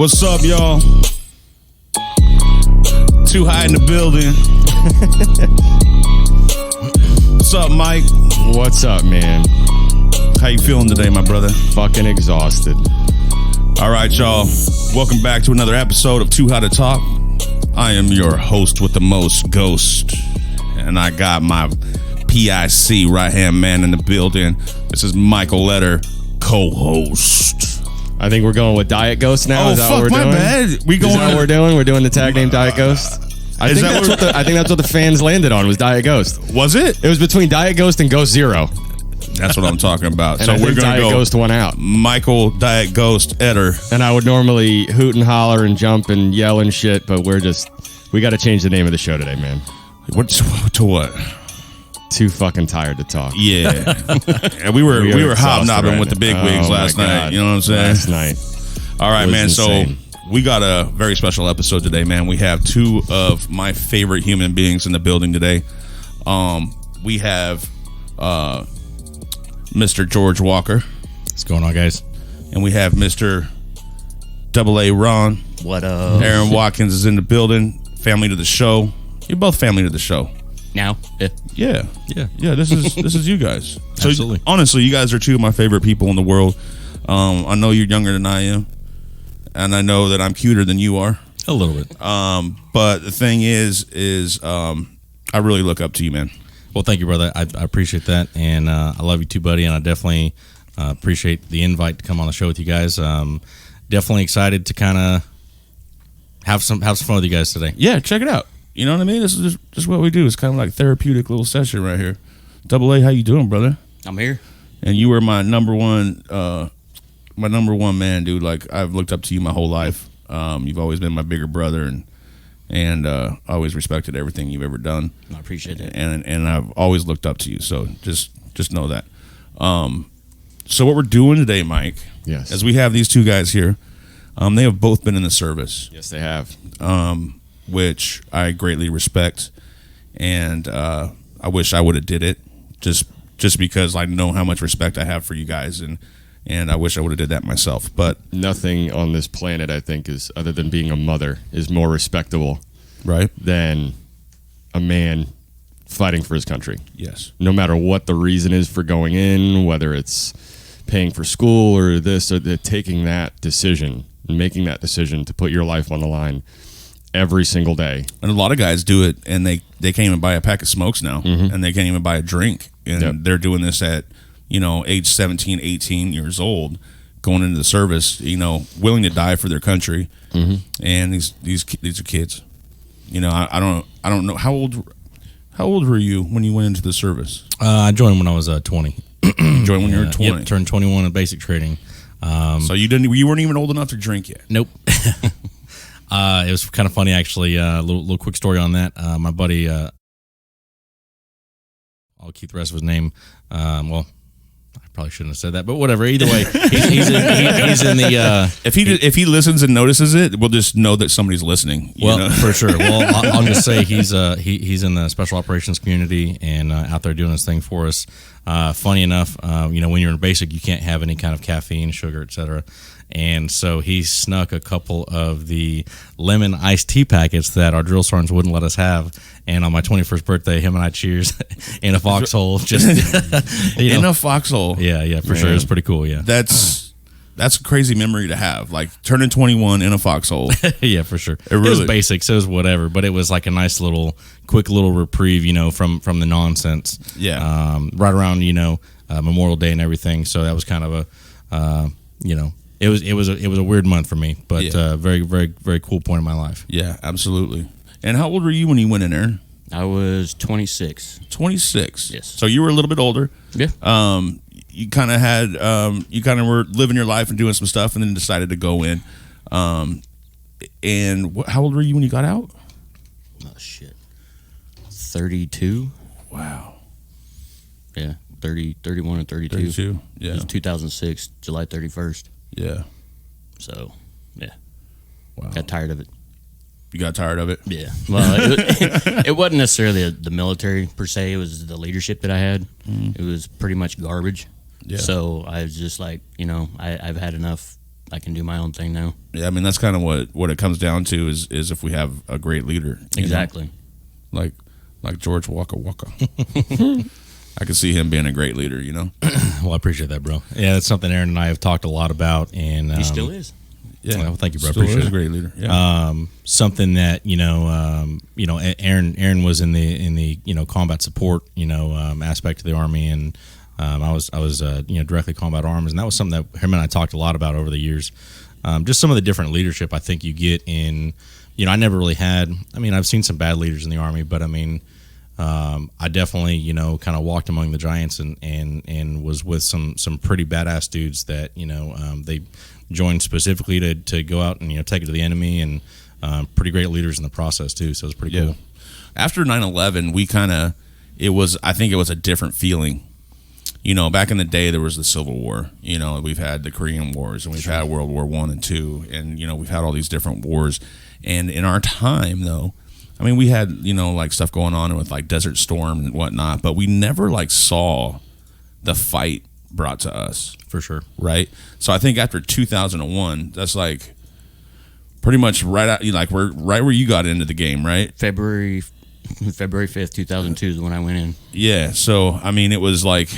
what's up, y'all? Too high in the building. What's up, Mike? What's up, man? How you feeling today, my brother? Fucking exhausted. All right, y'all. Welcome back to another episode of Too High to Talk. I am your host with the most, Ghost. And I got my PIC right-hand man in the building. This is Michael Eder, co-host. I think we're going with Diet Ghost now. Is that what we're doing? Bad. Is that what we're doing? We're doing the tag name Diet Ghost? I think that's what the fans landed on was Diet Ghost. Was it? It was between Diet Ghost and Ghost Zero. That's what I'm talking about. And so we're going to go Ghost won out. Michael Diet Ghost Eder. And I would normally hoot and holler and jump and yell and shit, but we got to change the name of the show today, man. To what? Too fucking tired to talk. Yeah. And we were hobnobbing with the big wigs last night. You know what I'm saying? Last night. All right, man. Insane. So we got a very special episode today, man. We have two of my favorite human beings in the building today. We have Mr. George Walker. What's going on, guys? And we have Mr. AA Ron. What up? Aaron Watkins is in the building. Family to the show. You're both family to the show. Now? Yeah. This is you guys. So Absolutely. Honestly, you guys are two of my favorite people in the world. I know you're younger than I am, and I know that I'm cuter than you are. A little bit. But the thing is I really look up to you, man. Well, thank you, brother. I appreciate that, and I love you too, buddy. And I definitely appreciate the invite to come on the show with you guys. Definitely excited to kind of have some fun with you guys today. Yeah, check it out. You know what I mean? This is just what we do. It's kind of like therapeutic little session right here. AA, how you doing, brother? I'm here. And you were my number one man, dude. Like, I've looked up to you my whole life. You've always been my bigger brother, and I always respected everything you've ever done. I appreciate it. And I've always looked up to you. So just know that. So what we're doing today, Mike, Yes. as we have these two guys here, they have both been in the service. Yes, they have. Which I greatly respect, and I wish I would have did it just because I know how much respect I have for you guys, and I wish I would have did that myself. But Nothing on this planet, I think, is other than being a mother, is more respectable, right? than a man fighting for his country. Yes. No matter what the reason is for going in, whether it's paying for school or this, or taking that decision, making that decision to put your life on the line every single day. And a lot of guys do it, and they can't even buy a pack of smokes now, and they can't even buy a drink, and they're doing this at age 17, 18 years old, going into the service, willing to die for their country. And these are kids. I don't know how old were you when you went into the service? I joined when I was 20. Joined when you were 20. Yep, turned 21 in basic training. So you weren't even old enough to drink yet. Nope. It was kind of funny, actually. A little quick story on that. My buddy, I'll keep the rest of his name. Well, I probably shouldn't have said that, but whatever. Either way, he's in the. If he listens and notices it, we'll just know that somebody's listening. For sure. Well, I'll just say he's in the special operations community and out there doing his thing for us. Funny enough, when you're in basic, you can't have any kind of caffeine, sugar, etc. And so he snuck a couple of the lemon iced tea packets that our drill sergeants wouldn't let us have. And on my 21st birthday, him and I cheers in a foxhole. In a foxhole. Yeah, for sure. It was pretty cool. Yeah, that's a crazy memory to have. Like turning 21 in a foxhole. Yeah, for sure. It was basic, so it was whatever. But it was like a nice quick little reprieve, from the nonsense. Yeah. Right around Memorial Day and everything. So that was kind of a It was a weird month for me, but very, very, very cool point in my life. Yeah, absolutely. And how old were you when you went in there? I was 26. 26. Yes. So you were a little bit older. Yeah. You kind of were living your life and doing some stuff, and then decided to go in. And how old were you when you got out? Oh shit. 32. Wow. Yeah. 31 and 32. 32. Yeah. It was 2006, July 31st. Yeah. So, yeah. Wow. Got tired of it. You got tired of it? Yeah. Well, it wasn't necessarily the military per se. It was the leadership that I had. It was pretty much garbage. Yeah. So I was just like, I've had enough I can do my own thing now. Yeah, I mean that's kind of what it comes down to is if we have a great leader. Exactly. Like George Waka Waka. I could see him being a great leader. Well, I appreciate that, bro. Yeah, that's something Aaron and I have talked a lot about, and He still is. Yeah, well, thank you, bro. Still Appreciate is it. a great leader. Yeah. Something that Aaron was in the combat support aspect of the Army, and I was directly combat arms, and that was something that him and I talked a lot about over the years. Just some of the different leadership I think you get in. I never really had. I mean, I've seen some bad leaders in the Army, but I mean, I definitely kind of walked among the giants and was with some pretty badass dudes that they joined specifically to go out and take it to the enemy, and pretty great leaders in the process too. So it was pretty cool. After 9/11, I think it was a different feeling. Back in the day, there was the Civil War. We've had the Korean Wars, and we've had World War I and II, and we've had all these different wars. And in our time, though, I mean, we had like stuff going on with like Desert Storm and whatnot, but we never like saw the fight brought to us. For sure. Right. So I think after 2001, that's like pretty much right out. We're right where you got into the game, right? February 5th, 2002 is when I went in. Yeah. So I mean, it was like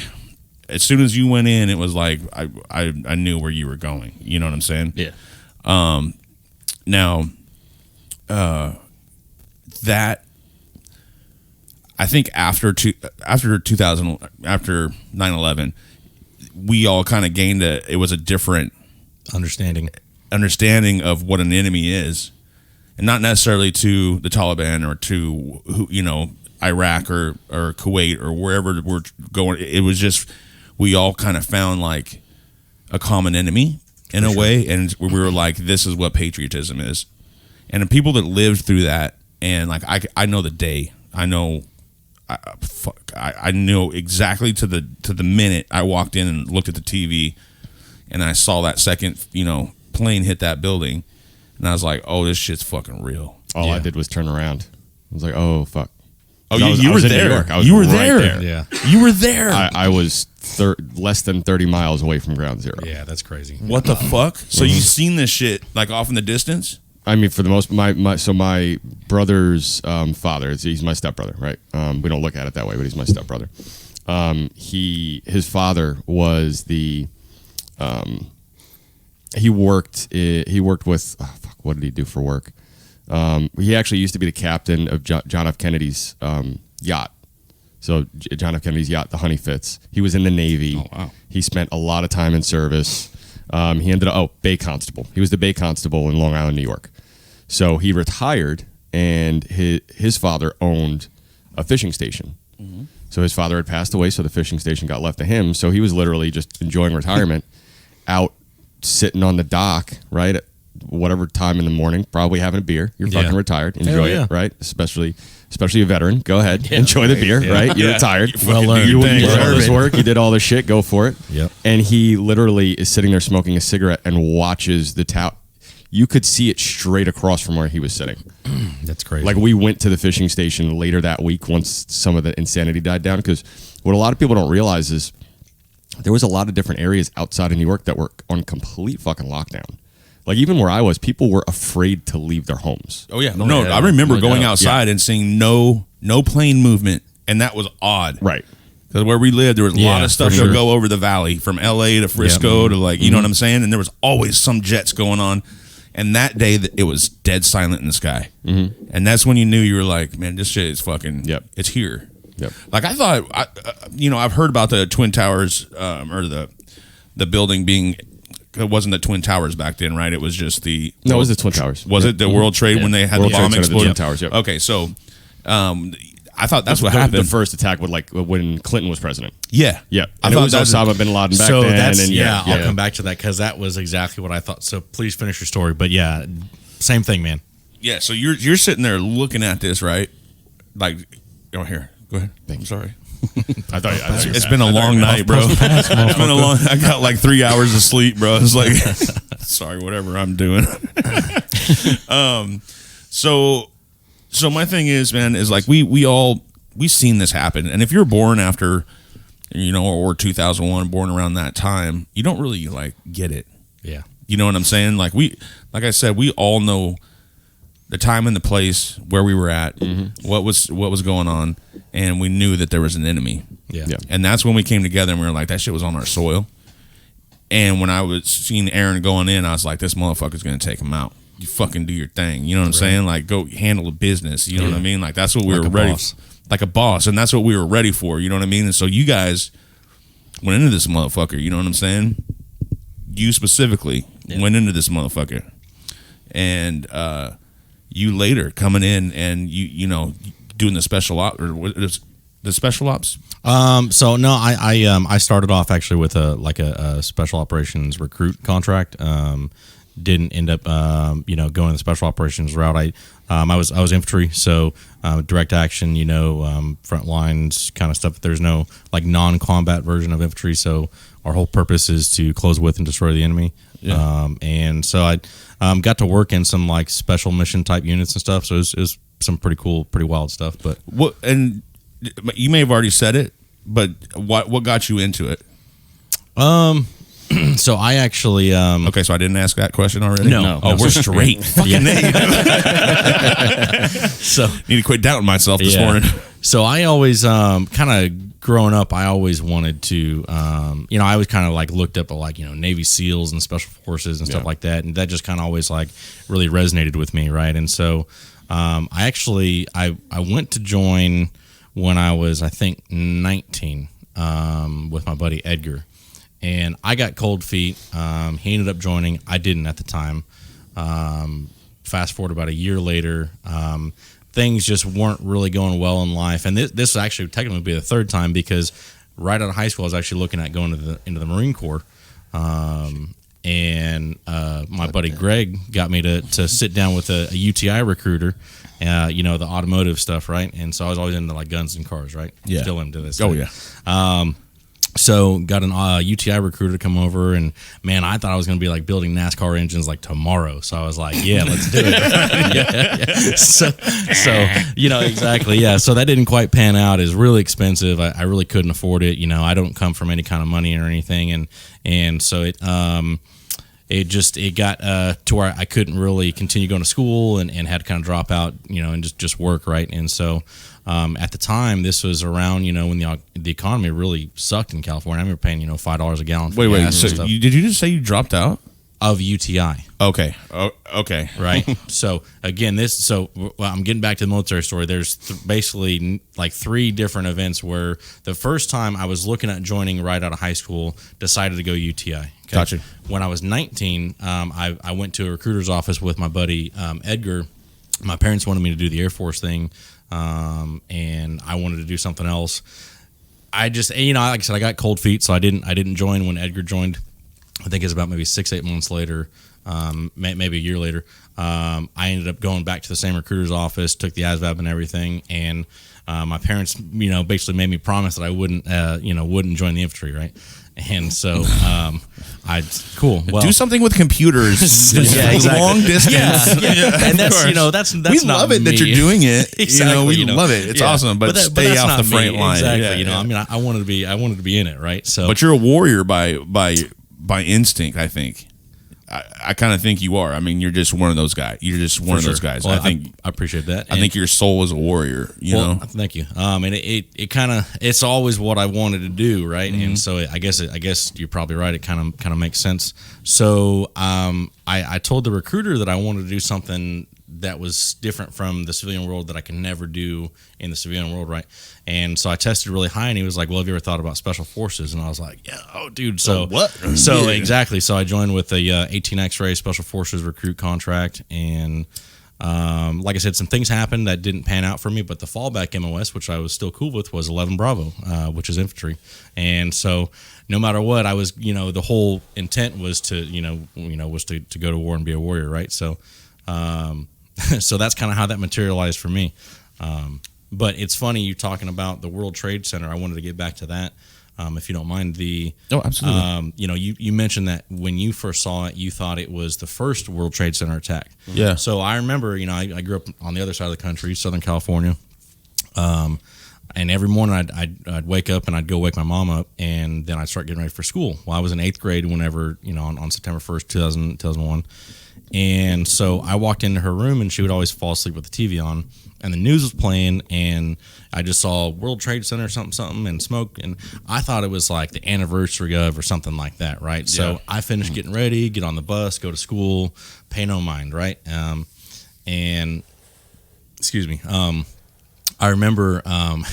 as soon as you went in, it was like I knew where you were going. You know what I'm saying? Yeah. Now, that I think after 9/11, we all kind of gained it was a different Understanding of what an enemy is, and not necessarily to the Taliban or to Iraq or Kuwait or wherever we're going. It was just we all kind of found like a common enemy in a way, and we were like, this is what patriotism is. And the people that lived through that, and like I know the day, I know exactly to the minute I walked in and looked at the TV, and I saw that second plane hit that building, and I was like, oh, this shit's fucking real. All I did was turn around. I was like, oh fuck. Oh, I you were was in there. New York. I was You were right there. Yeah. You were there. I was less than 30 miles away from ground zero. Yeah, that's crazy. What the fuck? So you seen this shit like off in the distance? I mean, for the most, my brother's father, he's my stepbrother, right? We don't look at it that way, but he's my stepbrother. His father was the, he worked with, what did he do for work? He actually used to be the captain of John F. Kennedy's yacht. So John F. Kennedy's yacht, the Honey Fitz. He was in the Navy. Oh, wow. He spent a lot of time in service. He ended up, Bay Constable. He was the Bay Constable in Long Island, New York. So he retired, and his father owned a fishing station. Mm-hmm. So his father had passed away, so the fishing station got left to him. So he was literally just enjoying retirement, out sitting on the dock, right, at whatever time in the morning, probably having a beer. You're fucking retired. Enjoy it, right? Especially a veteran. Go ahead. Enjoy the beer, right? You're retired. You did all this work. You did all this shit. Go for it. Yep. And he literally is sitting there smoking a cigarette and watches the tout. You could see it straight across from where he was sitting. That's crazy. Like, we went to the fishing station later that week once some of the insanity died down, because what a lot of people don't realize is there was a lot of different areas outside of New York that were on complete fucking lockdown. Like, even where I was, people were afraid to leave their homes. Oh yeah, no. I remember going outside and seeing no plane movement, and that was odd. Right. Because where we lived, there was a lot of stuff for that would sure. go over the valley from L.A. to Frisco to like, you know what I'm saying? And there was always some jets going on. And that day, it was dead silent in the sky. Mm-hmm. And that's when you knew you were like, man, this shit is fucking, it's here. Yep. Like, I thought, I've heard about the Twin Towers or the building being, it wasn't the Twin Towers back then, right? It was just the... No, it was the Twin Towers. Was it the World Trade when they had World the bomb Trade Center, explode? the Twin Towers, yep. Okay, so I thought that's what happened. The first attack with when Clinton was president. Yeah. Yeah. I And it thought was that was- Osama bin Laden back so then. that's And I'll come back to that, because that was exactly what I thought. So please finish your story. But yeah, same thing, man. Yeah, so you're sitting there looking at this, right? Like, here, go ahead. I'm sorry. I thought It's been a long night, bro. It's been a long. I got like 3 hours of sleep, bro. It's like, sorry, whatever I'm doing. So my thing is, man, is like we've seen this happen, and if you're born after, or 2001, born around that time, you don't really like get it. Yeah. You know what I'm saying? Like I said, we all know the time and the place where we were at, what was going on, and we knew that there was an enemy. Yeah. And that's when we came together and we were like, that shit was on our soil. And when I was seeing Aaron going in, I was like, this motherfucker's going to take him out. You fucking do your thing. You know what I'm saying? Like, go handle the business. You know what I mean? Like, that's what we were ready for. Like a boss. And that's what we were ready for. You know what I mean? And so you guys went into this motherfucker. You know what I'm saying? You specifically went into this motherfucker. And you later coming in and you know, doing the special ops, or what is the special ops? So no, I started off actually with a special operations recruit contract. Didn't end up going the special operations route. I was infantry, so direct action, front lines kind of stuff. There's no like non-combat version of infantry, so our whole purpose is to close with and destroy the enemy. Yeah. And so I got to work in some like special mission type units and stuff. So it was some pretty cool, pretty wild stuff. But what? And you may have already said it, but what got you into it? So I actually okay, so I didn't ask that question already. No. Oh, we're straight. Fucking So need to quit doubting myself this morning. So I always kind of growing up, I always wanted to I always kind of like looked up at like Navy SEALs and special forces and stuff like that, and that just kind of always like really resonated with me, right? And so I went to join when I was, I think, 19 with my buddy Eder. And I got cold feet. He ended up joining. I didn't at the time. Fast forward about a year later, things just weren't really going well in life. And this actually technically be the third time, because right out of high school, I was actually looking at going into the Marine Corps. And my buddy Greg got me to sit down with a UTI recruiter, the automotive stuff, right? And so I was always into like guns and cars, right? Yeah. Still into this. Oh, thing. yeah. So got an UTI recruiter to come over, and man, I thought I was going to be like building NASCAR engines like tomorrow. So I was like, yeah, let's do it. yeah. So exactly. Yeah. So that didn't quite pan out. It's really expensive. I really couldn't afford it. I don't come from any kind of money or anything. And so it got to where I couldn't really continue going to school and had to kind of drop out, and just work. Right. And so, at the time, this was around, when the economy really sucked in California. I remember paying, $5 a gallon for gas. So did you just say you dropped out? Of UTI. Okay. Okay. Right. So again, I'm getting back to the military story. There's basically like 3 different events where the first time I was looking at joining right out of high school, decided to go UTI. Okay? Gotcha. When I was 19, I went to a recruiter's office with my buddy Eder. My parents wanted me to do the Air Force thing. And I wanted to do something else. I just, like I said, I got cold feet, so I didn't join when Eder joined. I think it's about maybe 6-8 months later, maybe a year later. I ended up going back to the same recruiter's office, took the ASVAB and everything, and my parents, basically made me promise that I wouldn't join the infantry, right? And so, cool. Well, do something with computers. Yeah, exactly. Long distance. Yeah. And that's we love it that you're doing it. Exactly. We love it. It's awesome, but stay that's off the front line. Exactly. I wanted to be in it, right? So, but you're a warrior by instinct, I think. I kind of think you are. I mean, you're just one of those guys. You're just one of those guys. Well, I appreciate that. I think your soul is a warrior. You know. Thank you. And it kind of, it's always what I wanted to do, right? Mm-hmm. And so I guess you're probably right. It kind of makes sense. So I told the recruiter that I wanted to do something that was different from the civilian world that I can never do in the civilian world, right? And so I tested really high, and he was like, well, have you ever thought about special forces? And I was like, yeah, oh, dude. So what? So exactly. So I joined with a 18 X-ray special forces recruit contract, and like I said, some things happened that didn't pan out for me, but the fallback MOS, which I was still cool with, was 11 Bravo, which is infantry. And so no matter what, I was, the whole intent was to, to go to war and be a warrior, right? So, so that's kind of how that materialized for me. But it's funny you talking about the World Trade Center. I wanted to get back to that, if you don't mind. Absolutely. You mentioned that when you first saw it, you thought it was the first World Trade Center attack. Yeah. So I remember, I grew up on the other side of the country, Southern California. and every morning I'd wake up and I'd go wake my mom up, and then I'd start getting ready for school. Well, I was in 8th grade whenever, on September 1st, 2001. And so I walked into her room, and she would always fall asleep with the TV on, and the news was playing, and I just saw World Trade Center something and smoke, and I thought it was like the anniversary of or something like that, right? So I finished getting ready, get on the bus, go to school, pay no mind, right? And excuse me, I remember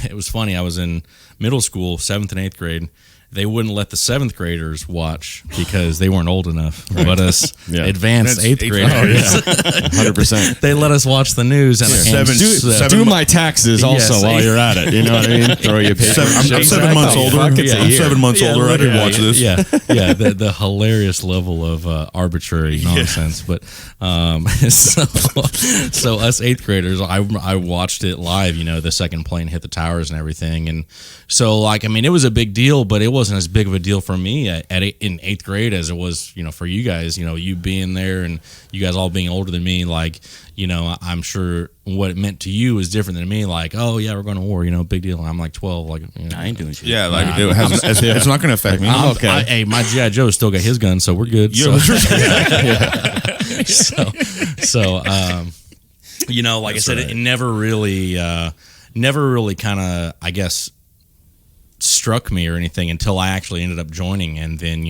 it was funny. I was in middle school, 7th and 8th grade. They wouldn't let the 7th graders watch because they weren't old enough. But us advanced 8th graders, 100%. they let us watch the news. And Do my taxes also while you're at it. You know what I mean? Throw you a paper. I'm 7 months older. I'm 7 months older. I can watch this. Yeah, the hilarious level of arbitrary nonsense. But so us 8th graders, I watched it live. The second plane hit the towers and everything, and so it was a big deal, but it wasn't as big of a deal for me in 8th grade as it was, for you guys. You being there and you guys all being older than me, I'm sure what it meant to you is different than me. Like, oh yeah, we're going to war, big deal. I'm like 12, I ain't doing shit. Yeah, it's not going to affect me. I'm okay. Hey, my GI Joe still got his gun, so we're good. So, like I said, it never really kind of, I guess, struck me or anything until I actually ended up joining, and then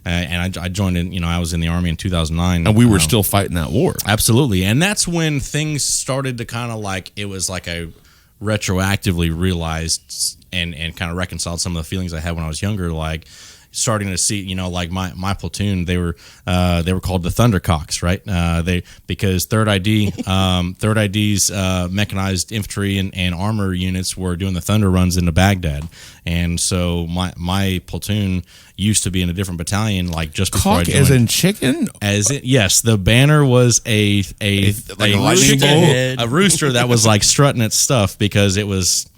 and I joined in. I was in the Army in 2009, and we were still fighting that war. Absolutely, and that's when things started to kind of it was like I retroactively realized and kind of reconciled some of the feelings I had when I was younger, starting to see, my platoon, they were called the Thundercocks, right? Because Third ID's mechanized infantry and armor units were doing the Thunder runs into Baghdad, and so my platoon used to be in a different battalion, just before I joined. As in chicken? Yes, the banner was a rooster that was strutting its stuff because it was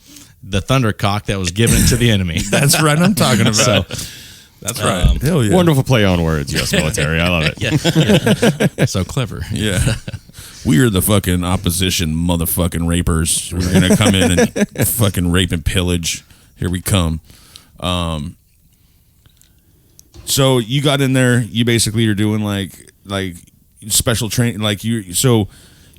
the Thundercock that was given it to the enemy. That's right, I'm talking about. That's right. Hell yeah. Wonderful play on words, U.S. military. I love it. Yeah. So clever. Yeah. We are the fucking opposition motherfucking rapers. We're going to come in and fucking rape and pillage. Here we come. So you got in there. You basically are doing like special training. So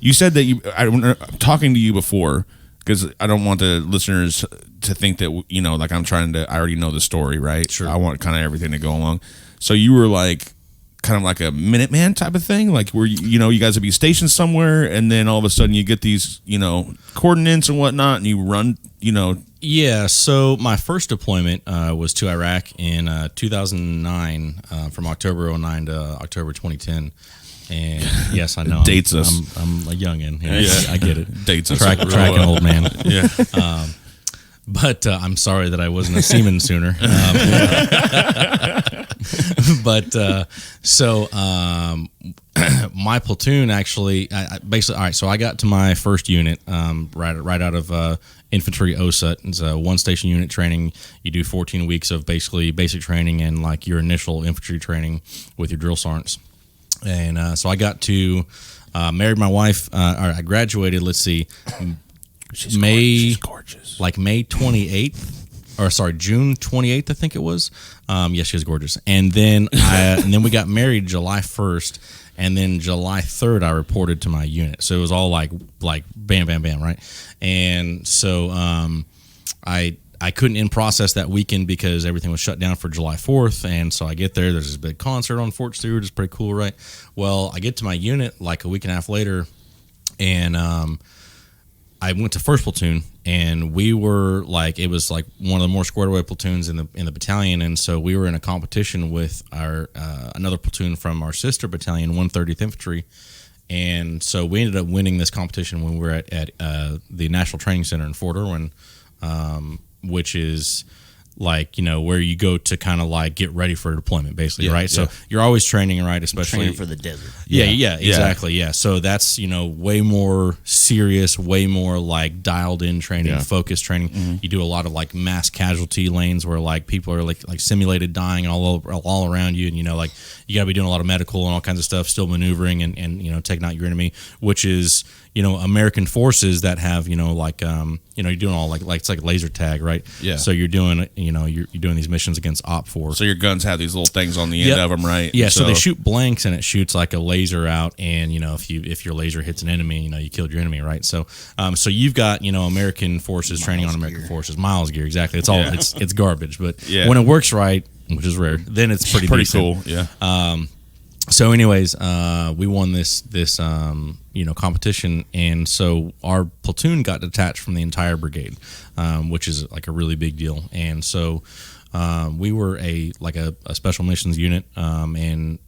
you said that I'm talking to you before, because I don't want the listeners to think that, I already know the story, right? Sure. I want kind of everything to go along. So you were kind of like a Minuteman type of thing? Where, you guys would be stationed somewhere, and then all of a sudden you get these, coordinates and whatnot, and you run, Yeah, so my first deployment was to Iraq in 2009, from October 2009 to October 2010. And yes, I know. Dates us. I'm a youngin'. Yeah, I get it. Dates us. Tracking old man. Yeah. But I'm sorry that I wasn't a seaman sooner. My platoon actually, basically, all right. So I got to my first unit right out of infantry OSUT. It's a one-station unit training. You do 14 weeks of basically basic training and your initial infantry training with your drill sergeants. And so I got to married my wife. I graduated. Let's see, she's gorgeous. May 28th, or sorry, June 28th, I think it was. Yes, she was gorgeous. And then we got married July 1st, and then July 3rd I reported to my unit. So it was all like bam, bam, bam, right? And so I couldn't in process that weekend because everything was shut down for July 4th. And so I get there, there's this big concert on Fort Stewart. It's pretty cool, right? Well, I get to my unit a week and a half later, and I went to first platoon, and we were it was one of the more squared away platoons in the battalion. And so we were in a competition with our another platoon from our sister battalion, 130th Infantry. And so we ended up winning this competition when we were at the National Training Center in Fort Irwin, which is like, where you go to kind of like get ready for deployment, basically, right? So you're always training, right? Especially training for the desert. Yeah, exactly. Yeah. So that's, way more serious, way more like dialed in training, focused training. You do a lot of like mass casualty lanes where like people are like simulated dying all around you. And, like you got to be doing a lot of medical and all kinds of stuff, still maneuvering and taking out your enemy, which is, American forces that have, like, you're doing all like it's like laser tag, right? Yeah. So you're doing, you're doing these missions against OPFOR. So your guns have these little things on the end of them, right? Yeah. So they shoot blanks and it shoots like a laser out, and if your laser hits an enemy, you killed your enemy, right? So, so you've got American forces training on American forces, miles gear, exactly. It's all it's garbage, but when it works right, which is rare, then it's pretty decent. Cool. Yeah. So, anyways, we won this competition, and so our platoon got detached from the entire brigade, which is like a really big deal. And so we were a special missions unit, and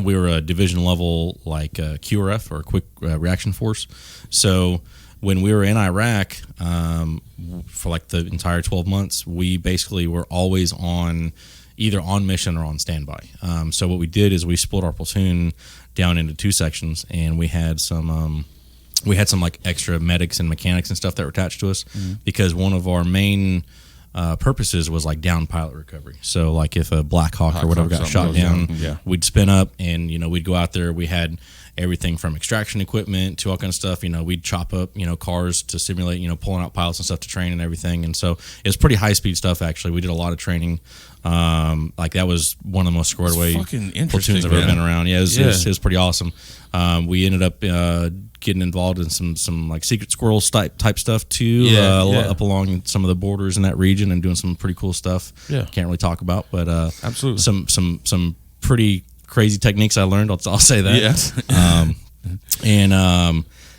we were a division level like QRF, or quick reaction force. So when we were in Iraq for like the entire 12 months, we basically were always either on mission or on standby. So what we did is we split our platoon down into 2 sections, and we had some like extra medics and mechanics and stuff that were attached to us, because one of our main purposes was like down pilot recovery. So like if a Black Hawk or whatever got shot down, we'd spin up and we'd go out there. We had everything from extraction equipment to all kinds of stuff. We'd chop up cars to simulate pulling out pilots and stuff to train and everything. And so it was pretty high speed stuff. Actually, we did a lot of training. Like that was one of the most squared away platoons I've ever been around. Yeah, it was pretty awesome. We ended up getting involved in some like secret squirrels type stuff too, up along some of the borders in that region, and doing some pretty cool stuff. Can't really talk about, but absolutely some pretty crazy techniques I learned. I'll say that.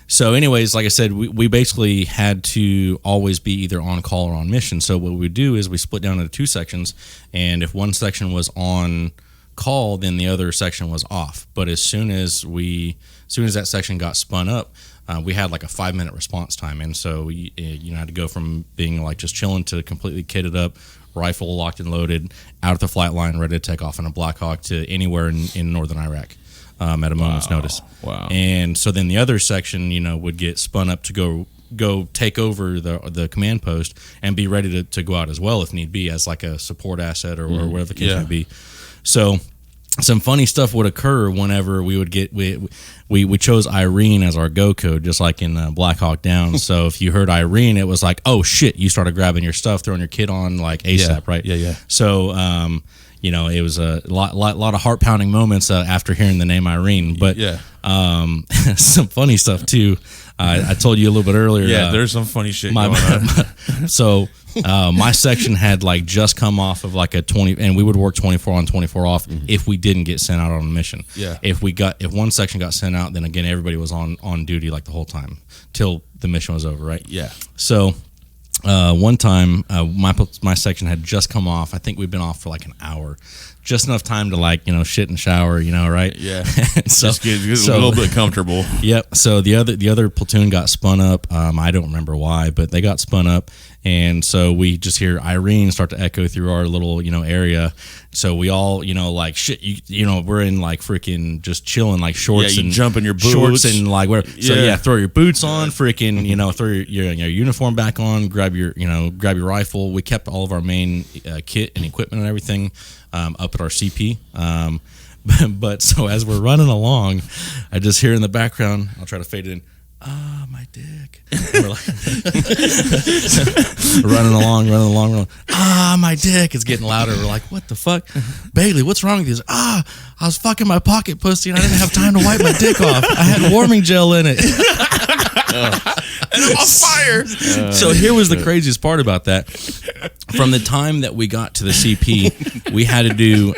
So anyways, like I said, we basically had to always be either on call or on mission. So what we do is we split down into 2 sections, and if one section was on call, then the other section was off. But as soon as that section got spun up, we had like a 5-minute response time, and so we had to go from being like just chilling to completely kitted up, rifle locked and loaded, out at the flight line, ready to take off in a Black Hawk to anywhere in northern Iraq. At a moment's notice. Wow. And so then the other section, would get spun up to go take over the command post and be ready to go out as well if need be, as like a support asset or whatever the case may be. So some funny stuff would occur whenever we would get we chose Irene as our go code, just like in Black Hawk Down. So if you heard Irene, it was like, oh shit, you started grabbing your stuff, throwing your kit on like ASAP, right? Yeah. So it was a lot of heart pounding moments after hearing the name Irene. But some funny stuff too. I told you a little bit earlier. Yeah, there's some funny shit going on. So my section had like just come off of like a 20, and we would work 24 on, 24 off if we didn't get sent out on a mission. Yeah. If one section got sent out, then again everybody was on duty like the whole time till the mission was over, right? Yeah. So one time my section had just come off. I think we'd been off for like an hour, just enough time to like shit and shower, right? Yeah. So just get a little bit comfortable. Yep. So the other platoon got spun up. I don't remember why, but they got spun up, and so we just hear Irene start to echo through our little area. So we all like shit. We're in like freaking just chilling, like shorts and jump in your boots, shorts and like whatever. So throw your boots on, freaking throw your uniform back on, grab your rifle. We kept all of our main kit and equipment and everything up at our CP. But so as we're running along, I just hear in the background, I'll try to fade it in, my dick. And we're like running along. My dick. It's getting louder. We're like, what the fuck? Bailey, what's wrong with you? I was fucking my pocket pussy and I didn't have time to wipe my dick off. I had warming gel in it. And I'm on fire. So here was the craziest part about that. From the time that we got to the CP, we had to do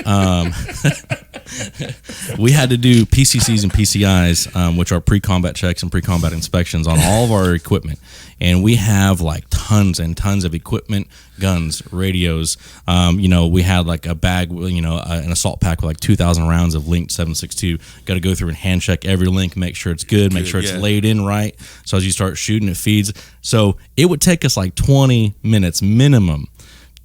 PCCs and PCIs, which are pre-combat checks and pre-combat inspections on all of our equipment. And we have like tons and tons of equipment, guns, radios. We had like a bag, an assault pack with like 2,000 rounds of linked 7.62. Got to go through and hand check every link, make sure it's good, make sure it's laid in right. So as you start shooting, it feeds. So it would take us like 20 minutes minimum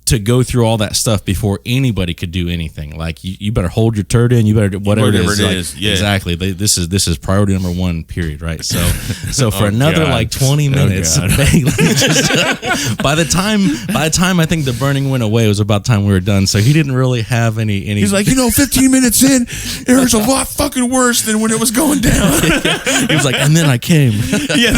to go through all that stuff before anybody could do anything. Like you better hold your turd in. You better do whatever it is. Like, yeah. Exactly. This is priority number 1. Period. Right. So for another like 20 minutes, by the time I think the burning went away, it was about time we were done. So he didn't really have any. He's like, 15 minutes in, it was a lot fucking worse than when it was going down. He was like, and then I came. Yeah.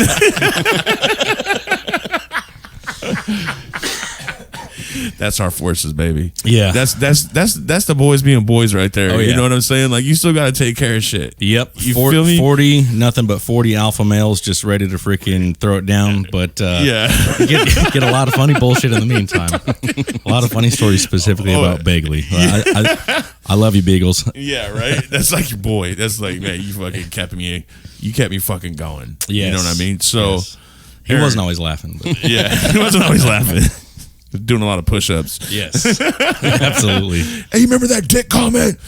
That's our forces, baby. Yeah. That's the boys being boys right there. Oh, yeah. You know what I'm saying? Like, you still got to take care of shit. Yep. You feel me? 40, nothing but 40 alpha males just ready to freaking throw it down. But yeah. get a lot of funny bullshit in the meantime. A lot of funny stories specifically about Bagley. I love you, Beagles. Yeah, right? That's like your boy. That's like, man, you fucking kept me fucking going. Yes. You know what I mean? So yes. He wasn't always laughing. But. Yeah, he wasn't always laughing. Doing a lot of push-ups. Yes. Absolutely. Hey, you remember that dick comment?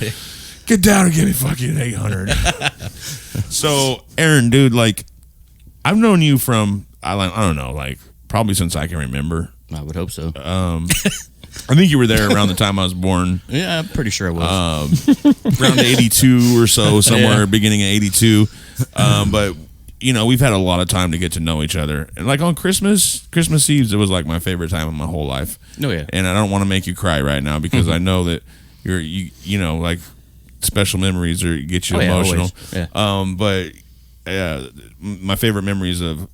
Get down and give me fucking 800. So, Aaron, dude, like, I've known you from, I don't know, like, probably since I can remember. I would hope so. I think you were there around the time I was born. Yeah, I'm pretty sure I was. Around 82 or so, somewhere beginning of 82. But, we've had a lot of time to get to know each other. And, like, on Christmas Eve, it was, like, my favorite time of my whole life. Oh, yeah. And I don't want to make you cry right now because I know that like, special memories get you emotional. Yeah. But, my favorite memories of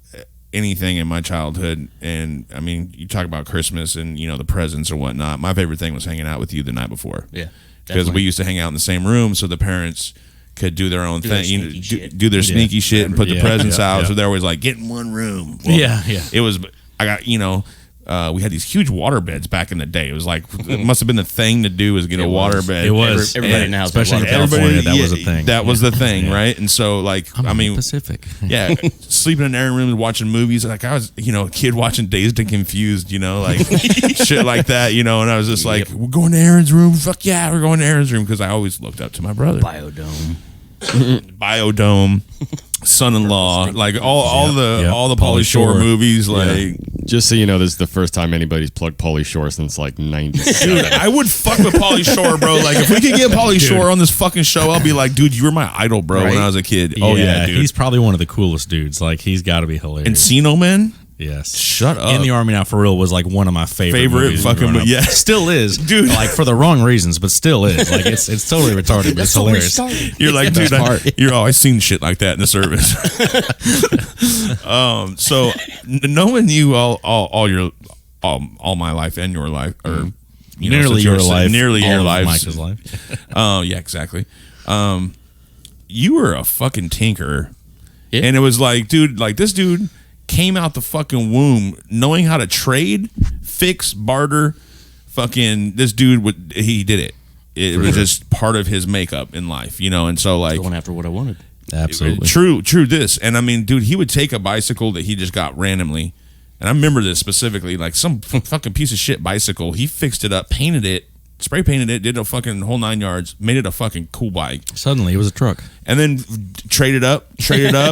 anything in my childhood, and I mean, you talk about Christmas and the presents or whatnot. My favorite thing was hanging out with you the night before. Yeah, because we used to hang out in the same room, so the parents could do their own thing, do their sneaky shit and put the presents out. Yeah. So they're always like, get in one room. Well, yeah. It was. I got we had these huge water beds back in the day. It was like, it must have been the thing to do is get a water bed. It was. Everybody in the house, especially in California, that was a thing. That was the thing, right? And so, like, I'm in the Pacific. Yeah, sleeping in Aaron room and watching movies. Like, I was, a kid watching Dazed and Confused, like shit like that, and I was just like, we're going to Aaron's room. Fuck yeah, we're going to Aaron's room, because I always looked up to my brother. Biodome, Son-in-Law, like all the Pauly Shore movies, like. Just so you know, this is the first time anybody's plugged Pauly Shore since like 97. Dude, I would fuck with Pauly Shore, bro. Like, if we could get Pauly Shore on this fucking show, I'll be like, dude, you were my idol, bro, when I was a kid. Oh yeah, dude. He's probably one of the coolest dudes. Like, he's got to be hilarious. Encino Man. Yes. Shut up. In the Army Now for Real was like one of my favorite movies fucking yeah. Still is. Dude. Like, for the wrong reasons, but still is. Like, it's totally retarded, but it's hilarious. You're like, dude, I've seen shit like that in the service. So knowing you all my life and your life, or nearly your life. Nearly your life. Mike's life. Yeah, exactly. You were a fucking tinkerer. Yeah. And it was like, dude, like, this dude came out the fucking womb knowing how to trade, fix, barter. Fucking, this dude he did it. It was just part of his makeup in life, and so, like, going after what I wanted. Absolutely. True this. And I mean, dude, he would take a bicycle that he just got randomly, and I remember this specifically, like some fucking piece of shit bicycle. He fixed it up, painted it, spray painted it, did a fucking whole 9 yards, made it a fucking cool bike. Suddenly, it was a truck. And then traded up,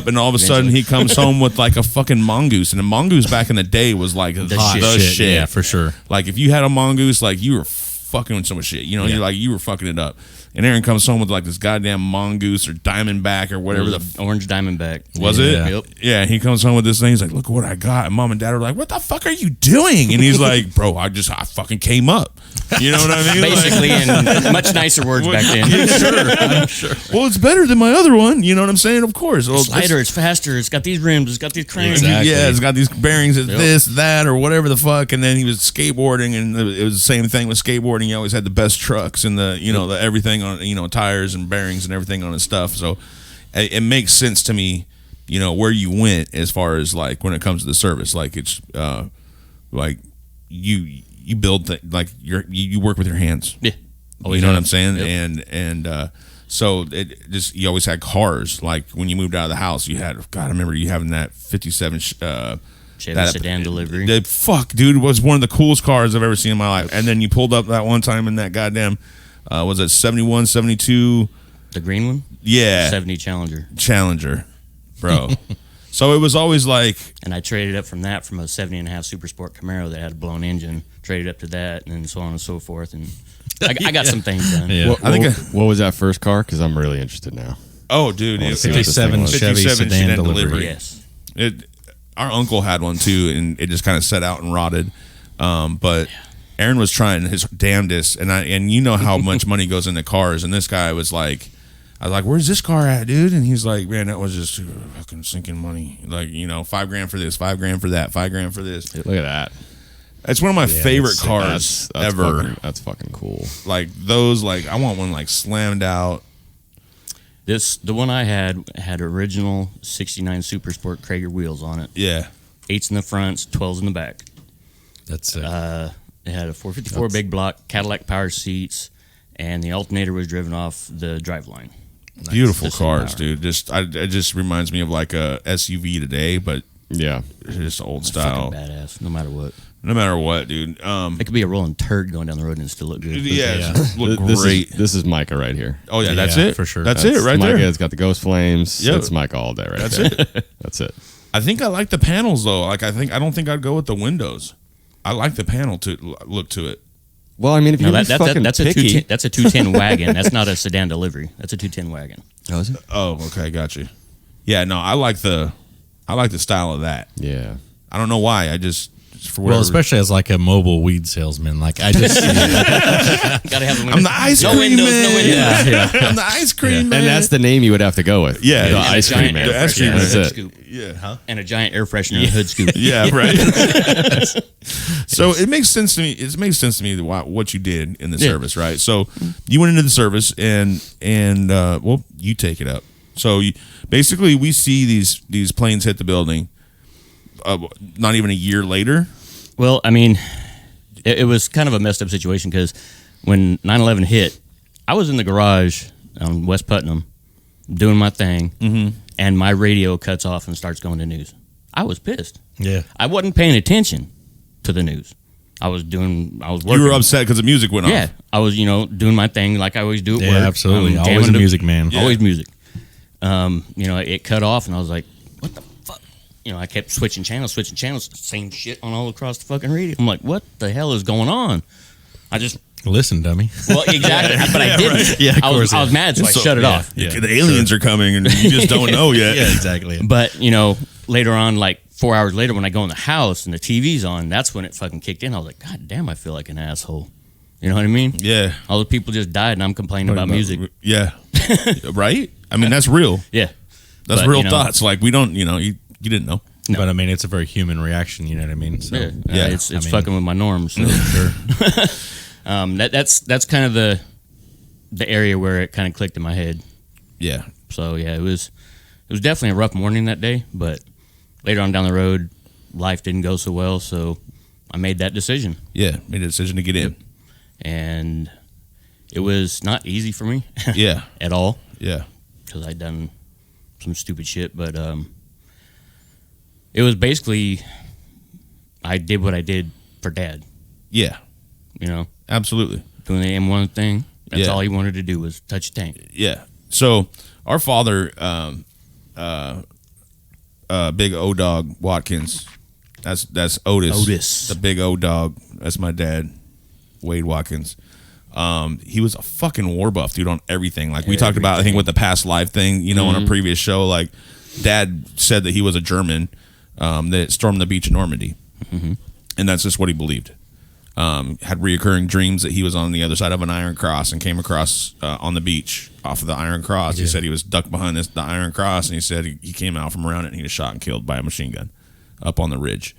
and all of a sudden he comes home with like a fucking mongoose. And a mongoose back in the day was like the shit. Yeah, for sure. Like, if you had a mongoose, like, you were fucking with so much shit. You're like, you were fucking it up. And Aaron comes home with like this goddamn mongoose or diamondback or whatever orange diamondback. Was it? Yeah. Yep. Yeah, he comes home with this thing. He's like, look what I got. And mom and dad are like, what the fuck are you doing? And he's like, bro, I fucking came up. You know what I mean? Basically, in much nicer words back then. I'm sure. Well, it's better than my other one. You know what I'm saying? Of course. Well, it's lighter, it's faster, it's got these rims, it's got these cranes. Exactly. Yeah, it's got these bearings, it's this, that, or whatever the fuck. And then he was skateboarding, and it was the same thing with skateboarding. He always had the best trucks and the everything on, tires and bearings and everything on his stuff. So it makes sense to me, where you went as far as, like, when it comes to the service. Like, it's like you build like you work with your hands. Yeah. You know what I'm saying? Yep. And so it just, you always had cars. Like, when you moved out of the house, you had, God, I remember you having that 57 Chevy sedan delivery. Dude, was one of the coolest cars I've ever seen in my life. And then you pulled up that one time in that goddamn was it 71, 72? The green one? Yeah. 70 Challenger, bro. So it was always like, And I traded up from that from a 70.5 Super Sport Camaro that had a blown engine, traded up to that, and then so on and so forth. And I got some things done. Yeah. What was that first car? Because I'm really interested now. oh, dude, I wanna it, see what this thing 57 was. Chevy 57 sedan delivery. Yes. our uncle had one too, and it just kind of set out and rotted. But Aaron was trying his damnedest, and you know how much money goes into cars, and this guy was like, I was like, where's this car at, dude? And he's like, man, that was just fucking sinking money. Like, you know, $5,000 for this, $5,000 for that, $5,000 for this. Look at that. It's one of my favorite cars That's ever. That's fucking cool. Like those, like I want one like slammed out. The one I had original 69 Super Sport Krager wheels on it. Yeah. 8s in the fronts, 12s in the back. That's it. It had a 454 big block, Cadillac power seats, and the alternator was driven off the driveline. Beautiful Just cars, an dude. It just reminds me of like a SUV today, but Yeah. it's just old Fucking style. badass, no matter what. No matter what, dude. It could be a rolling turd going down the road and still look good. Yeah, look This great. This is Micah right here. Oh yeah, that's Yeah, it for sure. That's That's it right Micah. there. It's got the ghost flames. Yep. It's Micah all day right That's there. it. That's it. I think I like the panels though. Like I don't think I'd go with the windows. I like the panel to look to it. Well, I mean, if No, you're fucking that's a picky. 210, that's a 210 wagon. That's not a sedan delivery. That's a 210 wagon. Oh, is it? Oh, okay, got you. Yeah, no, I like the style of that. Yeah. I don't know why. I just for well, whatever. especially as like a mobile weed salesman. Like I just, Gotta have the windows. I'm the ice no cream windows, man. no windows. yeah. I'm the ice cream man. And that's the name you would have to go with. Yeah. The And And a ice giant cream man. air Ice cream freshener man. That's hood it. scoop. yeah. And a giant air freshener hood scoop. Yeah, right. So it makes sense to me. It makes sense to me what you did in the service, right? So you went into the service, and well, you take it up. So basically, we see these planes hit the building. Not even a year later. Well, I mean, it was kind of a messed up situation because when 9/11 hit, I was in the garage on West Putnam doing my thing, and my radio cuts off and starts going to news. I was pissed. yeah. I wasn't paying attention to the news. I was working. You were upset because the music went Yeah, off. I was, doing my thing like I always do at Yeah, work. absolutely. I'm Always jamming a to- music man. Yeah. Always music. It cut off, and I was like, "What the fuck?" I kept switching channels, same shit on all across the fucking radio. I'm like, "What the hell is going on?" I just, Listen, dummy. well, exactly, but I didn't. Yeah, of I was course, mad, so I shut it off. Yeah, the aliens are coming, and you just don't know yet. Yeah, exactly. But later on, like 4 hours later, when I go in the house and the TV's on, that's when it fucking kicked in. I was like, God damn, I feel like an asshole. You know what I mean? Yeah. All the people just died, and I'm complaining about music. Yeah. Right? I mean, that's real. Yeah. That's But, real thoughts. Like, we don't, you didn't know. No. But I mean, it's a very human reaction. You know what I mean? So Yeah. It's I mean- fucking with my norms. So. sure. That's kind of the area where it kind of clicked in my head. Yeah. So yeah, it was definitely a rough morning that day. But later on down the road, life didn't go so well. So I made that decision, Yeah. Made a decision to get in. and it was not easy for me Yeah. at all Yeah. because I'd done some stupid shit. But it was basically I did what I did for Dad. Yeah. Absolutely. Doing the M1 thing. That's Yeah. all he wanted to do was touch a tank. Yeah. So our father, big O dog Watkins. That's Otis. Otis. The big O dog. That's my dad, Wade Watkins. He was a fucking war buff, dude, on everything. Like we talked about, I think with the past life thing, on a previous show. Like Dad said that he was a German that stormed the beach in Normandy, and that's just what he believed. Had reoccurring dreams that he was on the other side of an Iron Cross and came across on the beach off of the Iron Cross. He said he was ducked behind the Iron Cross, and he said he came out from around it and he was shot and killed by a machine gun up on the ridge.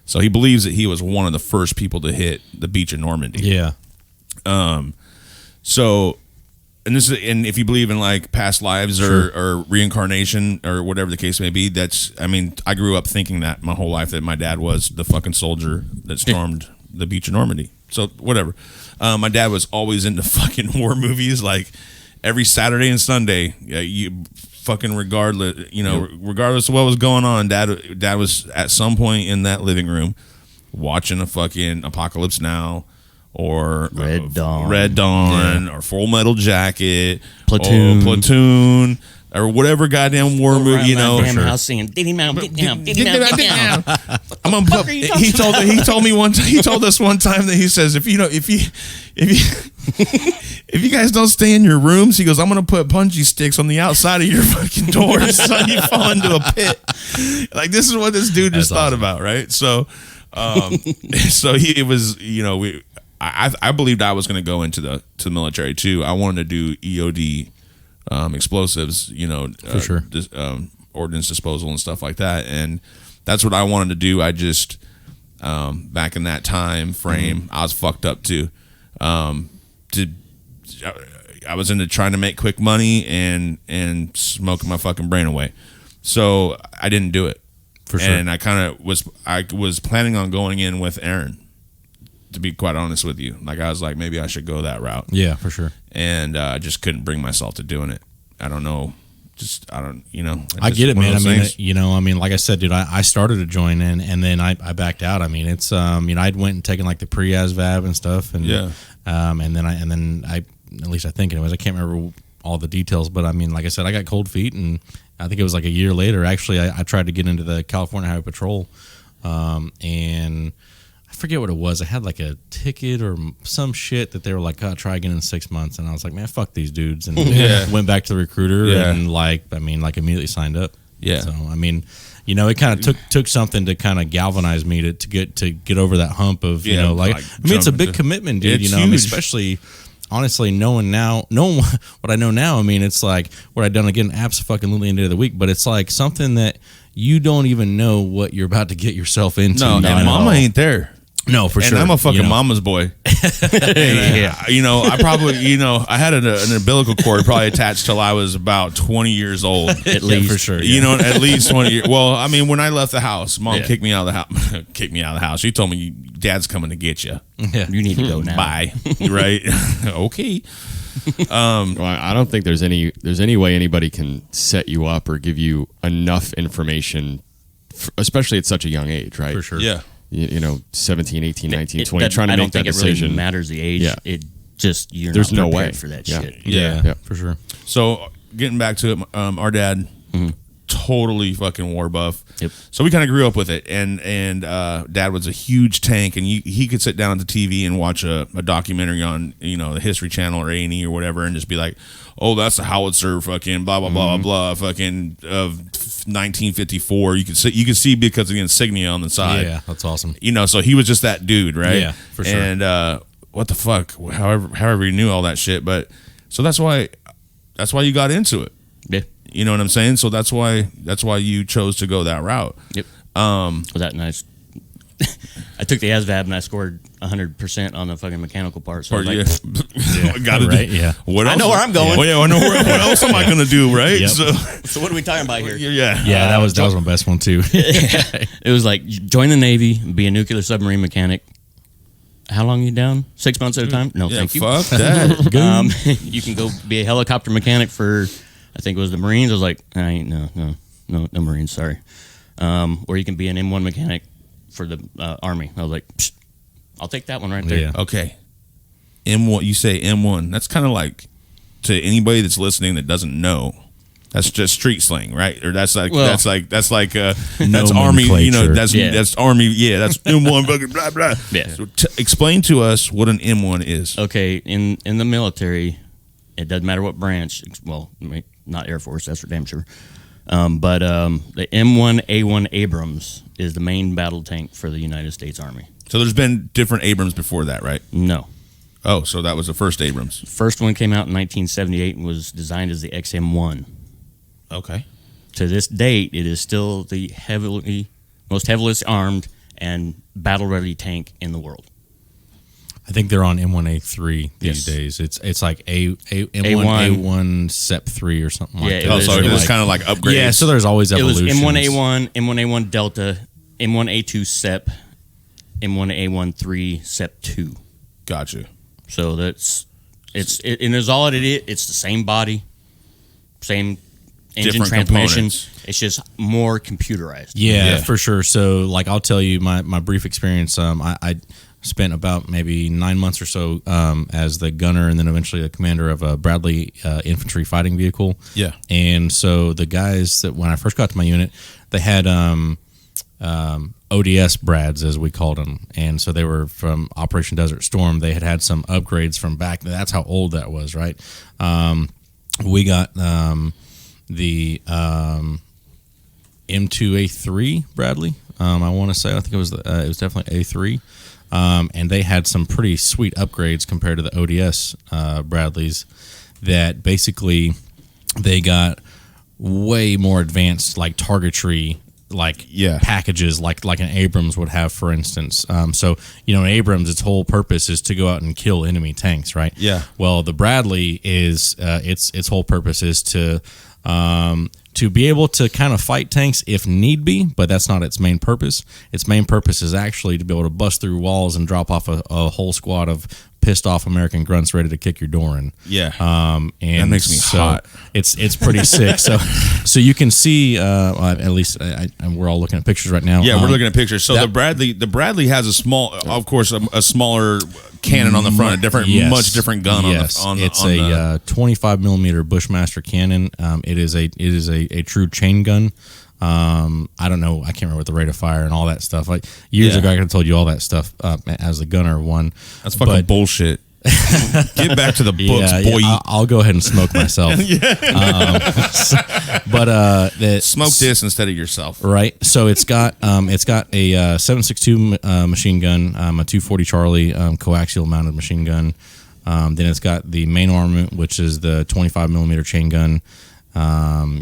So he believes that he was one of the first people to hit the beach in Normandy. Yeah. So, and if you believe in like past lives or reincarnation or whatever the case may be, I grew up thinking that my whole life that my dad was the fucking soldier that stormed the beach in Normandy. So whatever. My dad was always into fucking war movies. Like every Saturday and Sunday, you fucking regardless of what was going on, dad was at some point in that living room watching a fucking Apocalypse Now or Red Dawn. or Full Metal Jacket, Platoon. or Platoon, or whatever goddamn war movie, you know. Damn house singing, Diddy Mount, get down, get down, get down. I'm gonna put, he told me one time, he told us one time that he says, if you guys don't stay in your rooms, he goes, I'm gonna put bungee sticks on the outside of your fucking doors so you fall into a pit. Like, this is what this dude just thought about, right? So it was, you know, I believed I was going to go into the military too. I wanted to do EOD, explosives, you know, for sure, ordnance disposal and stuff like that, and that's what I wanted to do. I just back in that time frame, I was fucked up too. I was into trying to make quick money and smoking my fucking brain away, so I didn't do it. For sure. And I was planning on going in with Aaron, to be quite honest with you. Like, I was like, maybe I should go that route. Yeah, for sure. And I just couldn't bring myself to doing it. I don't know. You know. I get it, man. I mean, you know, like I said, dude, I started to join in, and then I backed out. I mean, it's, you know, I'd went and taken like the pre-ASVAB and stuff. And, yeah. And then I, at least I think it was, I can't remember all the details, but I mean, like I said, I got cold feet, and I think it was like a year later, actually, I tried to get into the California Highway Patrol, and I forget what it was. I had like a ticket or some shit that they were like, try again in 6 months. And I was like, man, fuck these dudes. And went back to the recruiter and immediately signed up. Yeah. So, I mean, you know, it kind of took something to kind of galvanize me to get over that hump of, you know, like, I mean, it's a big commitment, dude, you know, I mean, especially honestly, knowing what I know now, I mean, it's like what I've done again, absolutely into the week, but it's like something that you don't even know what you're about to get yourself into. No, and mama ain't there. No, for sure. And I'm a fucking mama's boy. You know, I probably, you know, I had an umbilical cord probably attached till I was about 20 years old. At least. For sure. You know, at least 20 years. Well, I mean, when I left the house, mom kicked me out of the house. Kicked me out of the house. She told me, Dad's coming to get you. Yeah. You need to go now. Bye. Right? Okay. Well, I don't think there's any way anybody can set you up or give you enough information, especially at such a young age, right? For sure. Yeah. You know, 17, 18, 19, 20, trying to make that decision. I don't think it really matters the age. Yeah. It just, there's not no way for that shit. Yeah, for sure. So, getting back to it, our dad, totally fucking war buff. Yep. So we kind of grew up with it, and Dad was a huge tank, and he could sit down at the TV and watch a documentary on, you know, the History Channel or A&E or whatever, and just be like, oh, that's a howitzer, fucking blah blah blah blah, fucking of 1954. You could see because of the insignia on the side. Yeah, that's awesome. You know, so he was just that dude, right? Yeah, for sure. And what the fuck? However he knew all that shit, but so that's why you got into it. Yeah. You know what I'm saying? So that's why you chose to go that route. Yep. Was that nice? I took the ASVAB and I scored 100% on the fucking mechanical part. So Got to right, do. Yeah. What else? I know where I'm going. Well, yeah, I know what else am I going to do, right? Yep. So what are we talking about here? Yeah. Yeah, that was my best one too. It was like, join the Navy, be a nuclear submarine mechanic. How long are you down? 6 months at a time? No, thank you. Fuck that. You can go be a helicopter mechanic for, I think it was the Marines. I was like, no Marines, sorry. Or you can be an M1 mechanic for the Army. I was like, psst, I'll take that one right there. Yeah. Okay. M1, you say M1. That's kind of like, to anybody that's listening that doesn't know, that's just street slang, right? Or that's like that's Army, you know, that's Army, yeah, that's M1 blah blah blah. Yeah. So explain to us what an M1 is. Okay, in the military, it doesn't matter what branch. Well, not Air Force, that's for damn sure. But the M1A1 Abrams is the main battle tank for the United States Army. So there's been different Abrams before that, right? No. Oh, so that was the first Abrams. First one came out in 1978 and was designed as the XM1. Okay. To this date, it is still the most heavily armed and battle-ready tank in the world. I think they're on M1A3 these days. It's like M1 A1 SEP 3 or something like that. Oh, so it was kind of like upgrades. Yeah, so there's always evolutions. It was M1A1, M1A1 Delta, M1A2 SEP, M1A1 3 SEP 2. Gotcha. So and there's all it is. It's the same body, same engine, different transmission. Components. It's just more computerized. Yeah, for sure. So, like, I'll tell you my brief experience. spent about maybe 9 months or so as the gunner and then eventually the commander of a Bradley infantry fighting vehicle. Yeah. And so the guys that when I first got to my unit, they had ODS Brads, as we called them. And so they were from Operation Desert Storm. They had some upgrades from back. That's how old that was, right? We got the M2A3 Bradley. I want to say, I think it was definitely A3. And they had some pretty sweet upgrades compared to the ODS Bradleys that basically they got way more advanced like targetry packages like an Abrams would have, for instance. So, an Abrams, its whole purpose is to go out and kill enemy tanks, right? Yeah. Well, the Bradley is its whole purpose is to be able to kind of fight tanks if need be, but that's not its main purpose. Its main purpose is actually to be able to bust through walls and drop off a whole squad of pissed off American grunts ready to kick your door in. Yeah. And that makes me hot. It's pretty sick. So you can see at least we're all looking at pictures right now. Yeah, we're looking at pictures. So the Bradley has a smaller cannon on the front, much different gun. Yes, it's a 25 millimeter Bushmaster cannon. It is a true chain gun. I don't know. I can't remember what the rate of fire and all that stuff. Like years ago, I could have told you all that stuff as a gunner. That's fucking bullshit. Get back to the books, boy. I'll go ahead and smoke myself. Smoke this instead of yourself. Right. So it's got a 7.62 machine gun, a 240 Charlie coaxial mounted machine gun. Then it's got the main armament, which is the 25 millimeter chain gun.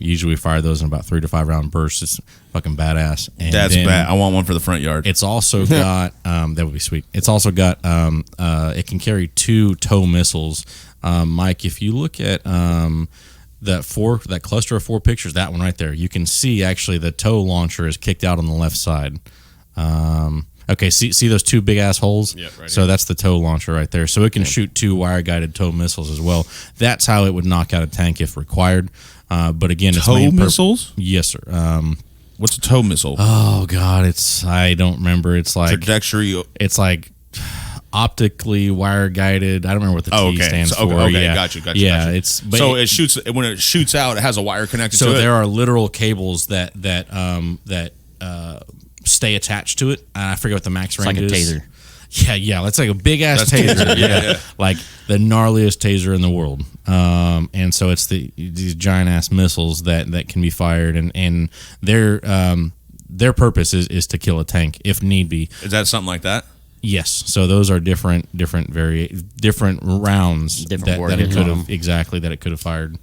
Usually we fire those in about 3 to 5 round bursts. It's fucking badass. And that's bad. I want one for the front yard. It's also got that would be sweet. It's also got it can carry 2 tow missiles. Mike, if you look at that cluster of 4 pictures, that one right there, you can see actually the tow launcher is kicked out on the left side. Okay, see those 2 big ass holes? Yeah, right so here. That's the tow launcher right there. So it can shoot 2 wire guided tow missiles as well. That's how it would knock out a tank if required. But again, it's tow missiles? Yes, sir. What's a tow missile? Oh God, I don't remember. It's like trajectory. It's like optically wire guided. I don't remember what the T stands for. Okay, yeah. Gotcha. Yeah, it shoots when it shoots out. It has a wire connected to it. So there are literal cables that stay attached to it. I forget what the max range is. It's like a taser. Yeah, that's like a big ass taser. Yeah, like the gnarliest taser in the world. And so it's these giant ass missiles that can be fired, and their purpose is to kill a tank if need be. Is that something like that? Yes. So those are different rounds that it could have fired.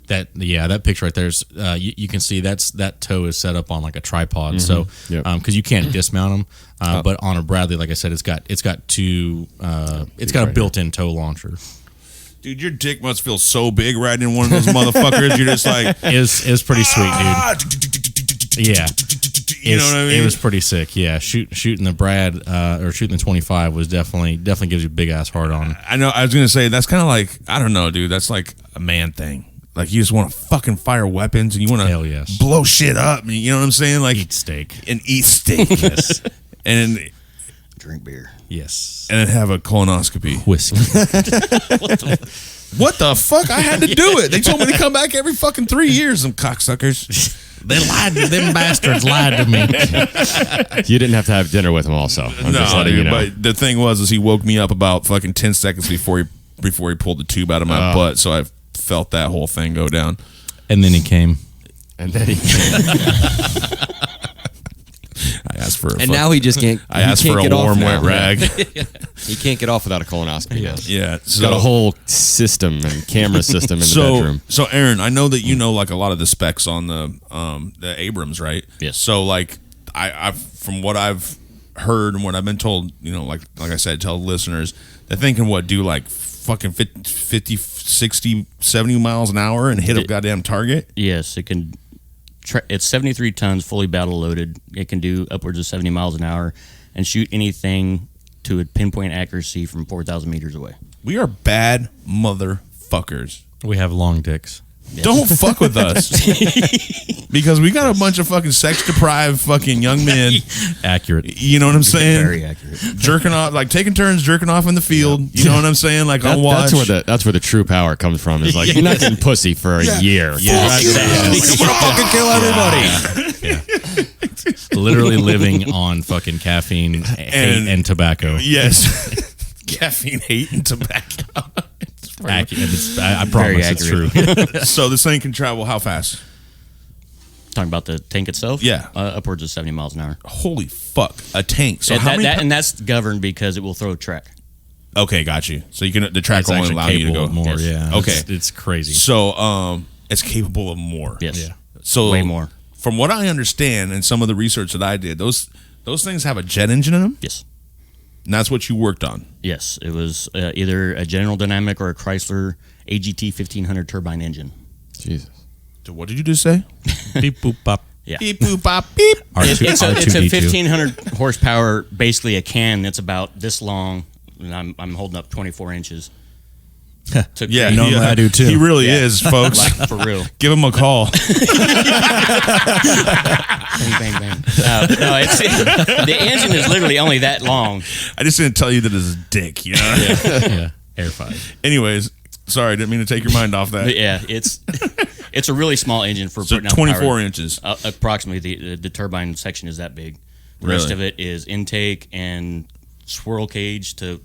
That picture right there is you can see that tow is set up on like a tripod. Mm-hmm. So because you can't dismount them, but on a Bradley, like I said, it's got a built-in tow launcher. Dude, your dick must feel so big riding in one of those motherfuckers. You're just like is pretty sweet, dude. Yeah. You know what I mean? It was pretty sick. Yeah, shooting the Brad or shooting the 25 was definitely gives you a big ass hard on. I know. I was gonna say that's kind of like, I don't know, dude. That's like a man thing. Like you just want to fucking fire weapons and you want to blow shit up. You know what I'm saying? Like eat steak. Yes. And drink beer. Yes. And then have a colonoscopy. Whiskey. What the fuck? I had to do it. They told me to come back every fucking 3 years. Them cocksuckers. They lied to them bastards. Lied to me. You didn't have to have dinner with him. Also, But the thing was, he woke me up about fucking 10 seconds before he pulled the tube out of my butt. So I felt that whole thing go down. And then he came. I asked for now he just can't. I asked for a warm, wet rag. He can't get off without a colonoscopy. Yeah. He's got a whole system and camera system in the bedroom. So Aaron, I know that you know like a lot of the specs on the Abrams, right? Yes. So like I from what I've heard and what I've been told, like I said, tell listeners, they're thinking do like fucking 50, 60, 70 miles an hour and hit a goddamn target? Yes, it can. It's 73 tons, fully battle loaded. It can do upwards of 70 miles an hour and shoot anything to a pinpoint accuracy from 4,000 meters away. We are bad motherfuckers. We have long dicks. Don't fuck with us because we got a bunch of fucking sex deprived fucking young men. Accurate. You know what I'm saying? Very accurate. Jerking off, like taking turns jerking off in the field. You know what I'm saying? Like on watch. That's where the true power comes from. Is like you're not getting pussy for a year. Yeah, I'm gonna fucking kill everybody. Yeah. Literally living on fucking caffeine, hate, and tobacco. Yes. Caffeine, hate, and tobacco. Accurate. I promise it's true. So this thing can travel how fast? Talking about the tank itself? Yeah. Upwards of 70 miles an hour. Holy fuck. A tank. So and that's governed because it will throw track. Okay, got you. So you can the track It's will only actually allow you to capable go of more. Yes. Yeah. Okay. It's crazy. So it's capable of more. Yes. Yeah. So Way more. From what I understand and some of the research that I did, those things have a jet engine in them? Yes. And that's what you worked on. Yes. It was either a General Dynamic or a Chrysler AGT 1500 turbine engine. Jesus. So what did you just say? Beep boop bop. Yeah. Beep boop bop beep. R2, It's a R2D2. 1500 horsepower, basically a can that's about this long, and I'm holding up 24 inches. To Yeah, Normally I do too. He really is, folks. like for real. Give him a call. Bang, bang, bang. No, the engine is literally only that long. I just didn't tell you that it's a dick, you know? Yeah. Air 5. Anyways, sorry, didn't mean to take your mind off that. But yeah, it's a really small engine for So putting out 24 power. inches. Approximately, the turbine section is that big. The rest Really? of it is intake and swirl cage to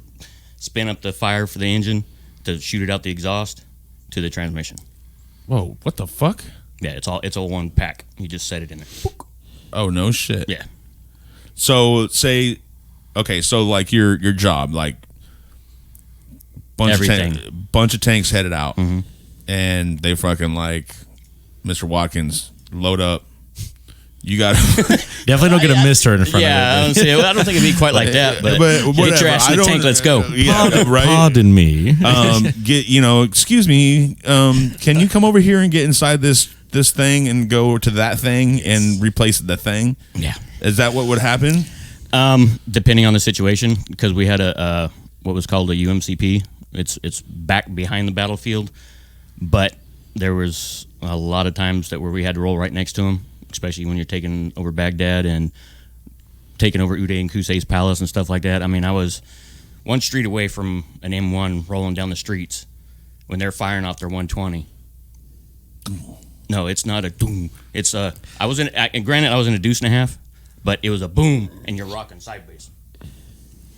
spin up the fire for the engine to shoot it out the exhaust to the transmission. Whoa, what the fuck? Yeah, it's all one pack. You just set it in there. Oh, no shit. Yeah. So say, okay, so like your job, like bunch Everything. bunch of tanks headed out, Mm-hmm. and they fucking like, Mr. Watkins, load up. You got Definitely don't get a misturn in front Yeah, of it. I don't think it'd be quite like that, but, get whatever. your ass I in the don't- tank, let's go. Yeah, right. Pardon me. Excuse me. Can you come over here and get inside this thing and go to that thing and replace the thing? Yeah. Is that what would happen? Depending on the situation, because we had a what was called a UMCP. It's back behind the battlefield, but there was a lot of times where we had to roll right next to them, especially when you're taking over Baghdad and taking over Uday and Qusay's palace and stuff like that. I mean, I was one street away from an M1 rolling down the streets when they're firing off their 120. No, it's not a doom. It's a. Granted, I was in a deuce and a half, but it was a boom, and you're rocking sideways.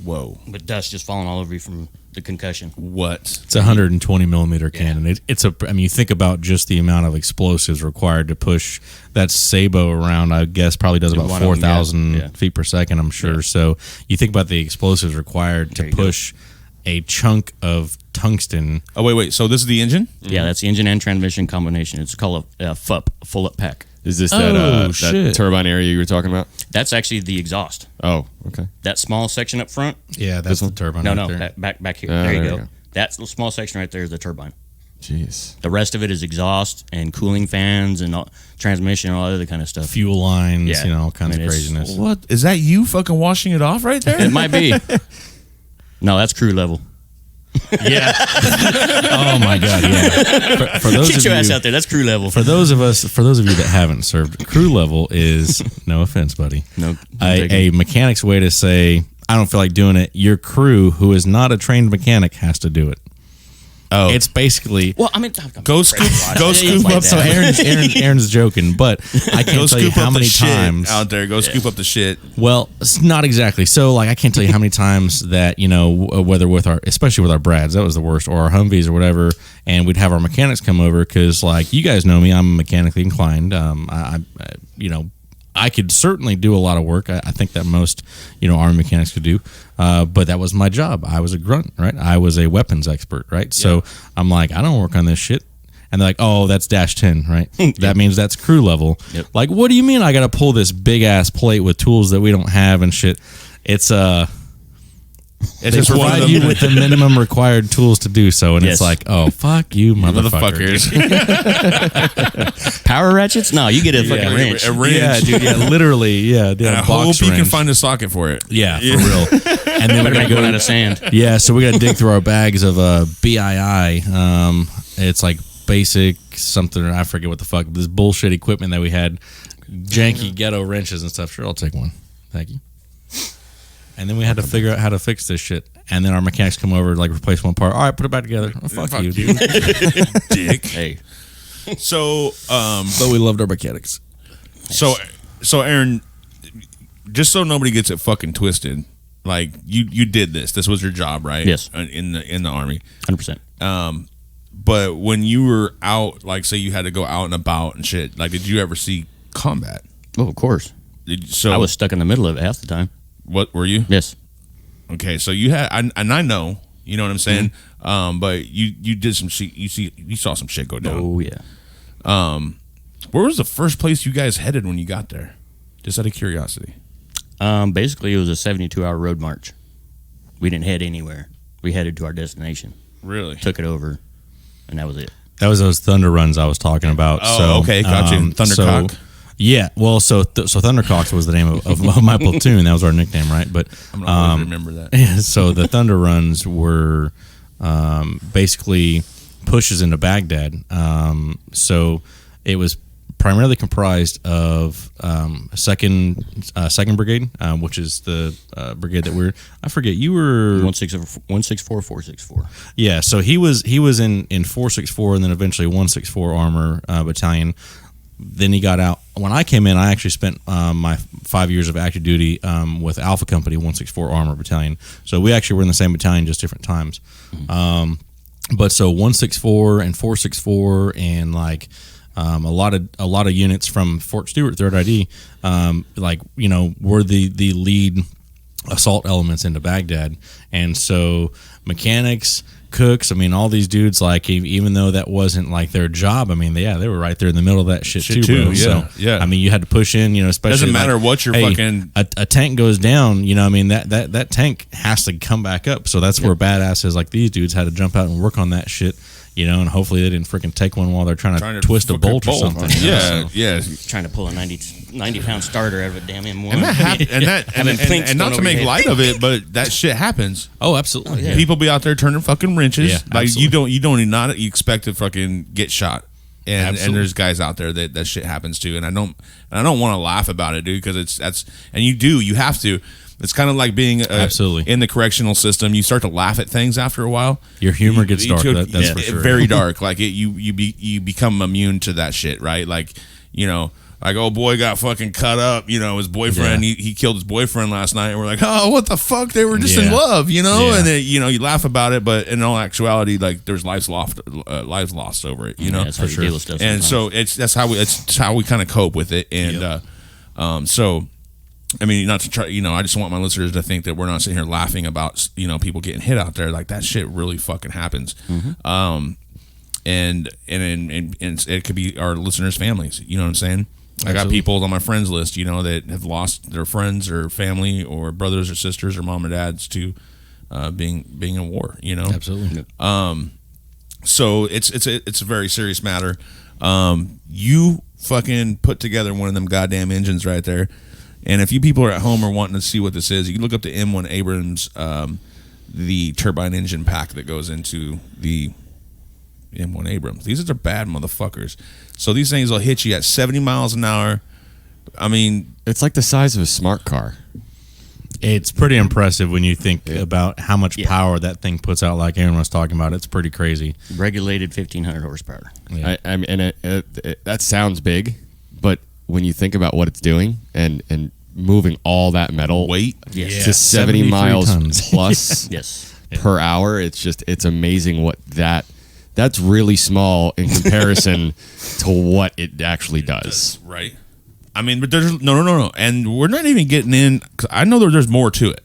Whoa. But dust just falling all over you from the concussion. What? It's a 120 millimeter cannon. You think about just the amount of explosives required to push that Sabo around. I guess probably does about One of them, 4,000 yeah. feet per second. I'm sure. Yeah. So you think about the explosives required There to you go. push a chunk of tungsten. Oh, wait. So this is the engine? Yeah, that's the engine and transmission combination. It's called a FUP, full up pack. Is this Oh, that shit. turbine area you were talking about? That's actually the exhaust. Oh, okay. That small section up front. Yeah, that's the turbine. No, right there. back here. Oh, there you there go. you go. That little small section right there is the turbine. Jeez. The rest of it is exhaust and cooling fans and transmission and all that other kind of stuff. Fuel lines, Yeah. all kinds I mean, of it's- craziness. What? Is that you fucking washing it off right there? It might be. No, that's crew level. Yeah. Oh my God. Yeah. For those Get of your ass you, out there. That's crew level. for those of you that haven't served, crew level is no offense, buddy. No, A mechanic's way to say I don't feel like doing it. Your crew, who is not a trained mechanic, has to do it. Oh, It's basically well, I mean, Go scoop up so Aaron's joking, but I go can't tell you scoop how up many the shit times. out there. Go scoop up the shit. Well, it's not exactly. So, like, I can't tell you how many times that, whether especially with our Brads, that was the worst, or our Humvees or whatever, and we'd have our mechanics come over because, like, you guys know me, I'm mechanically inclined. I could certainly do a lot of work. I think that most, Army mechanics could do. But that was my job. I was a grunt, right? I was a weapons expert, right? So I'm like, I don't work on this shit. And they're like, oh, that's dash 10, right? That means that's crew level. Yep. Like, what do you mean I got to pull this big ass plate with tools that we don't have and shit? It's they just one of provide them- you with the minimum required tools to do so, and Yes. it's like, oh, fuck you, motherfuckers. power ratchets? No, you get a fucking wrench. A wrench. Yeah, dude, yeah, literally, yeah. And I a hope box you can wrench. find a socket for it. Yeah, for real. And then we're Better gonna make one out of sand. Yeah, so we got to dig through our bags of BII. It's like basic something, I forget what the fuck, this bullshit equipment that we had, janky ghetto wrenches and stuff. Sure, I'll take one. Thank you. And then we had to figure out how to fix this shit. And then our mechanics come over, like, replace one part. All right, put it back together. Oh, fuck you, dude. Dick. Hey. So, but we loved our mechanics. So Aaron, just so nobody gets it fucking twisted, like you did this. This was your job, right? Yes. In the Army. 100%. But when you were out, like, say you had to go out and about and shit, like, did you ever see combat? Oh, of course. I was stuck in the middle of it half the time. What were you? Yes. Okay, so you had, and I know, you know what I'm saying. But you did some shit. You saw some shit go down. Oh yeah. Where was the first place you guys headed when you got there? Just out of curiosity. Basically, it was a 72-hour road march. We didn't head anywhere. We headed to our destination. Really? Took it over, and that was it. That was those thunder runs I was talking about. Oh, so, okay, got you. Thundercock? So, yeah, well, so Thundercocks was the name of my platoon. That was our nickname, right? But I'm not going to remember that. Yeah, so the thunder runs were basically pushes into Baghdad. So it was primarily comprised of second brigade, which is the brigade that I forget, you were 164, 464. Yeah, so he was in 464 and then eventually 164 armor battalion. Then he got out. When I came in, I actually spent my 5 years of active duty with Alpha Company 164 Armor Battalion. So we actually were in the same battalion, just different times. But so 164 and 464 and like a lot of units from Fort Stewart 3rd ID, were the lead assault elements into Baghdad. And so mechanics, cooks, I mean, all these dudes, like, even though that wasn't like their job, I mean, they were right there in the middle of that shit too, bro. Yeah, so, yeah. I mean, you had to push in, especially. Doesn't matter what your fucking. A tank goes down, I mean, that tank has to come back up. So that's where badasses like these dudes had to jump out and work on that shit, and hopefully they didn't freaking take one while they're trying to twist a bolt or something. Yeah, yeah. Trying to pull a 90-pound starter out of a damn M1. And not to make light of it, but that shit happens. Oh, absolutely. Yeah. People be out there turning fucking wrenches. Yeah, like absolutely. you don't not expect to fucking get shot. And Absolutely. there's guys out there that shit happens to, and I don't want to laugh about it, dude, because you have to. It's kind of like being absolutely in the correctional system. You start to laugh at things after a while. Your humor gets dark. That's for sure. Very dark. Like you become immune to that shit, right? Like, like, oh, boy got fucking cut up. His boyfriend, he killed his boyfriend last night. And we're like, oh, what the fuck? They were just in love, Yeah. And then, you laugh about it, but in all actuality, like, there's lives lost over it, Yeah, that's how you deal with stuff and sometimes. so that's how we kind of cope with it. And so, I mean, not to try, I just want my listeners to think that we're not sitting here laughing about, people getting hit out there. Like, that shit really fucking happens. Mm-hmm. And it could be our listeners' families. You know what I'm saying? Absolutely. I got people on my friends list, that have lost their friends or family or brothers or sisters or mom or dads to being in war. Absolutely. So it's a very serious matter. You fucking put together one of them goddamn engines right there. And if you people are at home or wanting to see what this is, you can look up the M1 Abrams, the turbine engine pack that goes into the M1 Abrams. These are bad motherfuckers. So these things will hit you at 70 miles an hour. I mean, it's like the size of a smart car. It's pretty impressive when you think about how much power that thing puts out. Like Aaron was talking about, it's pretty crazy. Regulated 1,500 horsepower. Yeah. I mean, and that sounds big, but when you think about what it's doing and moving all that metal weight to 70 miles tons. plus Yes. per hour, it's amazing what that's really small in comparison to what it actually does. Right. I mean, but there's no, and we're not even getting in. 'Cause I know there's more to it.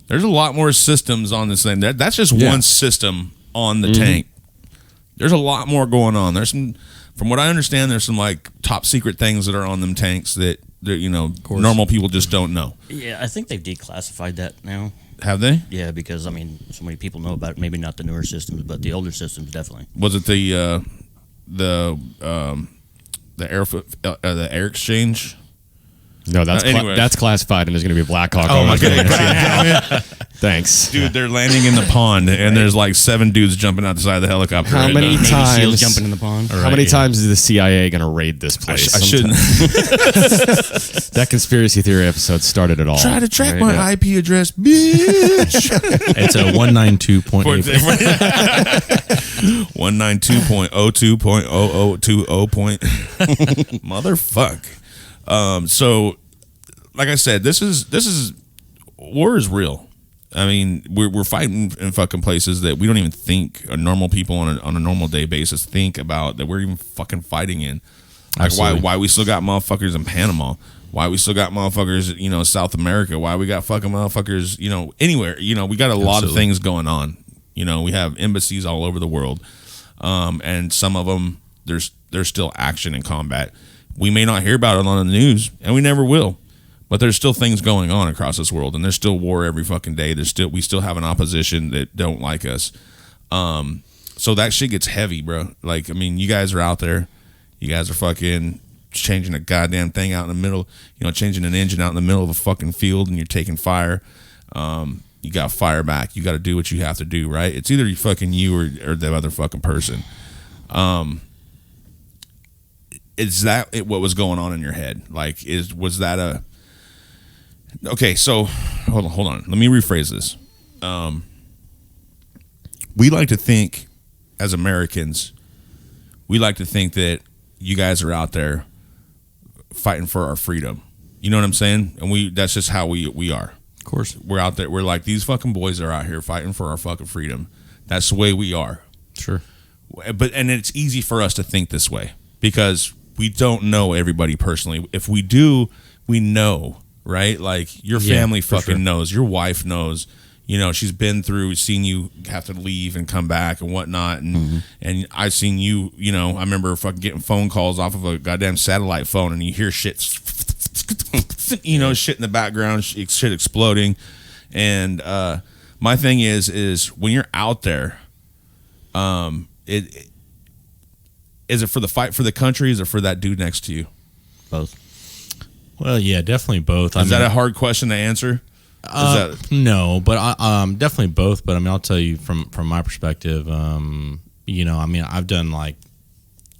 There's a lot more systems on this thing. That's just one system on the tank. There's a lot more going on. There's some, from what I understand, there's some like top secret things that are on them tanks that normal people just don't know. Yeah, I think they've declassified that now. Have they? Yeah, because I mean, so many people know about it. Maybe not the newer systems, but the older systems definitely. Was it the air exchange? No, Anyway. that's classified, and there's going to be a Black Hawk. Oh, my God. Thanks. Dude, they're landing in the pond, and there's like 7 dudes jumping out the side of the helicopter. How many Navy times? SEALs jumping in the pond. How many times is the CIA going to raid this place? I shouldn't. That conspiracy theory episode started it all. Try to track right? my Yeah. IP address, bitch. It's a 192.8. 192.02.0020. Motherfuck. So, like I said, this is war is real. I mean, we're fighting in fucking places that we don't even think normal people on a normal day basis think about that we're even fucking fighting in. Like why we still got motherfuckers in Panama? Why we still got motherfuckers, South America? Why we got fucking motherfuckers, anywhere? We got a lot of things going on. We have embassies all over the world, and some of them there's still action and combat. We may not hear about it on the news, and we never will. But there's still things going on across this world, and there's still war every fucking day. We still have an opposition that don't like us. So that shit gets heavy, bro. Like, I mean, you guys are out there. You guys are fucking changing a goddamn thing out in the middle. Changing an engine out in the middle of a fucking field, and you're taking fire. You got fire back. You got to do what you have to do, right? It's either you or the other fucking person. Is that what was going on in your head? Like, was that a... Okay, so hold on. Let me rephrase this. We like to think, as Americans, we like to think that you guys are out there fighting for our freedom. You know what I'm saying? And that's just how we are. Of course. We're out there. We're like, these fucking boys are out here fighting for our fucking freedom. That's the way we are. Sure. And it's easy for us to think this way because we don't know everybody personally. If we do, we know. Right? Like, your family fucking knows. Your wife knows. She's been through, seen you have to leave and come back and whatnot. And and I've seen you, I remember fucking getting phone calls off of a goddamn satellite phone, and you hear shit, shit in the background, shit exploding. And my thing is when you're out there, is it for the fight for the country? Is it for that dude next to you? Both. Well, yeah, definitely both. Is that a hard question to answer? No, but definitely both. But I mean, I'll tell you from my perspective. I mean, I've done like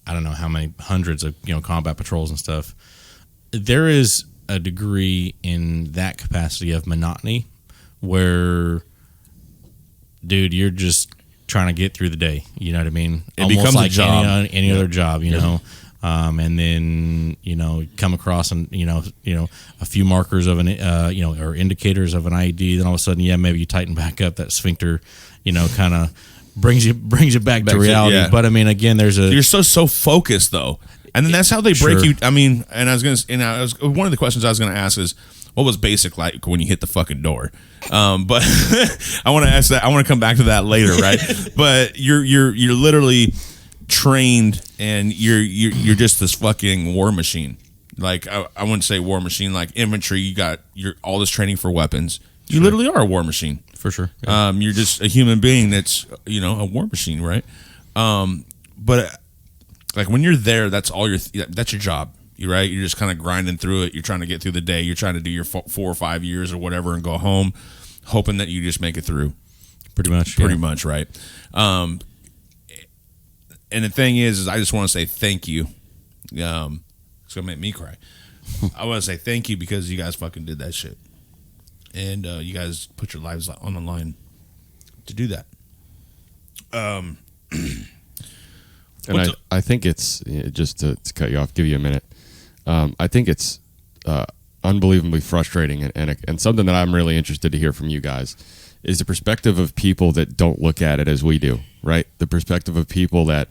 I don't know how many hundreds of combat patrols and stuff. There is a degree in that capacity of monotony where, dude, you're just trying to get through the day. You know what I mean? It Almost becomes like a job. any other job. You know. And then come across a few markers of an or indicators of an IED. Then all of a sudden, maybe you tighten back up that sphincter. Kind of brings you back to reality. Yeah. But I mean, again, you're so focused though, and then that's how they break you. I mean, and one of the questions I was gonna ask is, what was basic like when you hit the fucking door? But I want to ask that. I want to come back to that later, right? But you're literally trained, and you're just this fucking war machine. Like I wouldn't say war machine like infantry. You got all this training for weapons. You literally are a war machine for sure. Yeah. You're just a human being that's a war machine, right? But like when you're there, that's your job. You're right. You're just kind of grinding through it. You're trying to get through the day. You're trying to do your 4 or 5 years or whatever and go home, hoping that you just make it through. Pretty much, right? And the thing is I just want to say thank you. It's gonna make me cry. I want to say thank you because you guys fucking did that shit, and you guys put your lives on the line to do that. And I think it's just to cut you off, give you a minute. I think it's unbelievably frustrating and something that I'm really interested to hear from you guys is the perspective of people that don't look at it as we do, right? The perspective of people that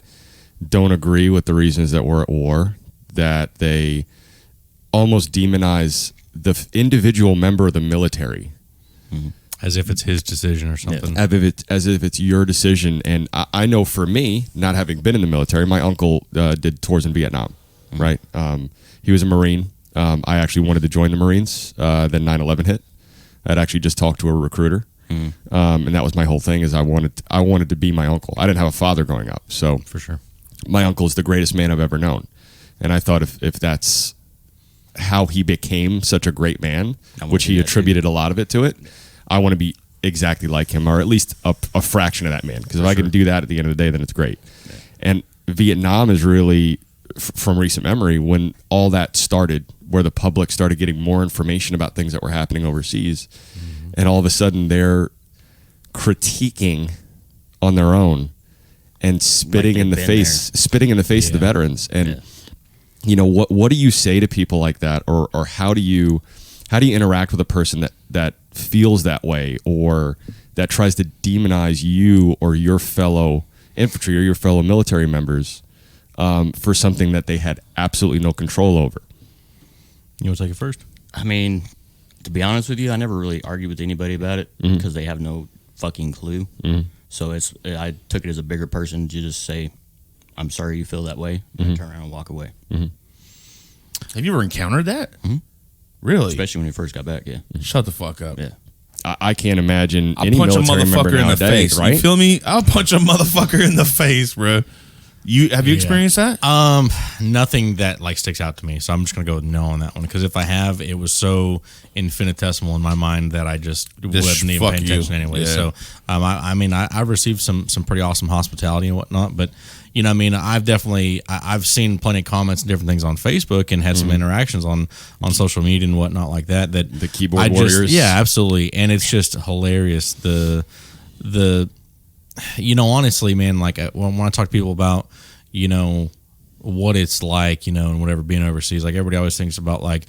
don't agree with the reasons that we're at war, that they almost demonize the individual member of the military. Mm-hmm. As if it's his decision or something. Yeah. As if it's your decision. And I know for me, not having been in the military, my uncle did tours in Vietnam, right? He was a Marine. I actually wanted to join the Marines. Then 9/11 hit. I'd actually just talked to a recruiter. And that was my whole thing is I wanted to be my uncle. I didn't have a father growing up. So for sure, my uncle is the greatest man I've ever known. And I thought if that's how he became such a great man, I wanna which be he that attributed a lot of it to it. I want to be exactly like him, or at least a fraction of that man. Because if I can do that at the end of the day, then it's great. Yeah. And Vietnam is really, from recent memory, when all that started, where the public started getting more information about things that were happening overseas, and all of a sudden they're critiquing on their own and spitting in the face of the veterans. And you know, what do you say to people like that, or how do you interact with a person that feels that way, or that tries to demonize you or your fellow infantry or your fellow military members for something that they had absolutely no control over? You want to take it first? I mean, to be honest with you, I never really argued with anybody about it because they have no fucking clue. So I took it as a bigger person to just say, I'm sorry you feel that way, and turn around and walk away. Have you ever encountered that? Really? Especially when you first got back, yeah. Shut the fuck up. Yeah. I can't imagine I'll any punch a military member motherfucker in the nowadays, face. right? You feel me? I'll punch a motherfucker in the face, bro. Have you experienced that? Nothing that like sticks out to me. So I'm just gonna go with no on that one, because if I have, it was so infinitesimal in my mind that I just wasn't even paying attention anyway. Yeah. So I mean, I've received some pretty awesome hospitality and whatnot, but you know, I mean, I've seen plenty of comments and different things on Facebook and had some interactions on social media and whatnot like that. That the keyboard warriors, yeah, absolutely, and it's just hilarious. The you know, honestly, man, like when I talk to people about, you know, what it's like, you know, and whatever being overseas, like everybody always thinks about like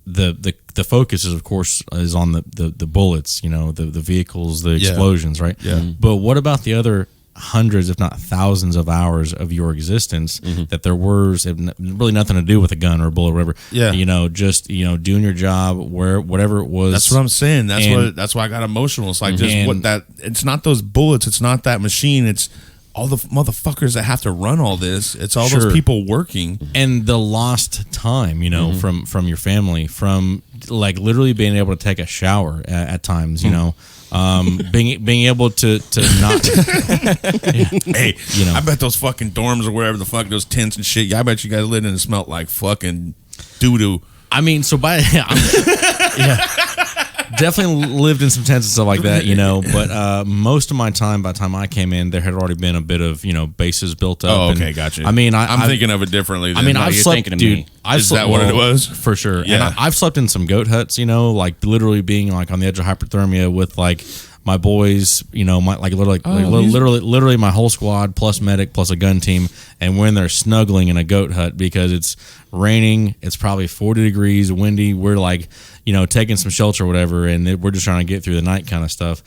the focus is, of course, is on the bullets, you know, the vehicles, the explosions, right? Yeah. But what about the other hundreds, if not thousands, of hours of your existence that there was really nothing to do with a gun or a bullet or whatever? Yeah. You know, just, you know, doing your job whatever it was. That's what I'm saying. That's why I got emotional. It's like it's not those bullets. It's not that machine. It's all the motherfuckers that have to run all this. It's all those people working. And the lost time, you know, from your family, from like literally being able to take a shower at times, you know, being able to not. Hey, you know, I bet those fucking dorms or wherever the fuck, those tents and shit. I bet you guys lived in and smelled like fucking doo doo. I mean, so definitely lived in some tents and stuff like that, you know. But most of my time, by the time I came in, there had already been a bit of, you know, bases built up. Oh, okay, gotcha. I mean, I'm thinking of it differently. I mean, I've you're slept, thinking of dude. me. Is that what it was? For sure. Yeah. And I've slept in some goat huts, you know, like literally being like on the edge of hypothermia with like my boys, you know, literally my whole squad plus medic plus a gun team, and we're in there snuggling in a goat hut because it's raining, it's probably 40 degrees, windy. We're like, you know, taking some shelter or whatever, and we're just trying to get through the night kind of stuff.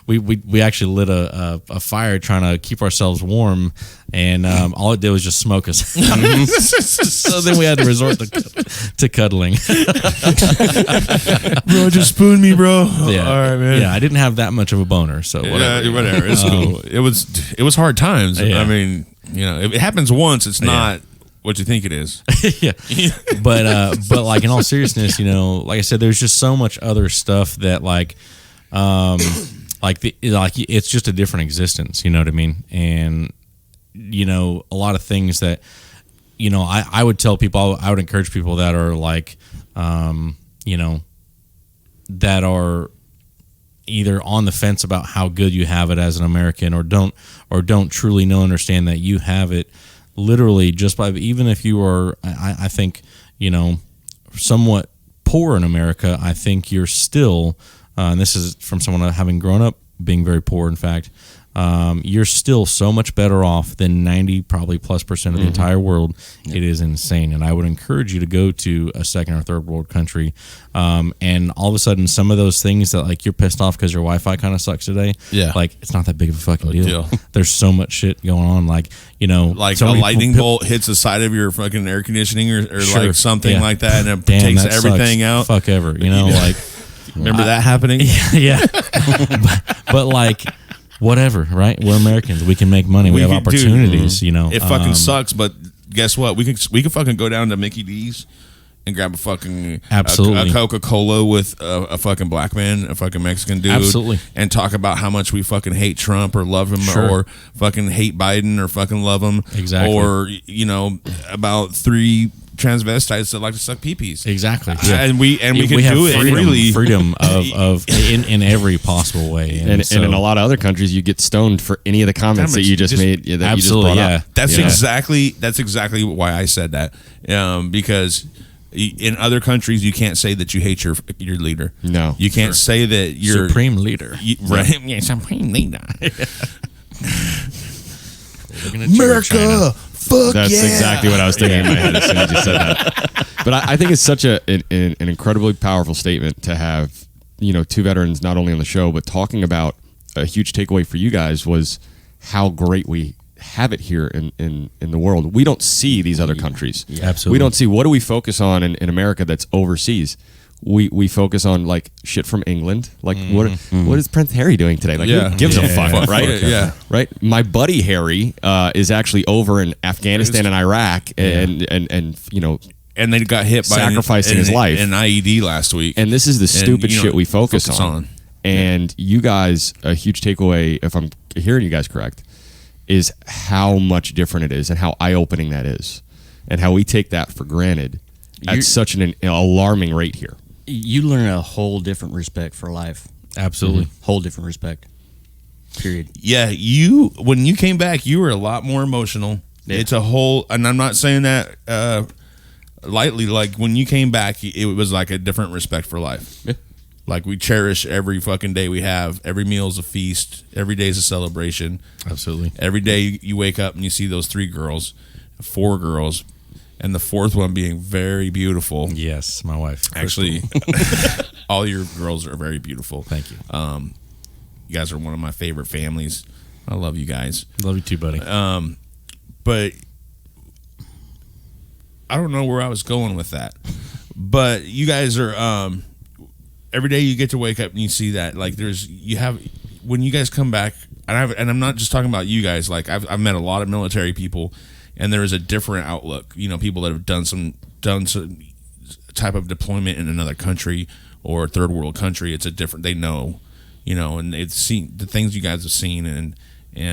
We actually lit a fire trying to keep ourselves warm, and all it did was just smoke us. So then we had to resort to cuddling. Bro, just spoon me, bro. Yeah. All right, man. Yeah, I didn't have that much of a boner, so whatever. Yeah, whatever. It's cool. It was hard times. Yeah. I mean, you know, if it happens once, it's not what you think it is. Yeah. But like in all seriousness, you know, like I said, there's just so much other stuff that like it's just a different existence, you know what I mean? And you know, a lot of things that, you know, I would tell people, I would encourage people that are like you know, that are either on the fence about how good you have it as an American, or don't truly understand that you have it literally just by, even if you are, I think, you know, somewhat poor in America, I think you're still, and this is from someone having grown up being very poor, in fact, you're still so much better off than 90 probably plus % of the entire world. It is insane. And I would encourage you to go to a second or third world country, and all of a sudden some of those things that like you're pissed off because your Wi-Fi kind of sucks today, like it's not that big of a fucking deal. There's so much shit going on, like, you know, like a lightning bolt hits the side of your fucking air conditioning or like something like that, and it takes everything out. Fuck ever, you know, like remember that happening? Yeah. but like, whatever, right? We're Americans. We can make money. We have opportunities, you know. It fucking sucks, but guess what? We can fucking go down to Mickey D's and grab a fucking Absolutely. a Coca-Cola with a fucking black man, a fucking Mexican dude, Absolutely. and talk about how much we fucking hate Trump or love him Sure. or fucking hate Biden or fucking love him, Exactly. or about 3 transvestites that like to suck pee-pees. Exactly. And we can have do it freely. freedom of in every possible way, And in a lot of other countries, you get stoned for any of the comments that you just made. That absolutely, you just brought up. That's exactly why I said that, because in other countries you can't say that you hate your leader. No. You can't say that you're supreme leader. right? Yeah, supreme leader. Looking at you, China. Fuck That's yeah. exactly what I was thinking in my head as soon as you said that. But I think it's such an incredibly powerful statement to have, 2 veterans not only on the show, but talking about a huge takeaway for you guys was how great we have it here in the world. We don't see these other countries. Absolutely. We don't see, what do we focus on in America that's overseas? We focus on like shit from England. Like what is Prince Harry doing today? Like Yeah. who gives a Yeah. fuck, right? Yeah. Right. My buddy Harry is actually over in Afghanistan and Iraq, and And they got hit by Sacrificing his life. an IED last week. and this is the stupid shit we focus on. on. And you guys, a huge takeaway, if I'm hearing you guys correct, is how much different it is and how eye-opening that is, and how we take that for granted at such an alarming rate here. You learn a whole different respect for life. Absolutely. Whole different respect. Period. Yeah, when you came back, you were a lot more emotional. Yeah. It's a whole, and I'm not saying that lightly. Like when you came back, it was like a different respect for life. Yeah. Like we cherish every fucking day we have. Every meal is a feast. Every day is a celebration. Absolutely. Every day you wake up and you see those 3 girls, 4 girls, and the 4th one being very beautiful. Yes, my wife. Actually, all your girls are very beautiful. Thank you. You guys are one of my favorite families. I love you guys. Love you too, buddy. But I don't know where I was going with that. But you guys are every day you get to wake up and you see that, like when you guys come back, and I'm not just talking about you guys. Like I've met a lot of military people, and there is a different outlook. People that have done some type of deployment in another country or a third world country. It's a different. They know, and they've seen the things you guys have seen and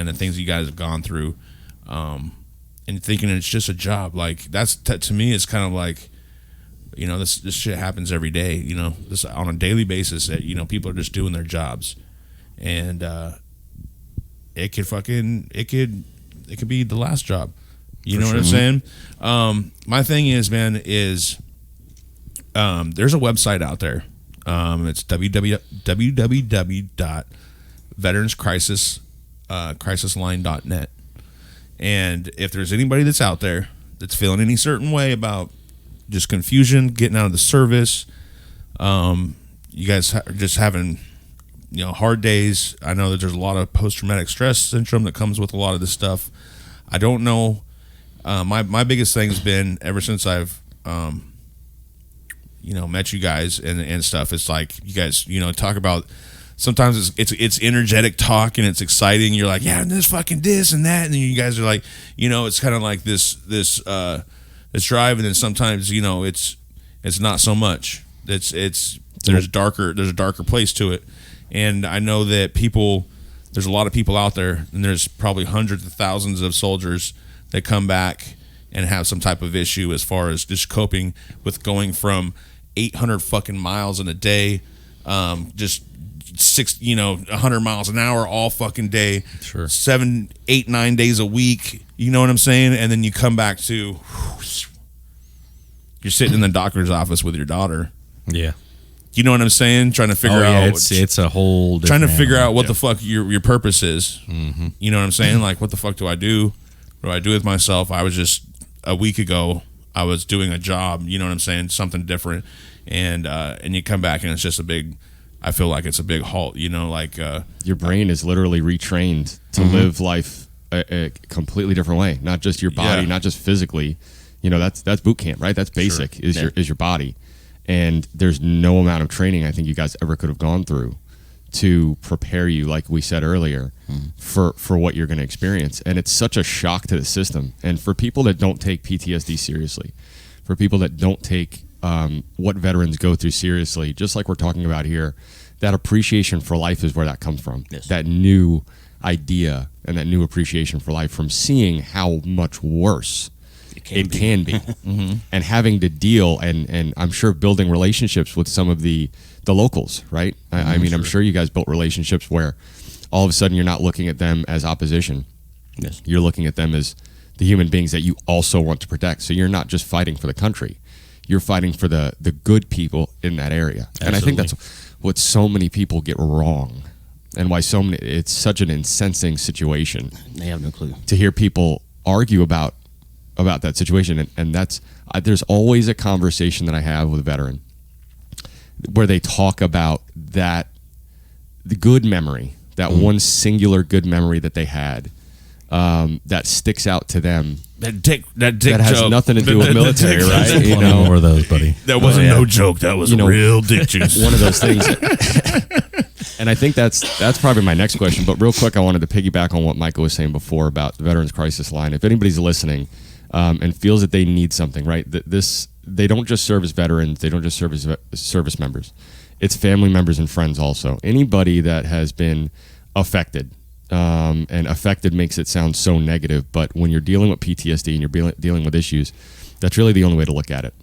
the things you guys have gone through. And thinking it's just a job, like that's to me, it's kind of like, this shit happens every day. This on a daily basis. That people are just doing their jobs, and it could be the last job. You know what I'm saying? My thing is, man, there's a website out there. It's www.veteranscrisisline.net. And if there's anybody that's out there that's feeling any certain way about just confusion, getting out of the service, you guys are just having, hard days. I know that there's a lot of post-traumatic stress syndrome that comes with a lot of this stuff. I don't know. My biggest thing has been ever since I've, met you guys and stuff. It's like you guys, talk about. Sometimes it's energetic talk and it's exciting. You're like, yeah, this fucking this and that, and then you guys are like, it's kind of like this drive, and then sometimes it's not so much. There's a darker place to it, and I know that there's a lot of people out there, and there's probably hundreds of thousands of soldiers that come back and have some type of issue as far as just coping with going from 800 fucking miles in a day, just 100 miles an hour all fucking day, Sure. 7, 8, 9 days a week. You know what I'm saying? And then you come back to, you're sitting in the doctor's office with your daughter. Yeah. You know what I'm saying? Trying to figure out. It's a whole. Trying to figure out what Yeah. the fuck your purpose is. Mm-hmm. You know what I'm saying? Like, what the fuck do I do? What do I do with myself? I was just a week ago. I was doing a job. You know what I'm saying? Something different, and you come back and it's just a big. I feel like it's a big halt. Your brain is literally retrained to live life a completely different way. Not just your body, not just physically. That's boot camp, right? That's basic. Sure. Is your body, and there's no amount of training I think you guys ever could have gone through to prepare you, like we said earlier, for what you're going to experience. And it's such a shock to the system. And for people that don't take PTSD seriously, for people that don't take what veterans go through seriously, just like we're talking about here, that appreciation for life is where that comes from. Yes. That new idea and that new appreciation for life from seeing how much worse it can be. And having to deal and I'm sure building relationships with some of the locals, right? I mean, I'm sure you guys built relationships where all of a sudden you're not looking at them as opposition. Yes. You're looking at them as the human beings that you also want to protect. So you're not just fighting for the country. You're fighting for the good people in that area. Absolutely. And I think that's what so many people get wrong and why it's such an incensing situation. They have no clue. To hear people argue about that situation. And that's, there's always a conversation that I have with a veteran where they talk about the good memory, that one singular good memory that they had, that sticks out to them. That dick that has joke. nothing to do with military, right? You know, more of those, buddy. That wasn't no joke. That was real dick juice. One of those things. And I think that's probably my next question. But real quick, I wanted to piggyback on what Michael was saying before about the Veterans Crisis Line. If anybody's listening and feels that they need something, right? They don't just serve as veterans. They don't just serve as service members. It's family members and friends also. Anybody that has been affected. And affected makes it sound so negative, but when you're dealing with PTSD and you're dealing with issues, that's really the only way to look at it.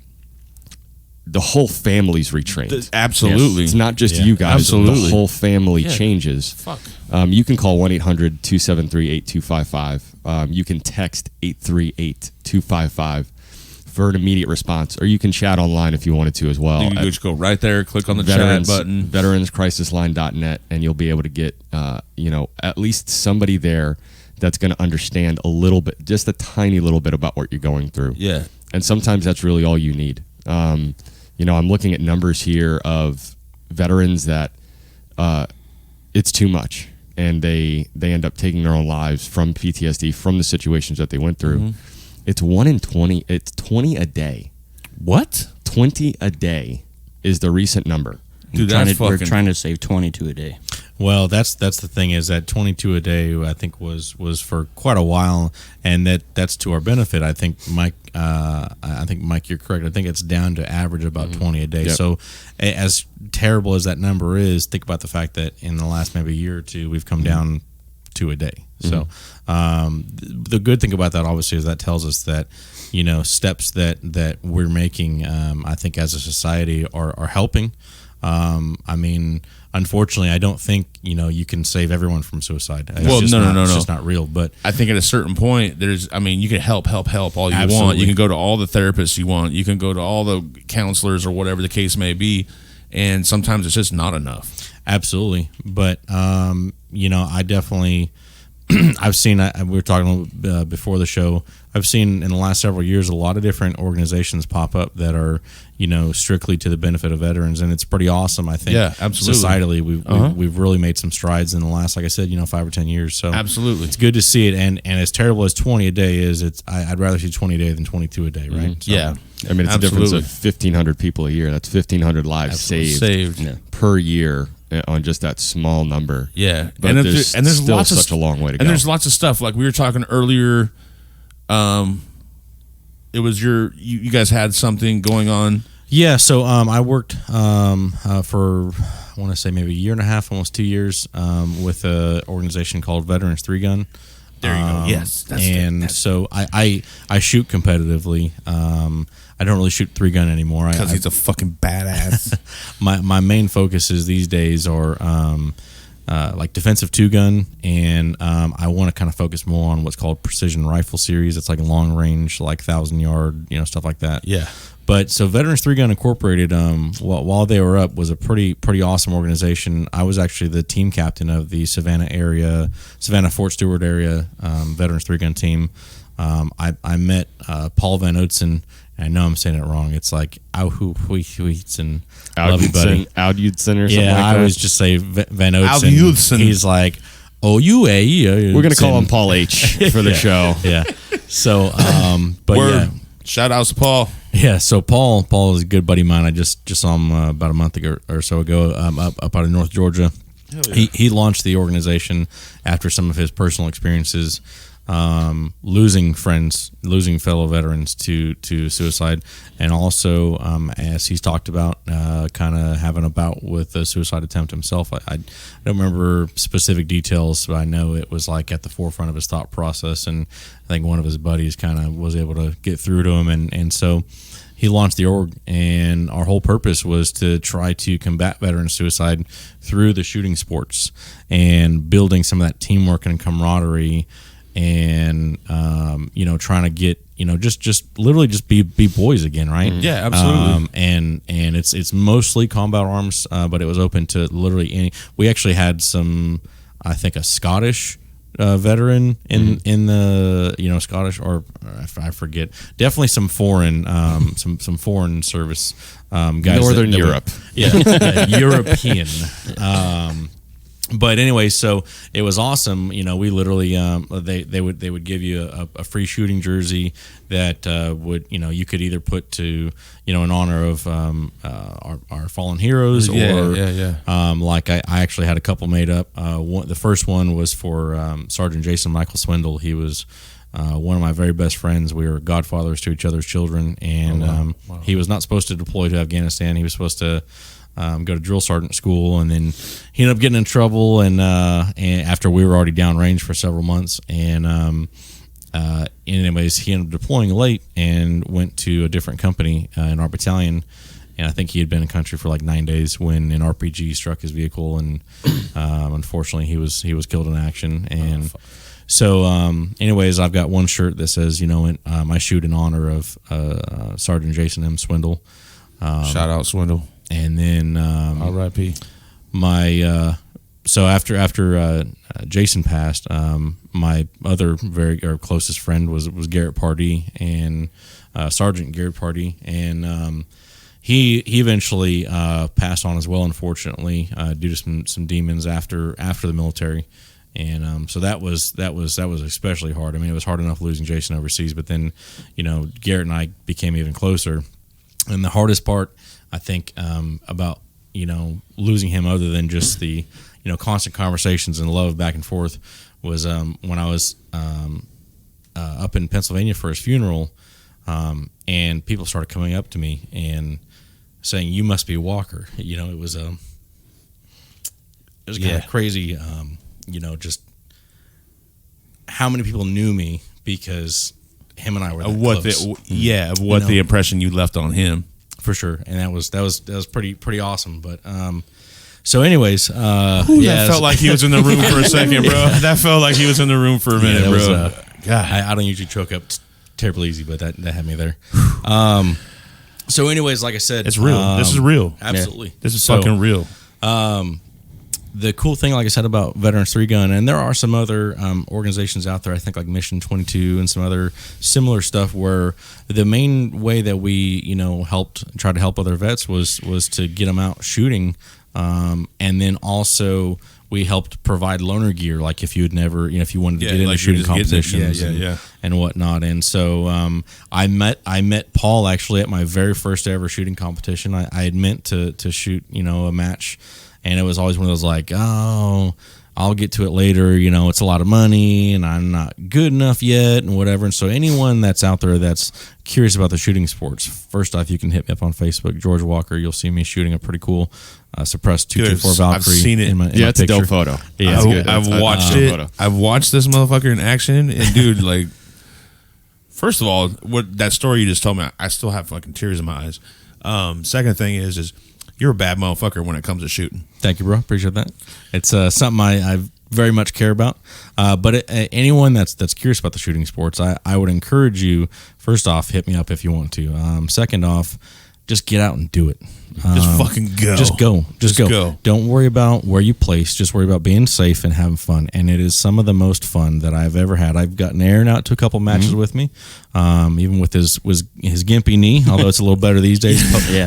The whole family's retrained. Absolutely. It's not just you guys. Absolutely. The whole family changes. Fuck. You can call 1-800-273-8255. You can text 838-255 for an immediate response, or you can chat online if you wanted to as well. You can just go right there, click on the Veterans, chat button. veteranscrisisline.net, and you'll be able to get, at least somebody there that's going to understand a little bit, just a tiny little bit about what you're going through. Yeah. And sometimes that's really all you need. I'm looking at numbers here of veterans that it's too much, and they end up taking their own lives from PTSD, from the situations that they went through. It's 1 in 20. It's 20 a day. What? 20 a day is the recent number. Dude, We're trying to save 22 a day. Well, that's the thing is that 22 a day I think was for quite a while, and that's to our benefit. I think Mike, you're correct. I think it's down to average about 20 a day. Yep. So, as terrible as that number is, think about the fact that in the last maybe year or two we've come down 2 a day. So, the good thing about that obviously is that tells us that steps that we're making, I think as a society are helping. I mean, unfortunately, I don't think you can save everyone from suicide. Well, no. It's just not real. But I think at a certain point, you can help all you Absolutely. want. You can go to all the therapists you want. You can go to all the counselors or whatever the case may be, and sometimes it's just not enough. Absolutely. But I definitely. I've seen, we were talking before the show, I've seen in the last several years a lot of different organizations pop up that are, strictly to the benefit of veterans, and it's pretty awesome, I think. Yeah, absolutely. Societally, we've really made some strides in the last, like I said, 5 or 10 years. So Absolutely. it's good to see it, and as terrible as 20 a day is, I'd rather see 20 a day than 22 a day, right? So, Yeah. I mean, it's Absolutely. a difference of 1,500 people a year. That's 1,500 lives saved per year on just that small number. Yeah. But there's still lots such a long way to go. And there's lots of stuff. Like we were talking earlier, it was you guys had something going on. Yeah, so I worked for, I want to say maybe a year and a half, almost 2 years, with an organization called Veterans 3 Gun. There you go. Yes. So I shoot competitively. I don't really shoot 3 gun anymore. Because he's a fucking badass. My main focuses these days are like defensive 2 gun, and I want to kind of focus more on what's called precision rifle series. It's like long range, like 1,000-yard, stuff like that. Yeah. But so Veterans 3 Gun Incorporated, while they were up, was a pretty awesome organization. I was actually the team captain of the Savannah Fort Stewart area Veterans 3 Gun team. I met Paul Van Oetsen. I know I'm saying it wrong. It's like Auhuitsen. Love you, buddy. Aududsen or something Yeah, like that. I always just say Van Oetsen. Aududsen. He's like, we're going to call him Paul H. for the show. Yeah. So, but Word. yeah. Shout out to Paul. Yeah, so Paul is a good buddy of mine. I just saw him about a month ago or so ago up out of North Georgia. Yeah. He launched the organization after some of his personal experiences losing friends, losing fellow veterans to suicide, and also as he's talked about, kind of having a bout with a suicide attempt himself. I don't remember specific details, but I know it was like at the forefront of his thought process, and I think one of his buddies kind of was able to get through to him, and so he launched the org, and our whole purpose was to try to combat veteran suicide through the shooting sports and building some of that teamwork and camaraderie, and trying to get just literally just be boys again, right? Yeah, absolutely. And it's mostly combat arms, but it was open to literally any. We actually had some, I think, a Scottish veteran in the Scottish, or I forget, definitely some foreign some foreign service guys, Northern Europe. European. But anyway, so it was awesome. We literally they would give you a free shooting jersey that would you could either put to in honor of our fallen heroes, or like I actually had a couple made up. The first one was for Sergeant Jason Michael Swindle. He was one of my very best friends. We were godfathers to each other's children, and he was not supposed to deploy to Afghanistan. He was supposed to go to drill sergeant school, and then he ended up getting in trouble, and after we were already downrange for several months, and anyways, he ended up deploying late and went to a different company in our battalion, and I think he had been in country for like 9 days when an RPG struck his vehicle, and unfortunately he was killed in action. And so anyways, I've got one shirt that says I shoot in honor of Sergeant Jason M. Swindle. Shout out Swindle. And then R.I.P. My so after Jason passed, my other closest friend was Garrett Pardee, and Sergeant Garrett Pardee, and he eventually passed on as well, unfortunately, due to some demons after the military. And so that was especially hard. I mean, it was hard enough losing Jason overseas, but then Garrett and I became even closer. And the hardest part, I think, about losing him, other than just the constant conversations and love back and forth, was when I was up in Pennsylvania for his funeral, and people started coming up to me and saying, "You must be Walker." It was kind of crazy. Just how many people knew me because him and I were that close. The impression you left on him. For sure, and that was pretty awesome. But so anyways, that felt like he was in the room for a second, bro. That felt like he was in the room for a minute, bro. God, I don't usually choke up terribly easy, but that had me there. So anyways, like I said, it's real. This is real. Absolutely, yeah. This is fucking real. The cool thing, like I said, about Veterans 3 Gun, and there are some other organizations out there, I think like Mission 22 and some other similar stuff, where the main way that we, tried to help other vets was to get them out shooting, and then also we helped provide loaner gear, like if you had never, if you wanted to get into shooting competitions and whatnot. And so I met Paul actually at my very first ever shooting competition. I had meant to shoot, a match. And it was always one of those like, oh, I'll get to it later. It's a lot of money and I'm not good enough yet and whatever. And so anyone that's out there that's curious about the shooting sports, first off, you can hit me up on Facebook, George Walker. You'll see me shooting a pretty cool suppressed 224 Valkyrie. I've seen it. In my it's picture. a dope photo. Yeah, I've watched it. Photo. I've watched this motherfucker in action. And dude, like, first of all, what that story you just told me, I still have fucking tears in my eyes. Second thing is you're a bad motherfucker when it comes to shooting. Thank you, bro. Appreciate that. It's something I very much care about. But anyone that's curious about the shooting sports, I would encourage you, first off, hit me up if you want to. Second off, just get out and do it. Just fucking go. Just go. Just go. Don't worry about where you place. Just worry about being safe and having fun. And it is some of the most fun that I've ever had. I've gotten Aaron out to a couple matches with me, even with his gimpy knee, although it's a little better these days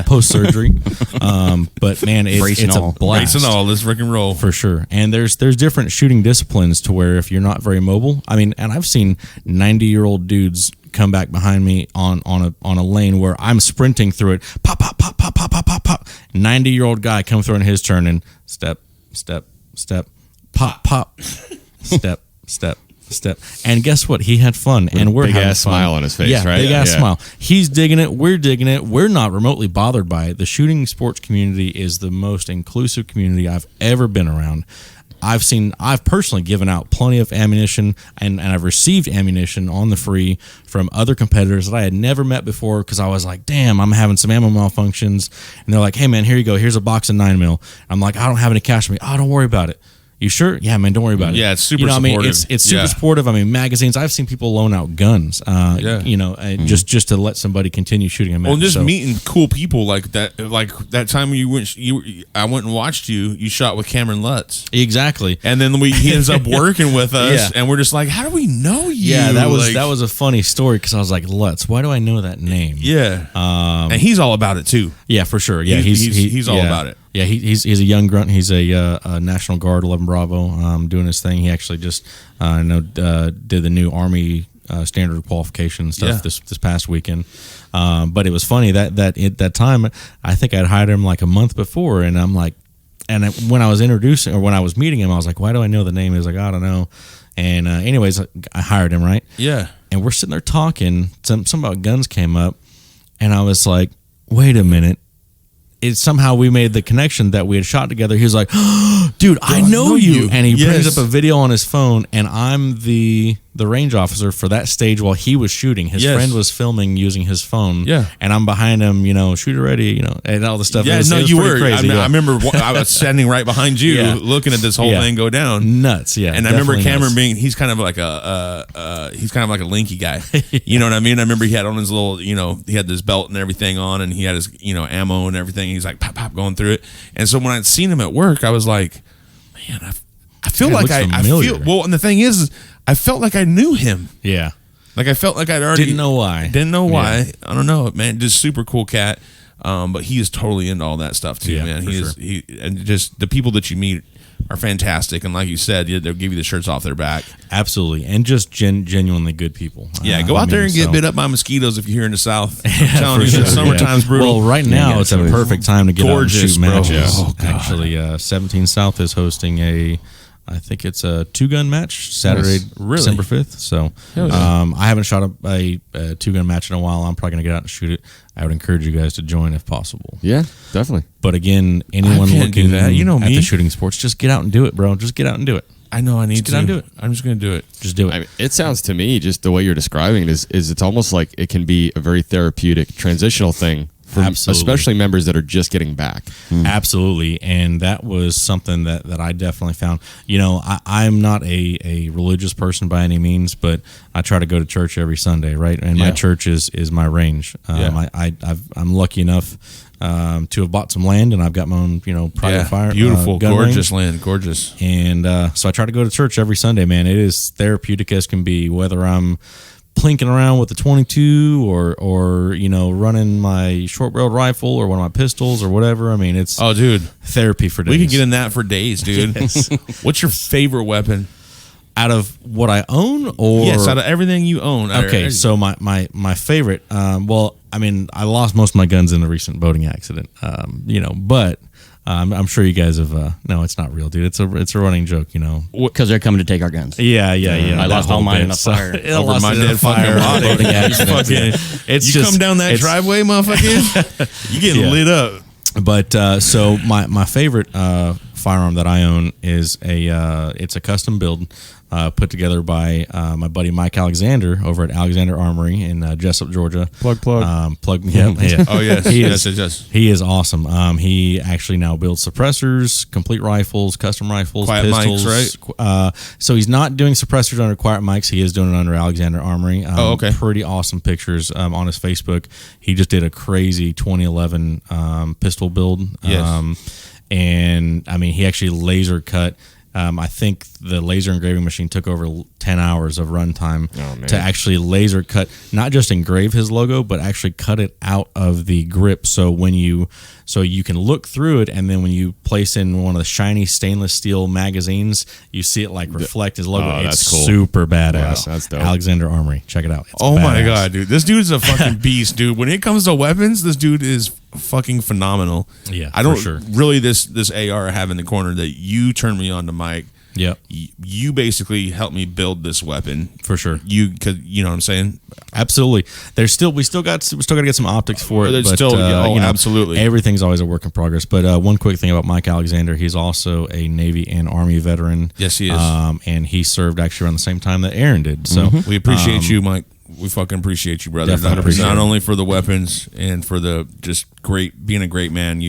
post surgery. But man, it's a blast. Brace and all, let's freaking roll for sure. And there's different shooting disciplines to where if you're not very mobile, I mean, and I've seen 90-year-old dudes come back behind me on a lane where I'm sprinting through it, pop, pop, pop, pop, pop, pop, pop, pop. 90-year-old guy come through on his turn and step, step, step, pop, pop, step, step, step. And guess what? He had fun, and we're big having ass fun. smile on his face, yeah, right? Big ass Yeah. smile. He's digging it. We're digging it. We're not remotely bothered by it. The shooting sports community is the most inclusive community I've ever been around. I've personally given out plenty of ammunition, and I've received ammunition on the free from other competitors that I had never met before, because I was like, damn, I'm having some ammo malfunctions. And they're like, hey, man, here you go. Here's a box of 9mm. I'm like, I don't have any cash on me. Oh, don't worry about it. You sure? Yeah, man, don't worry about it. Yeah, it's super you know, supportive. I mean, it's super Yeah. supportive. I mean, magazines. I've seen people loan out guns. You know, just to let somebody continue shooting a match. Well, just So- meeting cool people like that time I went and watched you. You shot with Cameron Lutz, Exactly. and then he ends up working with us, Yeah. and we're just like, how do we know you? Yeah, that Like, was a funny story, because I was like, Lutz, why do I know that name? yeah, and he's all about it too. Yeah, for sure. Yeah, He's all yeah. about it. Yeah, he's a young grunt. He's a National Guard 11 Bravo, doing his thing. He actually just did the new Army standard qualification stuff Yeah. this past weekend. But it was funny that at that time, I think I'd hired him like a month before, and I'm like, when I was introducing, or when I was meeting him, I was like, why do I know the name? He was like, I don't know. And anyways, I hired him, right? Yeah, And we're sitting there talking. Something about guns came up, and I was like, wait a minute. It somehow we made the connection that we had shot together. He was like, oh, dude, I know you. And he brings Yes. up a video on his phone, and I'm the range officer for that stage while he was shooting. His Yes. friend was filming using his phone. Yeah. And I'm behind him, shooter ready, and all the stuff. yeah. It was You pretty were. crazy. I yeah. remember I was standing right behind you, Yeah. looking at this whole Yeah. thing go down. Nuts, yeah. And I remember definitely Cameron nuts. he's kind of like a linky guy. You know what I mean? I remember he had on his little, he had this belt and everything on, and he had his, ammo and everything. He's like pop, pop going through it. And so when I'd seen him at work, I was like, man, I feel Yeah, it like looks I familiar. feel, well, and the thing is, I felt like I knew him. Yeah. Like I felt like I'd already Didn't know why. Didn't know why. I don't know, man. Just super cool cat. But he is totally into all that stuff too, Yeah, man. for He is and just the people that you meet are fantastic. And like you said, they'll give you the shirts off their back. Absolutely. And just genuinely good people. Yeah, go out there and get bit up by mosquitoes if you're here in the South. I'm telling For you, sure, summertime's brutal. Well, right now it's a perfect time to get Gorgeous, out and shoot bro. matches. Oh, God. Actually, 17 South is hosting I think it's a 2-gun match Saturday, Really? December 5th. So I haven't shot a 2-gun match in a while. I'm probably going to get out and shoot it. I would encourage you guys to join if possible. Yeah, definitely. But again, anyone can't do looking that. You know at me. the shooting sports, just get out and do it, bro. Just get out and do it. I know I need Just get out and do it. I'm just going to do it. Just do it. I mean, it sounds to me, just the way you're describing it, is it's almost like it can be a very therapeutic transitional thing for Absolutely. especially members that are just getting back. Absolutely, and that was something that I definitely found. I'm not a religious person by any means, but I try to go to church every Sunday, right? And my Yeah. church is my range. Yeah. I'm lucky enough to have bought some land, and I've got my own private fire, beautiful, gun gorgeous range. land, gorgeous. And so I try to go to church every Sunday, man. It is therapeutic as can be, whether I'm plinking around with the 22 or running my short-barreled rifle or one of my pistols or whatever. I mean, it's Oh, dude, therapy for days. we could get in that for days, dude. Yes. What's your favorite weapon? Out of what I own, or Yes, out of everything you own. okay, so my favorite. Well, I mean, I lost most of my guns in a recent boating accident. But I'm sure you guys have. No, it's not real, dude. It's a running joke. Because they're coming to take our guns. Yeah. I that lost all whole mine bit. in a fire. I Over lost my it in a dead fucking fire, body. boating You accident. fucking- It's you just come down that it's- driveway, motherfucker. You getting Yeah. lit up. But so my favorite firearm that I own is it's a custom build put together by my buddy Mike Alexander over at Alexander Armory in Jessup, Georgia. Plug. Yeah. Oh, yes. He Yes, is. yes. He is awesome. He actually now builds suppressors, complete rifles, custom rifles, Quiet pistols. mics, right? So he's not doing suppressors under Quiet Mics. He is doing it under Alexander Armory. Okay. Pretty awesome pictures on his Facebook. He just did a crazy 2011 pistol build. Yes. And I mean, he actually laser cut. I think the laser engraving machine took over 10 hours of runtime to actually laser cut, not just engrave his logo, but actually cut it out of the grip. So you can look through it, and then when you place in one of the shiny stainless steel magazines, you see it like reflect his logo. Oh, It's that's cool. super badass. Wow, that's dope. Alexander Armory, check it out. It's Oh my badass. god, dude! This dude's a fucking beast, dude. When it comes to weapons, this dude is fucking phenomenal. Yeah, I don't for sure. really this AR I have in the corner that you turned me on to, Mike. Yep. You basically helped me build this weapon For sure. Cause you know what I'm saying? Absolutely. We still got to get some optics for it. There's but, still, you know, absolutely. Everything's always a work in progress. But one quick thing about Mike Alexander, he's also a Navy and Army veteran. Yes, he is. And he served actually around the same time that Aaron did. So we appreciate you, Mike. We fucking appreciate you, brother. Definitely appreciate Not it. only for the weapons and for the just being a great man.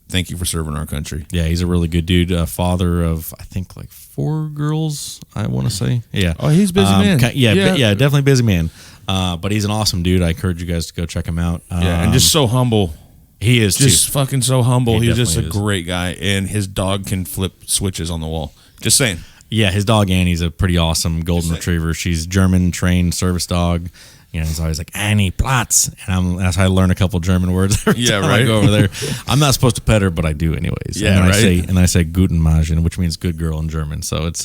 Thank you for serving our country. Yeah, he's a really good dude. Father of, I think, like 4 girls, I want to say. Yeah. Oh, he's a busy man. Yeah, definitely busy man. But he's an awesome dude. I encourage you guys to go check him out. And just so humble. He is Just too. fucking so humble. He He's just a definitely is. great guy, and his dog can flip switches on the wall. Just saying. Yeah, his dog Annie's a pretty awesome golden Just saying. retriever. She's German trained service dog. You know, he's always like Annie Platz, and that's how I learn a couple German words every Yeah, time right. I go over there. I'm not supposed to pet her, but I do anyways. Yeah, and right. I say Guten Morgen, which means good girl in German. So it's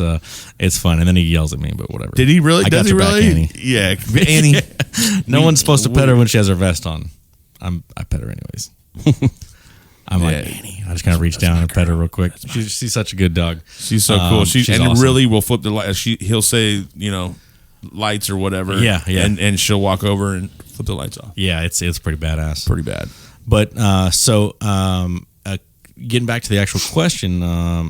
fun. And then he yells at me, but whatever. Did he really? I got Does he your back, really? Annie. Yeah, Annie. No one's supposed to pet her when she has her vest on. I pet her anyways. I'm like, Yeah. Annie. I just kind of reach down and pet her real quick. She's such a good dog. She's so cool. She's And awesome. really will flip the light. He'll say, lights or whatever. Yeah. And she'll walk over and flip the lights off. Yeah, it's pretty badass. Pretty bad. But getting back to the actual question,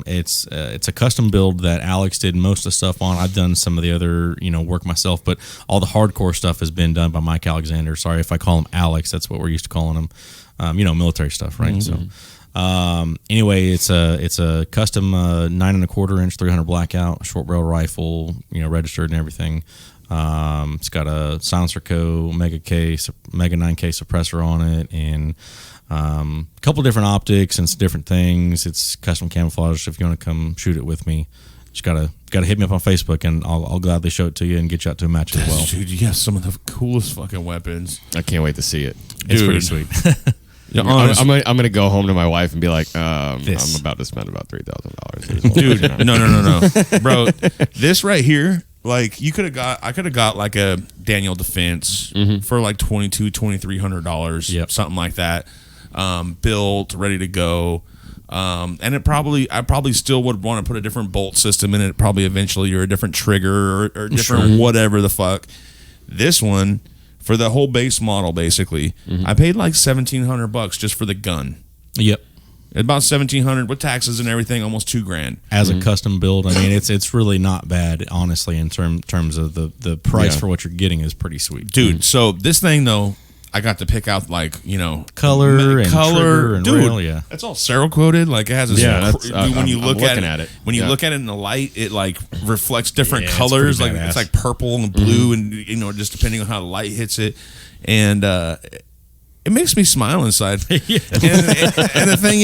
it's a custom build that Alex did most of the stuff on. I've done some of the other work myself, but all the hardcore stuff has been done by Mike Alexander. Sorry if I call him Alex. That's what we're used to calling him. Military stuff, right? Mm-hmm. So, anyway, it's a custom 9.25 inch 300 blackout short barrel rifle, registered and everything. It's got a Silencer Co. Mega 9K suppressor on it, and a couple different optics and some different things. It's custom camouflage. If you want to come shoot it with me, just gotta hit me up on Facebook, and I'll gladly show it to you and get you out to a match as well. Dude, you have some of the coolest fucking weapons. I can't wait to see it. It's Dude. pretty sweet. Yeah, I'm gonna go home to my wife and be like, I'm This. about to spend about $3,000. Dude, no, bro. This right here, like I could have got like a Daniel Defense for like $2,200-$2,300, Yep. something like that. Built, ready to go. And I probably still would want to put a different bolt system in it, probably eventually, or a different trigger or different whatever the fuck. This one, for the whole base model, basically, I paid like $1,700 just for the gun. Yep. About $1,700 with taxes and everything, almost $2,000. As a custom build, I mean, it's really not bad, honestly, in terms of the price for what you're getting is pretty sweet. Dude, so this thing though, I got to pick out like Color and trigger and dude, rail, yeah. It's all Cerakoted, like it has this. Yeah, that's- dude, I'm when you look looking at it. when you Yeah. look at it in the light, it like reflects different Yeah, it's colors. pretty Like badass. it's like purple and blue, and just depending on how the light hits it, and it makes me smile inside. and the thing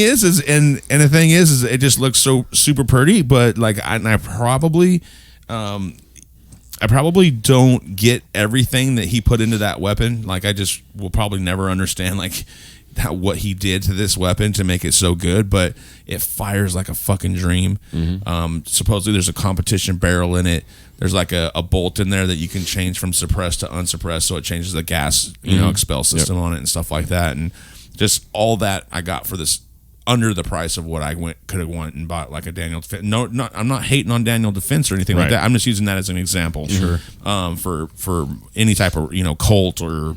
is it just looks so super pretty, but like I probably don't get everything that he put into that weapon. Like I just will probably never understand like what he did to this weapon to make it so good, but it fires like a fucking dream. Supposedly there's a competition barrel in it. There's like a bolt in there that you can change from suppressed to unsuppressed, so it changes the gas expel system on it and stuff like that. And just all that I got for this under the price of what I could have went and bought like a Daniel Defense. I'm not hating on Daniel Defense or anything like that. I'm just using that as an example. Sure. For any type of Colt or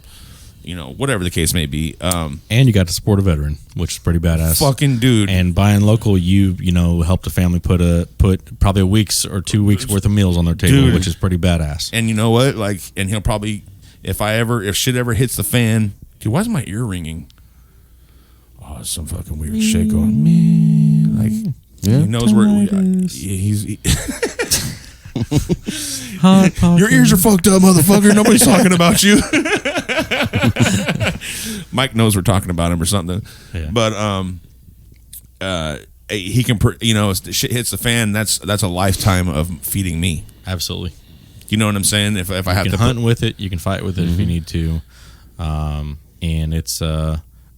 whatever the case may be. And you got to support a veteran, which is pretty badass. Fucking dude. And buying local, you helped a family put probably a week's or 2 weeks worth of meals on their table, Dude. which is pretty badass. And you know what? Like, and he'll probably if shit ever hits the fan. Dude, why is my ear ringing? Oh, it's some fucking weird shit going. Man, like he knows where he's. Your ears are fucked up, motherfucker. Nobody's talking about you. Mike knows we're talking about him or something. Yeah. But he can, if shit hits the fan, that's a lifetime of feeding me. Absolutely. You know what I'm saying? If I have You to can hunt with it, you can fight with it if you need to, and it's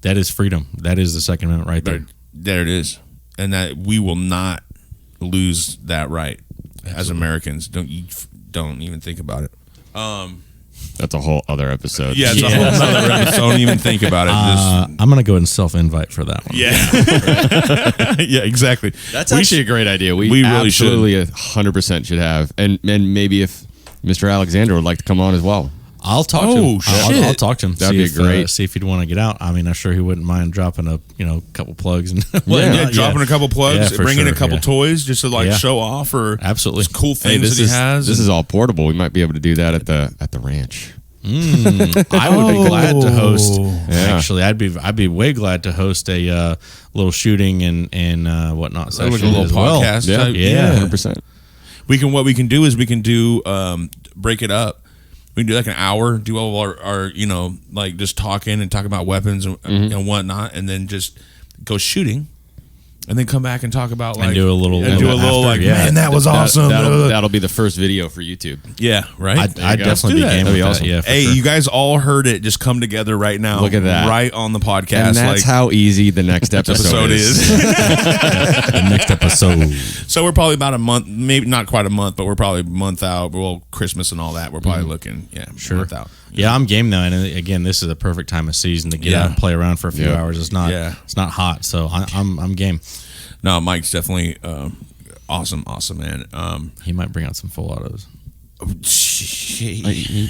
that is freedom. That is the Second Amendment right there. There it is, and that we will not lose that right as Americans. Don't even think about it. That's a whole other episode. Yeah, it's a whole other episode. Don't even think about it. I'm gonna go ahead and self-invite for that one. Yeah, yeah, exactly. That's actually a great idea. We really absolutely 100% should have, and maybe if Mr. Alexander would like to come on as well. I'll talk to him. Shit. I'll talk to him. That'd be great. See if he'd want to get out. I mean, I'm sure he wouldn't mind dropping a couple plugs and dropping a couple plugs, for bringing sure, a couple toys just to show off or absolutely just cool things this that he has. This is all portable. We might be able to do that at the ranch. I would be glad to host. Yeah. Actually, I'd be way glad to host a little shooting and whatnot session like a little as well. podcast. Yeah, type. Yeah. 100%. What we can do is we can do break it up. We can do like an hour, do all our just talking and talk about weapons and whatnot, and then just go shooting, and then come back and talk about And do a little after, man, that was awesome. That'll be the first video for YouTube. Yeah, right. I'd definitely be game with that. Yeah, for hey, sure. you guys all heard it. Just come together right now. Look at that. Right on the podcast. And that's how easy the next episode is. The next episode. So we're probably about a month, maybe not quite a month, but we're probably a month out. Well, Christmas and all that. We're probably looking, a month out. Yeah, I'm game now, and again, this is a perfect time of season to get out and play around for a few hours. It's not hot, so I'm game. No, Mike's definitely awesome, man. He might bring out some full autos. He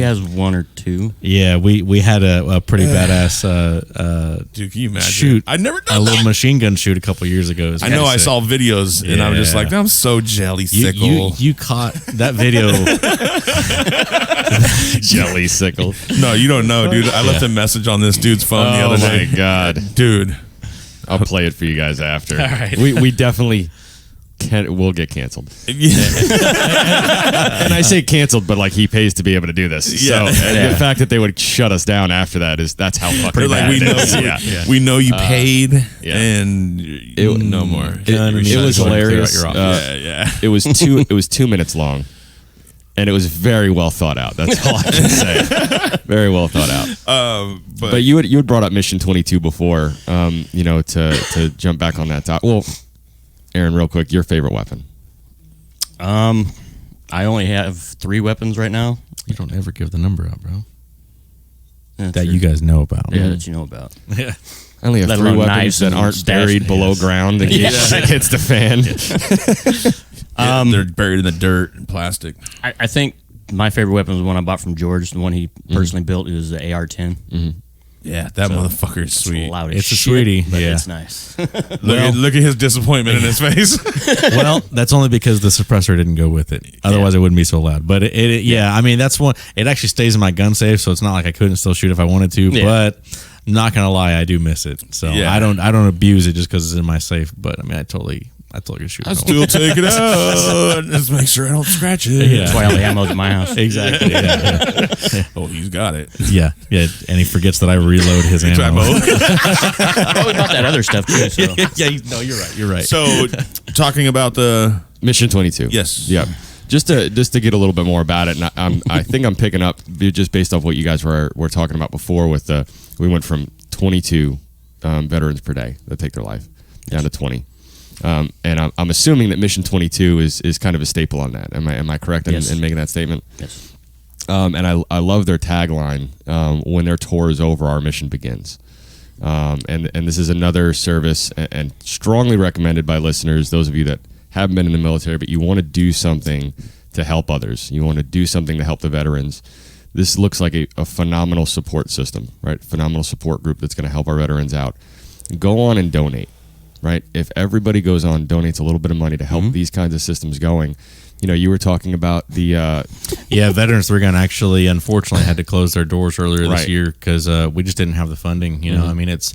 has one or two. Yeah, we had a pretty badass Dude, can you imagine? shoot. I'd never done a little that. machine gun shoot a couple years ago. I know. I saw videos, and I was just like, I'm so jelly sickle. You caught that video. Jelly sickle. No, you don't know, dude. I left a message on this dude's phone the other day. Oh my god, dude. I'll play it for you guys after. All right. We definitely will get canceled. And I say canceled, but like he pays to be able to do this. Yeah. So the fact that they would shut us down after that's how fucking Like bad we it know, is. we know you paid, yeah. and no more. It was hilarious. It was 2 minutes long, and it was very well thought out. That's all I can say. Very well thought out. But you had brought up Mission 22 before. To jump back on that top. Well, Aaron, real quick, your favorite weapon? I only have 3 weapons right now. You don't ever give the number out, bro. That's That true. you guys know about. Yeah, that you know about. Yeah. I only have Let 3 alone weapons knives that and aren't stash- buried below Yes. ground in case it hits the fan. They're buried in the dirt and plastic. I think my favorite weapon was the one I bought from George, the one he personally built. It was the AR-10. Yeah, that motherfucker is sweet. Loud as It's a shit, sweetie, but yeah. it's nice. Look at his disappointment in his face. Well, that's only because the suppressor didn't go with it. Otherwise, it wouldn't be so loud. But I mean, that's one. It actually stays in my gun safe, so it's not like I couldn't still shoot if I wanted to. Yeah. But I'm not gonna lie, I do miss it. So Yeah. I don't abuse it just because it's in my safe. But I mean, I totally shoot. I still take it out. Just make sure I don't scratch it. Yeah. That's why all the ammo's at my house. Exactly. Yeah. Oh, he's got it. Yeah. And he forgets that I reload his ammo. Probably about that other stuff too. So. No, you're right. You're right. So, talking about the Mission 22. Yes. Yeah. Just to get a little bit more about it, and I think I'm picking up just based off what you guys were talking about before. We went from 22 veterans per day that take their life down to 20. And I'm assuming that Mission 22 is kind of a staple on that. Am I correct in making that statement? Yes. And I love their tagline, when their tour is over, our mission begins. And this is another service and strongly recommended by listeners, those of you that haven't been in the military, but you want to do something to help others. You want to do something to help the veterans. This looks like a phenomenal support system, right? Phenomenal support group that's going to help our veterans out. Go on and donate. Right? If everybody goes on, donates a little bit of money to help these kinds of systems going. You were talking about the... Veterans 3 Gun actually, unfortunately, had to close their doors earlier this Right. year because we just didn't have the funding. You know, I mean, it's...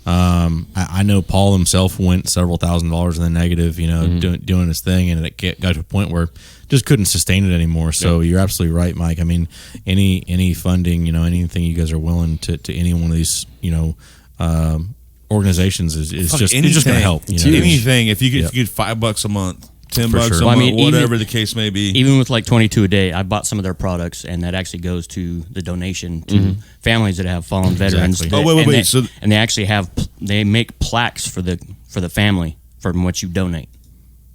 I know Paul himself went several $1,000s in the negative, doing his thing, and it got to a point where just couldn't sustain it anymore. So you're absolutely right, Mike. I mean, any funding, anything you guys are willing to any one of these, organizations is just going to help. Anything. If you get $5 a month, $10 For sure. a Well, I month, mean, whatever the case may be. Even with like 22 a day, I bought some of their products, and that actually goes to the donation to families that have fallen veterans. Exactly. That- Oh, wait. and they actually they make plaques for the family from what you donate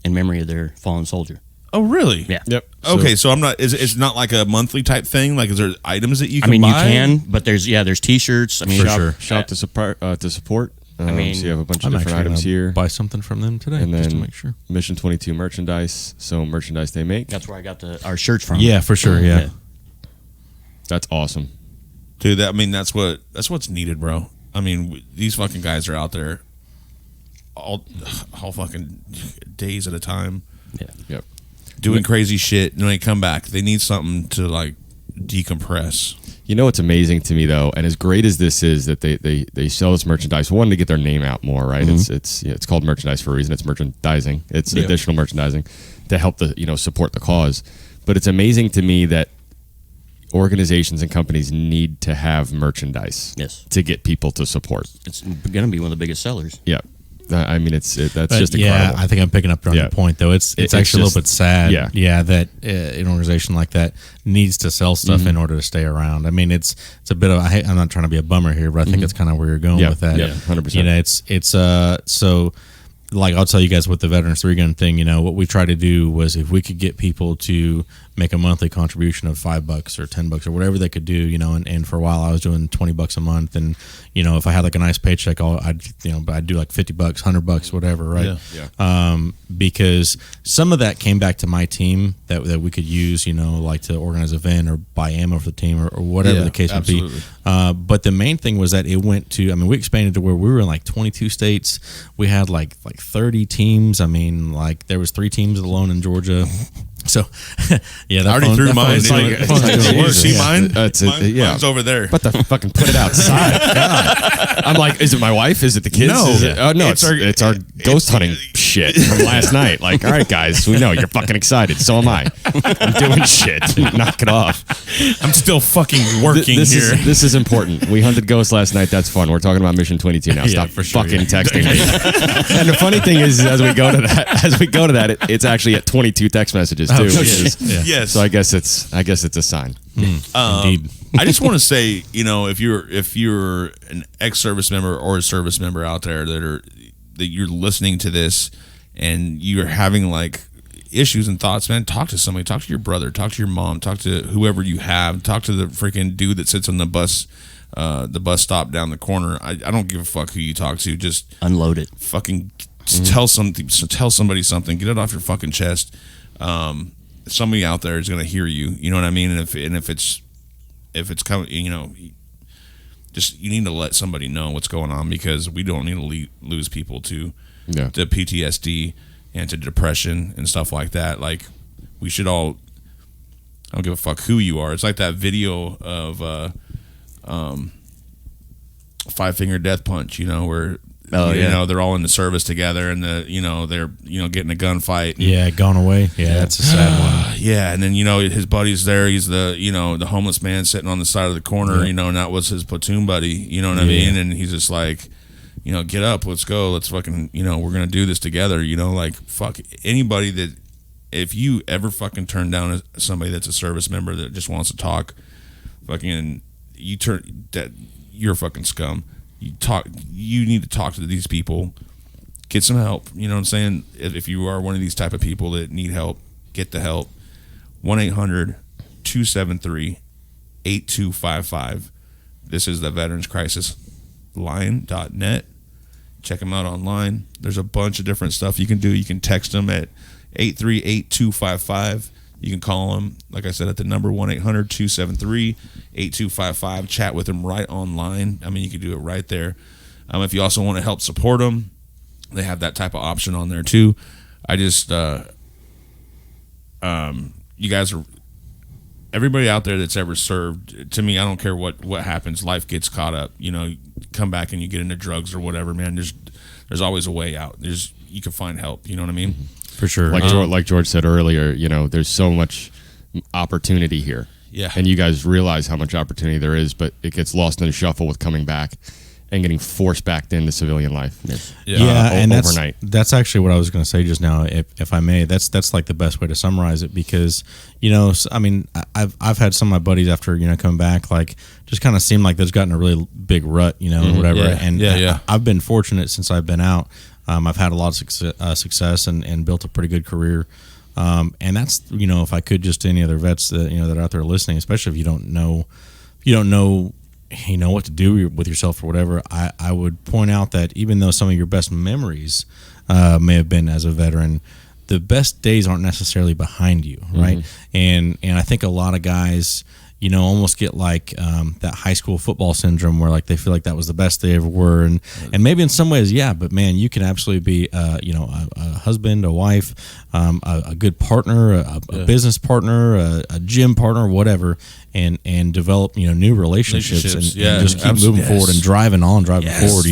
in memory of their fallen soldier. Oh, really? Yeah. Yep. Okay, so I'm not. It's not like a monthly type thing. Like, is there items that you can? I mean, buy? you can, but there's T-shirts. I mean, Shop to support. I mean, so you have a bunch I'm of different actually items gonna here. buy something from them today, And just to then make sure. Mission 22 merchandise. So merchandise they make. that's where I got our shirts from. Yeah, for sure. Yeah. That's awesome. Dude, that's what's needed, bro. I mean, these fucking guys are out there all fucking days at a time. Yeah. Yep. Doing crazy shit, and when they come back, they need something to like decompress. You know what's amazing to me though, and as great as this is that they sell this merchandise, one to get their name out more, right? It's called merchandise for a reason. It's merchandising. It's additional merchandising to help support the cause. But it's amazing to me that organizations and companies need to have merchandise to get people to support. It's going to be one of the biggest sellers. Yeah. I mean, that's just incredible. Yeah, I think I'm picking up on your point, though. It's actually a little bit sad. Yeah, that an organization like that needs to sell stuff in order to stay around. I mean, it's a bit of. I'm not trying to be a bummer here, but I think that's kind of where you're going with that. Yeah, 100%. You know, it's so. Like I'll tell you guys with the Veterans 3 Gun thing, what we tried to do was if we could get people to make a monthly contribution of $5 or $10 or whatever they could do, and for a while I was doing $20 a month, and if I had like a nice paycheck, I'd do like $50, $100, whatever, right? Because some of that came back to my team that we could use, like to organize an event or buy ammo for the team or whatever the case would be. But the main thing was that it went to, we expanded to where we were in like 22 states. We had like 30 teams. I mean, like there was 3 teams alone in Georgia. So, yeah, I already threw mine. You see mine? Mine's over there. But the fucking put it outside. God. I'm like, is it my wife? Is it the kids? No, no, it's our ghost hunting shit from last night. Like, all right, guys, we know you're fucking excited. So am I. I'm doing shit. Knock it off. I'm still fucking working here. This is important. We hunted ghosts last night. That's fun. We're talking about Mission 22 now. Stop fucking texting me. And the funny thing is, as we go to that, it's actually at 22 text messages too. Yes. So I guess it's a sign. Indeed. I just want to say, if you're an ex-service member or a service member out there that you're listening to this and you're having like issues and thoughts, man, talk to somebody. Talk to your brother. Talk to your mom. Talk to whoever you have. Talk to the freaking dude that sits on the bus stop down the corner. I don't give a fuck who you talk to. Just unload it. Fucking tell somebody something. Get it off your fucking chest. Somebody out there is going to hear you. You know what I mean? And if it's coming, just you need to let somebody know what's going on, because we don't need to lose people to PTSD and to depression and stuff like that. Like, we should all. I don't give a fuck who you are. It's like that video of Five Finger Death Punch. Where. They're all in the service together, and they're getting a gunfight. Yeah, gone away. Yeah, that's a sad one. Yeah, and then his buddy's there. He's the homeless man sitting on the side of the corner. And that was his platoon buddy. You know what I mean? And he's just like, get up, let's go, let's fucking, we're gonna do this together. Like, fuck anybody that, if you ever fucking turn down somebody that's a service member that just wants to talk, fucking, you're a fucking scum. You need to talk to these people, get some help. You know what I'm saying? If you are one of these type of people that need help, get the help. 1-800-273-8255. This is the Veterans Crisis Line.net. Check them out online. There's a bunch of different stuff you can do. You can text them at 838-255. You can call them, like I said, at the number 1-800-273-8255. Chat with them right online. I mean, you can do it right there. If you also want to help support them, they have that type of option on there too. I just, you guys are, everybody out there that's ever served, to me, I don't care what happens. Life gets caught up. Come back and you get into drugs or whatever, man. There's always a way out. You can find help. You know what I mean? For sure. Like George said earlier, there's so much opportunity here. Yeah. And you guys realize how much opportunity there is, but it gets lost in the shuffle with coming back and getting forced back into civilian life. And overnight. That's actually what I was going to say just now, if I may. That's like the best way to summarize it, because I've had some of my buddies after coming back, like, just kind of seem like they've gotten a really big rut, or whatever. I've been fortunate since I've been out. I've had a lot of success and built a pretty good career. And that's, if I could just to any other vets that, that are out there listening, especially if you don't know what to do with yourself or whatever, I would point out that even though some of your best memories may have been as a veteran, the best days aren't necessarily behind you, right? And I think a lot of guys, almost get like that high school football syndrome where like they feel like that was the best they ever were, and maybe in some ways, yeah, but man, you can absolutely be a husband, a wife, a good partner, a business partner, a gym partner, whatever, and develop new relationships and just keep moving forward and driving forward.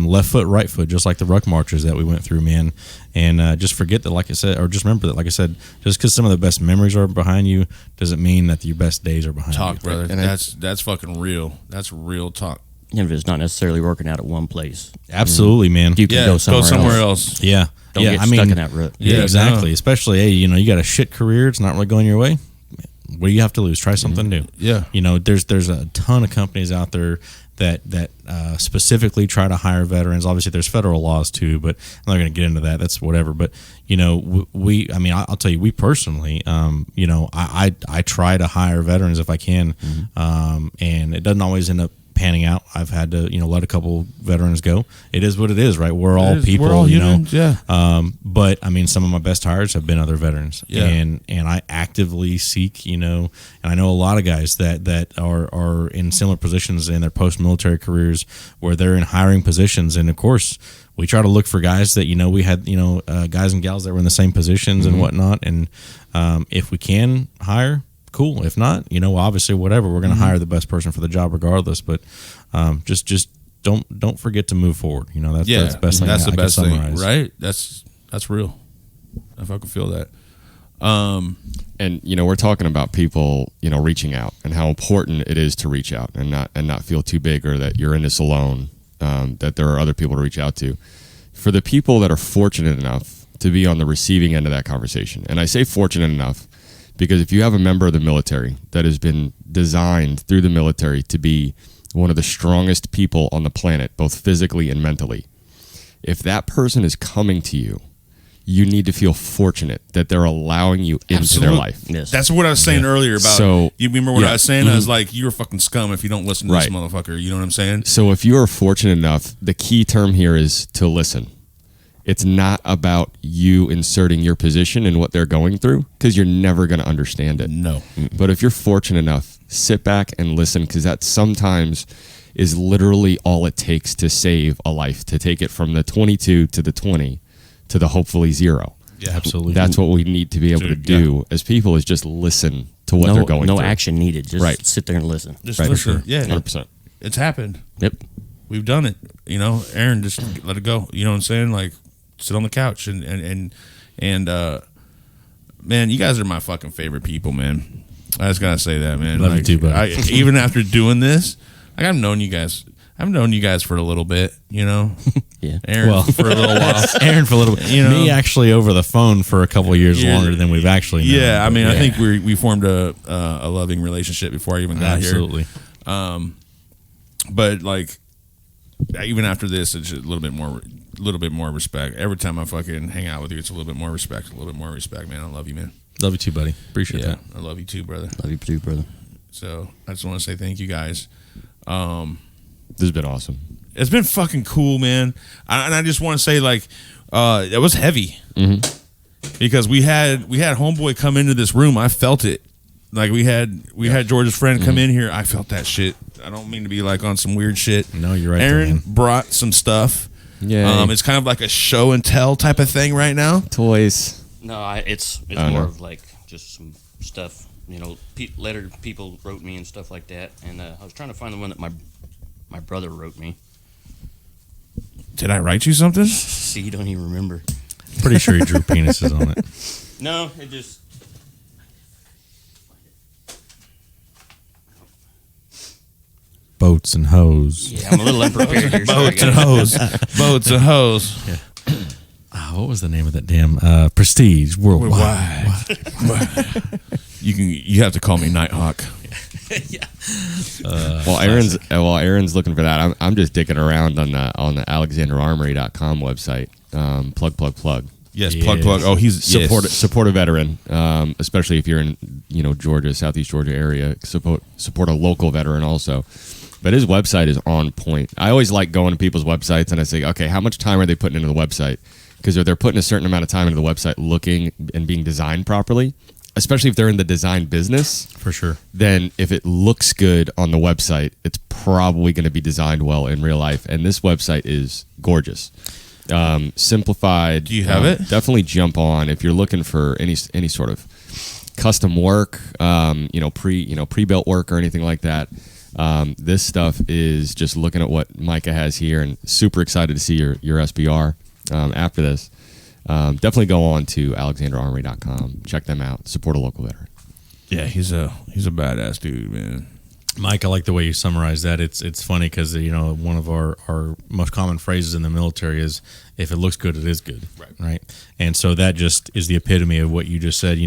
Left foot, right foot, just like the ruck marches that we went through, man. And just forget that, like I said, or just remember that, like I said, just because some of the best memories are behind you doesn't mean that your best days are behind you. Talk, brother. And that's fucking real. That's real talk. And if it's not necessarily working out at one place, absolutely, man. You can go somewhere else. Yeah, Don't get stuck in that rut. Yeah, exactly. No. Especially, hey, you got a shit career. It's not really going your way. What do you have to lose? Try something new. Yeah. There's a ton of companies out there that specifically try to hire veterans. Obviously, there's federal laws too, but I'm not going to get into that. That's whatever. But I'll tell you, we personally, I try to hire veterans if I can, and it doesn't always end up panning out. I've had to let a couple veterans go. It is what it is, right? We're all people, we're all humans, yeah. But I mean, some of my best hires have been other veterans, and I actively seek, and I know a lot of guys that are in similar positions in their post-military careers where they're in hiring positions, and of course we try to look for guys that we had guys and gals that were in the same positions and whatnot, and if we can hire, cool. If not, obviously whatever, we're going to hire the best person for the job regardless. But just don't forget to move forward. That's the best thing. That's the best thing, right? That's real. I fucking feel that. And we're talking about people reaching out and how important it is to reach out and not feel too big or that you're in this alone. That there are other people to reach out to. For the people that are fortunate enough to be on the receiving end of that conversation, and I say fortunate enough because if you have a member of the military that has been designed through the military to be one of the strongest people on the planet, both physically and mentally, if that person is coming to you, you need to feel fortunate that they're allowing you into their life. Yes. That's what I was saying earlier about. So, you remember what I was saying? I was like, you're a fucking scum if you don't listen to this motherfucker. You know what I'm saying? So if you are fortunate enough, the key term here is to listen. It's not about you inserting your position in what they're going through because you're never going to understand it. No. But if you're fortunate enough, sit back and listen because that sometimes is literally all it takes to save a life, to take it from the 22 to the 20 to the hopefully 0. Yeah, absolutely. That's what we need to be able to do as people is just listen to what they're going through. No action needed. Just sit there and listen. Just listen. Sure. Yeah. 100%. It's happened. Yep. We've done it. Aaron, just let it go. You know what I'm saying? Like, sit on the couch and man, you guys are my fucking favorite people, man. I just gotta say that, man. Love you too, buddy. Even after doing this, I've known you guys for a little bit, Yeah. Aaron for a little while. Aaron for a little bit. Me actually over the phone for a couple of years longer than we've actually known. Yeah, I mean, I think we formed a loving relationship before I even got here. Absolutely. But like, even after this, it's just a little bit more respect. Every time I fucking hang out with you, it's a little bit more respect, man. I love you, man. Love you too, buddy. Appreciate that. I love you too, brother. Love you too, brother. So I just want to say thank you guys. This has been awesome. It's been fucking cool, man. And I just want to say, like, it was heavy because we had homeboy come into this room. I felt it. Like we had George's friend come in here. I felt that shit. I don't mean to be like on some weird shit. No, you're right. Aaron brought some stuff. Yeah. It's kind of like a show and tell type of thing right now. Toys. No, it's more of like just some stuff. Letter people wrote me and stuff like that. And I was trying to find the one that my brother wrote me. Did I write you something? See, you don't even remember. Pretty sure he drew penises on it. No, it just. Boats and hoes. Yeah, I'm a little unprepared here. Boats and hoes. Boats and hoes. Yeah. What was the name of that damn Prestige Worldwide? You have to call me Nighthawk. Yeah. While Aaron's looking for that, I'm just dicking around on the AlexanderArmory.com website. Plug. Yes, plug. Oh, he's support a veteran, especially if you're in Georgia, Southeast Georgia area. Support a local veteran also. But his website is on point. I always like going to people's websites and I say, okay, how much time are they putting into the website? Because if they're putting a certain amount of time into the website looking and being designed properly, especially if they're in the design business, for sure, then if it looks good on the website, it's probably going to be designed well in real life. And this website is gorgeous. Simplified. Do you have it? Definitely jump on if you're looking for any sort of custom work, pre-built work or anything like that. This stuff is just looking at what Micah has here, and super excited to see your SBR after this. Definitely go on to alexanderarmory.com. Check them out. Support a local veteran. Yeah, he's a badass dude, man. Mike, I like the way you summarize that. It's funny because one of our most common phrases in the military is, "If it looks good, it is good." Right. And so that just is the epitome of what you just said.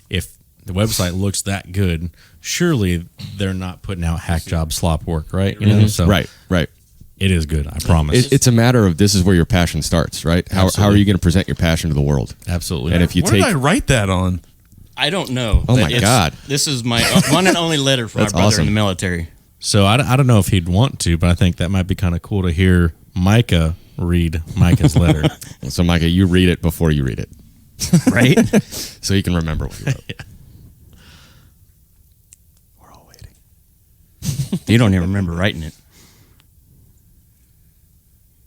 If the website looks that good, surely they're not putting out hack job slop work, right? So Right. it is good. I promise. It's a matter of this is where your passion starts, right? How are you going to present your passion to the world? Absolutely. And if you Where did I write that on? I don't know. Oh, my God. This is my one and only letter from my brother awesome. in the military. So I don't know if he'd want to, but I think that might be kind of cool to hear Micah read Micah's letter. So, Micah, you read it before you read it, Right? so you can remember what you wrote. We're all waiting. You don't even remember writing it.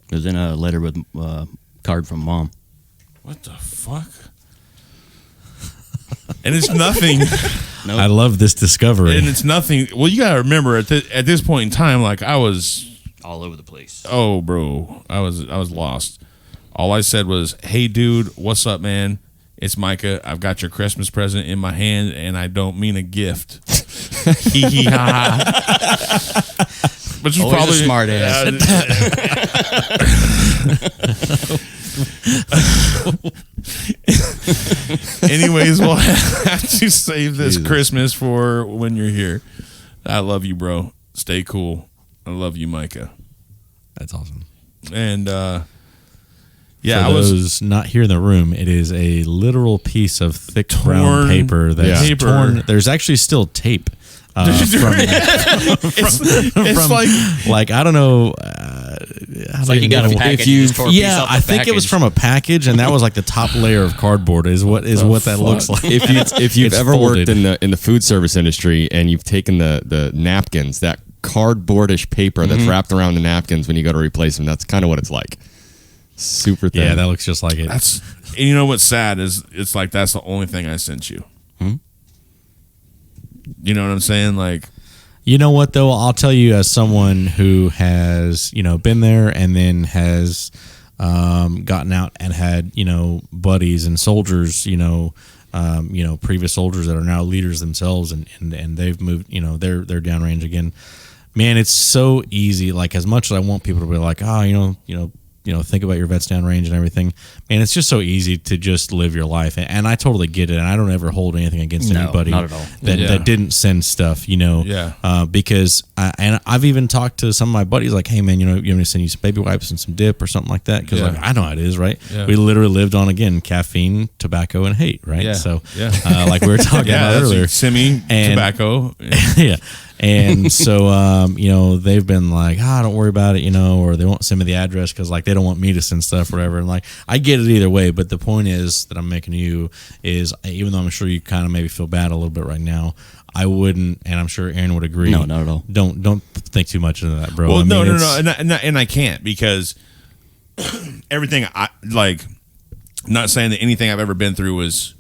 It was in a letter with card from Mom. What the fuck? And it's nothing. Nope. I love this discovery. And it's nothing. Well, you gotta remember at this point in time, like I was All over the place. Oh, bro, I was lost. All I said was, "Hey, dude, what's up, man? It's Micah. I've got your Christmas present in my hand, and I don't mean a gift." Hee hee ha ha. Which was Always probably a smart ass. Anyways, we'll have to save this Christmas for when you're here. I love you, bro. Stay cool. I love you, Micah. That's awesome. And for those not here in the room, it is a literal piece of thick brown paper that's torn. There's actually still tape. It's like I don't know. It's like you got a package. I think it was from a package, and that was like the top layer of cardboard. Is what that looks like. If you've It's ever folded. worked in the food service industry and you've taken the napkins, that cardboardish paper that's wrapped around the napkins when you go to replace them, that's kind of what it's like. Super thin. Yeah, that looks just like it. and you know what's sad is it's like that's the only thing I sent you. You know what I'm saying? Like, you know what though? I'll tell you, as someone who has been there and then has gotten out and had buddies and soldiers, previous soldiers that are now leaders themselves, and they've moved, they're downrange again. Man, it's so easy. Like, as much as I want people to be like, think about your vets downrange and everything. Man, it's just so easy to just live your life, and I totally get it. And I don't ever hold anything against anybody not at all. that didn't send stuff, because I've even talked to some of my buddies like, hey man, you want me to send you some baby wipes and some dip or something like that? Because like, I know how it is, right? Yeah. We literally lived on, again, caffeine, tobacco, and hate, right? Yeah. So like we were talking about earlier, semi tobacco. Yeah. And so, they've been like, don't worry about it, or they won't send me the address because like they don't want me to send stuff or whatever. And like, I get it either way, but the point is that I'm making you is, even though I'm sure you kind of maybe feel bad a little bit right now, I wouldn't, and I'm sure Aaron would agree. No, not at all. Don't think too much into that, bro. Well, no, and I can't, because everything I like. Not saying that anything I've ever been through was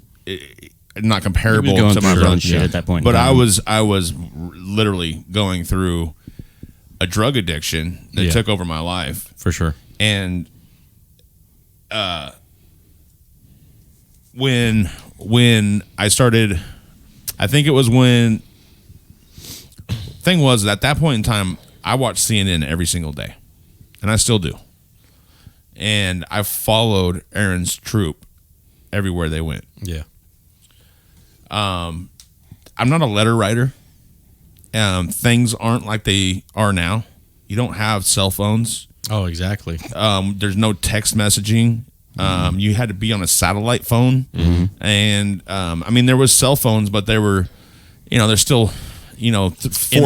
not comparable to my brother shit at that point. But I was literally going through a drug addiction that took over my life, for sure. and when I started, I think it was when thing was at that point in time, I watched CNN every single day, and I still do, and I followed Aaron's troop everywhere they went. Yeah. I'm not a letter writer. Things aren't like they are now. You don't have cell phones. Oh, exactly. There's no text messaging. You had to be on a satellite phone, and I mean, there was cell phones, but they were, they're still, 4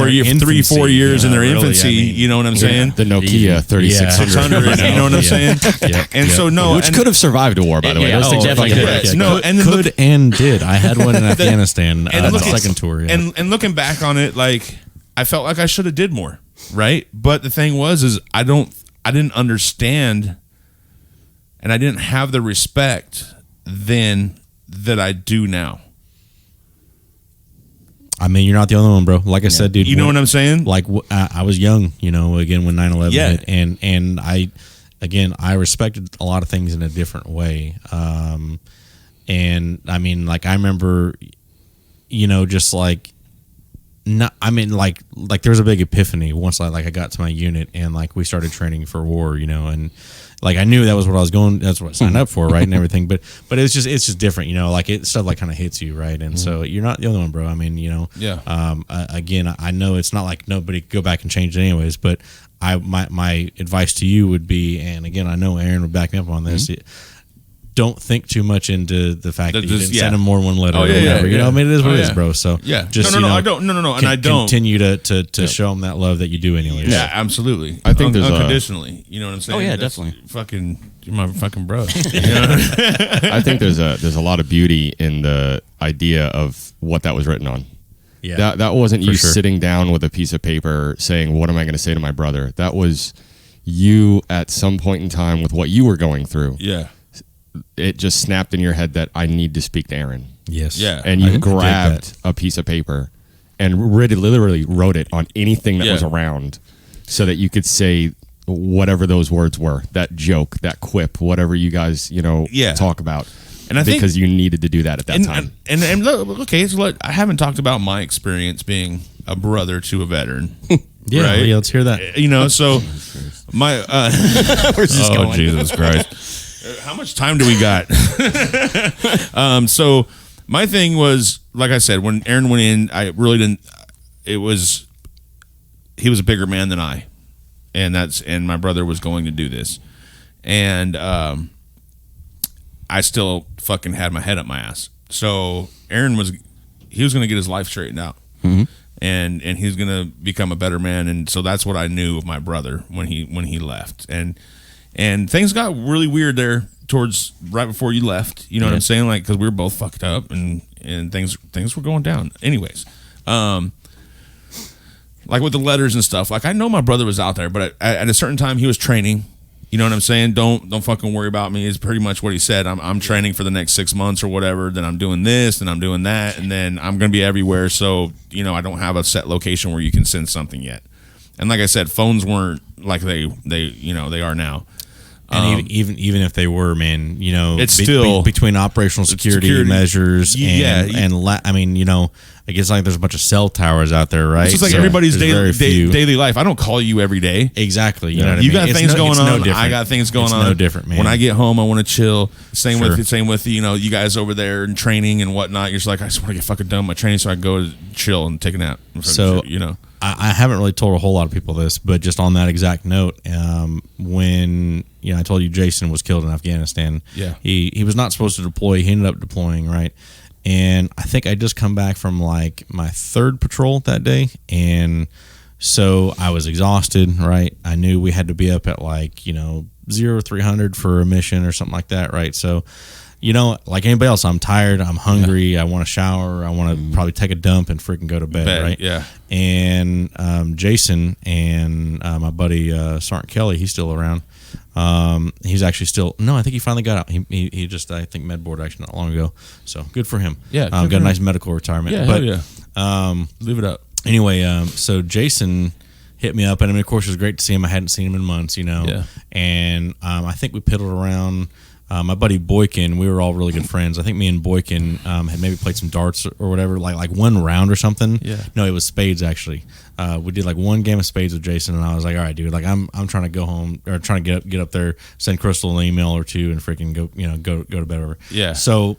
years in their infancy. I mean, you know what I'm saying? The Nokia 3600. You know what I'm saying? So no, which could have survived a war, by the way. Yeah, Those things definitely fucking could. hit. No, and then could and did. I had one in Afghanistan, the second tour. Yeah. And looking back on it, like I felt like I should have did more, right? But the thing is I didn't understand, and I didn't have the respect then that I do now. I mean, you're not the only one, bro. Like I said, dude. You know what I'm saying? Like I was young, again when 9/11 Yeah. hit, and I respected a lot of things in a different way. And I mean, like I remember, just like. Not, I mean, like there was a big epiphany once I got to my unit and like we started training for war, and like I knew that was what I was going, that's what I signed up for, right, and everything. But it's just different, like it stuff like kind of hits you, right, and so you're not the only one, bro. I mean, again, I know it's not like nobody could go back and change it anyways, but my advice to you would be, and again, I know Aaron would back me up on this. Don't think too much into the fact that you didn't send him more than one letter or whatever. I mean, it is what it is, bro. So just I don't. No, and I don't continue to show them that love that you do, anyways. Yeah, absolutely. I think there's unconditionally. You know what I'm saying? Oh yeah, That's definitely. You're my fucking bro. I think there's a lot of beauty in the idea of what that was written on. Yeah, That wasn't you sure. sitting down with a piece of paper saying, "What am I going to say to my brother?" That was you at some point in time with what you were going through. Yeah. It just snapped in your head that I need to speak to Aaron. Yes. Yeah. And you grabbed a piece of paper and literally wrote it on anything that was around so that you could say whatever those words were, that joke, that quip, whatever you guys, talk about. And I think because you needed to do that at that time. And look, okay, so look, I haven't talked about my experience being a brother to a veteran. Yeah, right? Yeah, let's hear that. So my Where's this going? Jesus Christ. How much time do we got? So my thing was, like I said, when Aaron went in, I really didn't. He was a bigger man than I, and my brother was going to do this, and I still fucking had my head up my ass. So Aaron was going to get his life straightened out, and he's going to become a better man, and so that's what I knew of my brother when he left, and things got really weird there towards right before you left. You know what I'm saying? Like, because we were both fucked up and things were going down. Anyways, like with the letters and stuff. Like I know my brother was out there, but at a certain time he was training. You know what I'm saying? Don't fucking worry about me is pretty much what he said. I'm training for the next 6 months or whatever. Then I'm doing this and I'm doing that, and then I'm gonna be everywhere. So I don't have a set location where you can send something yet. And like I said, phones weren't like they are now. And even if they were, man, it's still between operational security measures I mean, I guess like there's a bunch of cell towers out there, right? It's just like everybody's daily life. I don't call you every day. Exactly. You know what I mean? got things going on. No I got things going on. No different, man. When I get home, I want to chill. Same with you guys over there and training and whatnot. You're just like, I just want to get fucking done with my training so I can go chill and take a nap. So I haven't really told a whole lot of people this, but just on that exact note, when I told you Jason was killed in Afghanistan, he was not supposed to deploy. He ended up deploying, right? And I think I just come back from like my third patrol that day, and so I was exhausted, right? I knew we had to be up at like 0300 for a mission or something like that, right? So like anybody else, I'm tired, I'm hungry, I want to shower, I want to probably take a dump and freaking go to bed, right? Yeah. And Jason and my buddy Sergeant Kelly, he's still around. He's actually still I think he finally got out. He just I think med board actually not long ago. So good for him. Yeah, got a nice medical retirement. Yeah, but leave it up. Anyway, so Jason hit me up, and I mean, of course, it was great to see him. I hadn't seen him in months, Yeah. And I think we piddled around. My buddy Boykin, we were all really good friends. I think me and Boykin had maybe played some darts or whatever, like one round or something. Yeah. No, it was spades actually. We did like one game of spades with Jason, and I was like, all right, dude, like I'm trying to go home or trying to get up there, send Crystal an email or two, and freaking go to bed over. Yeah. So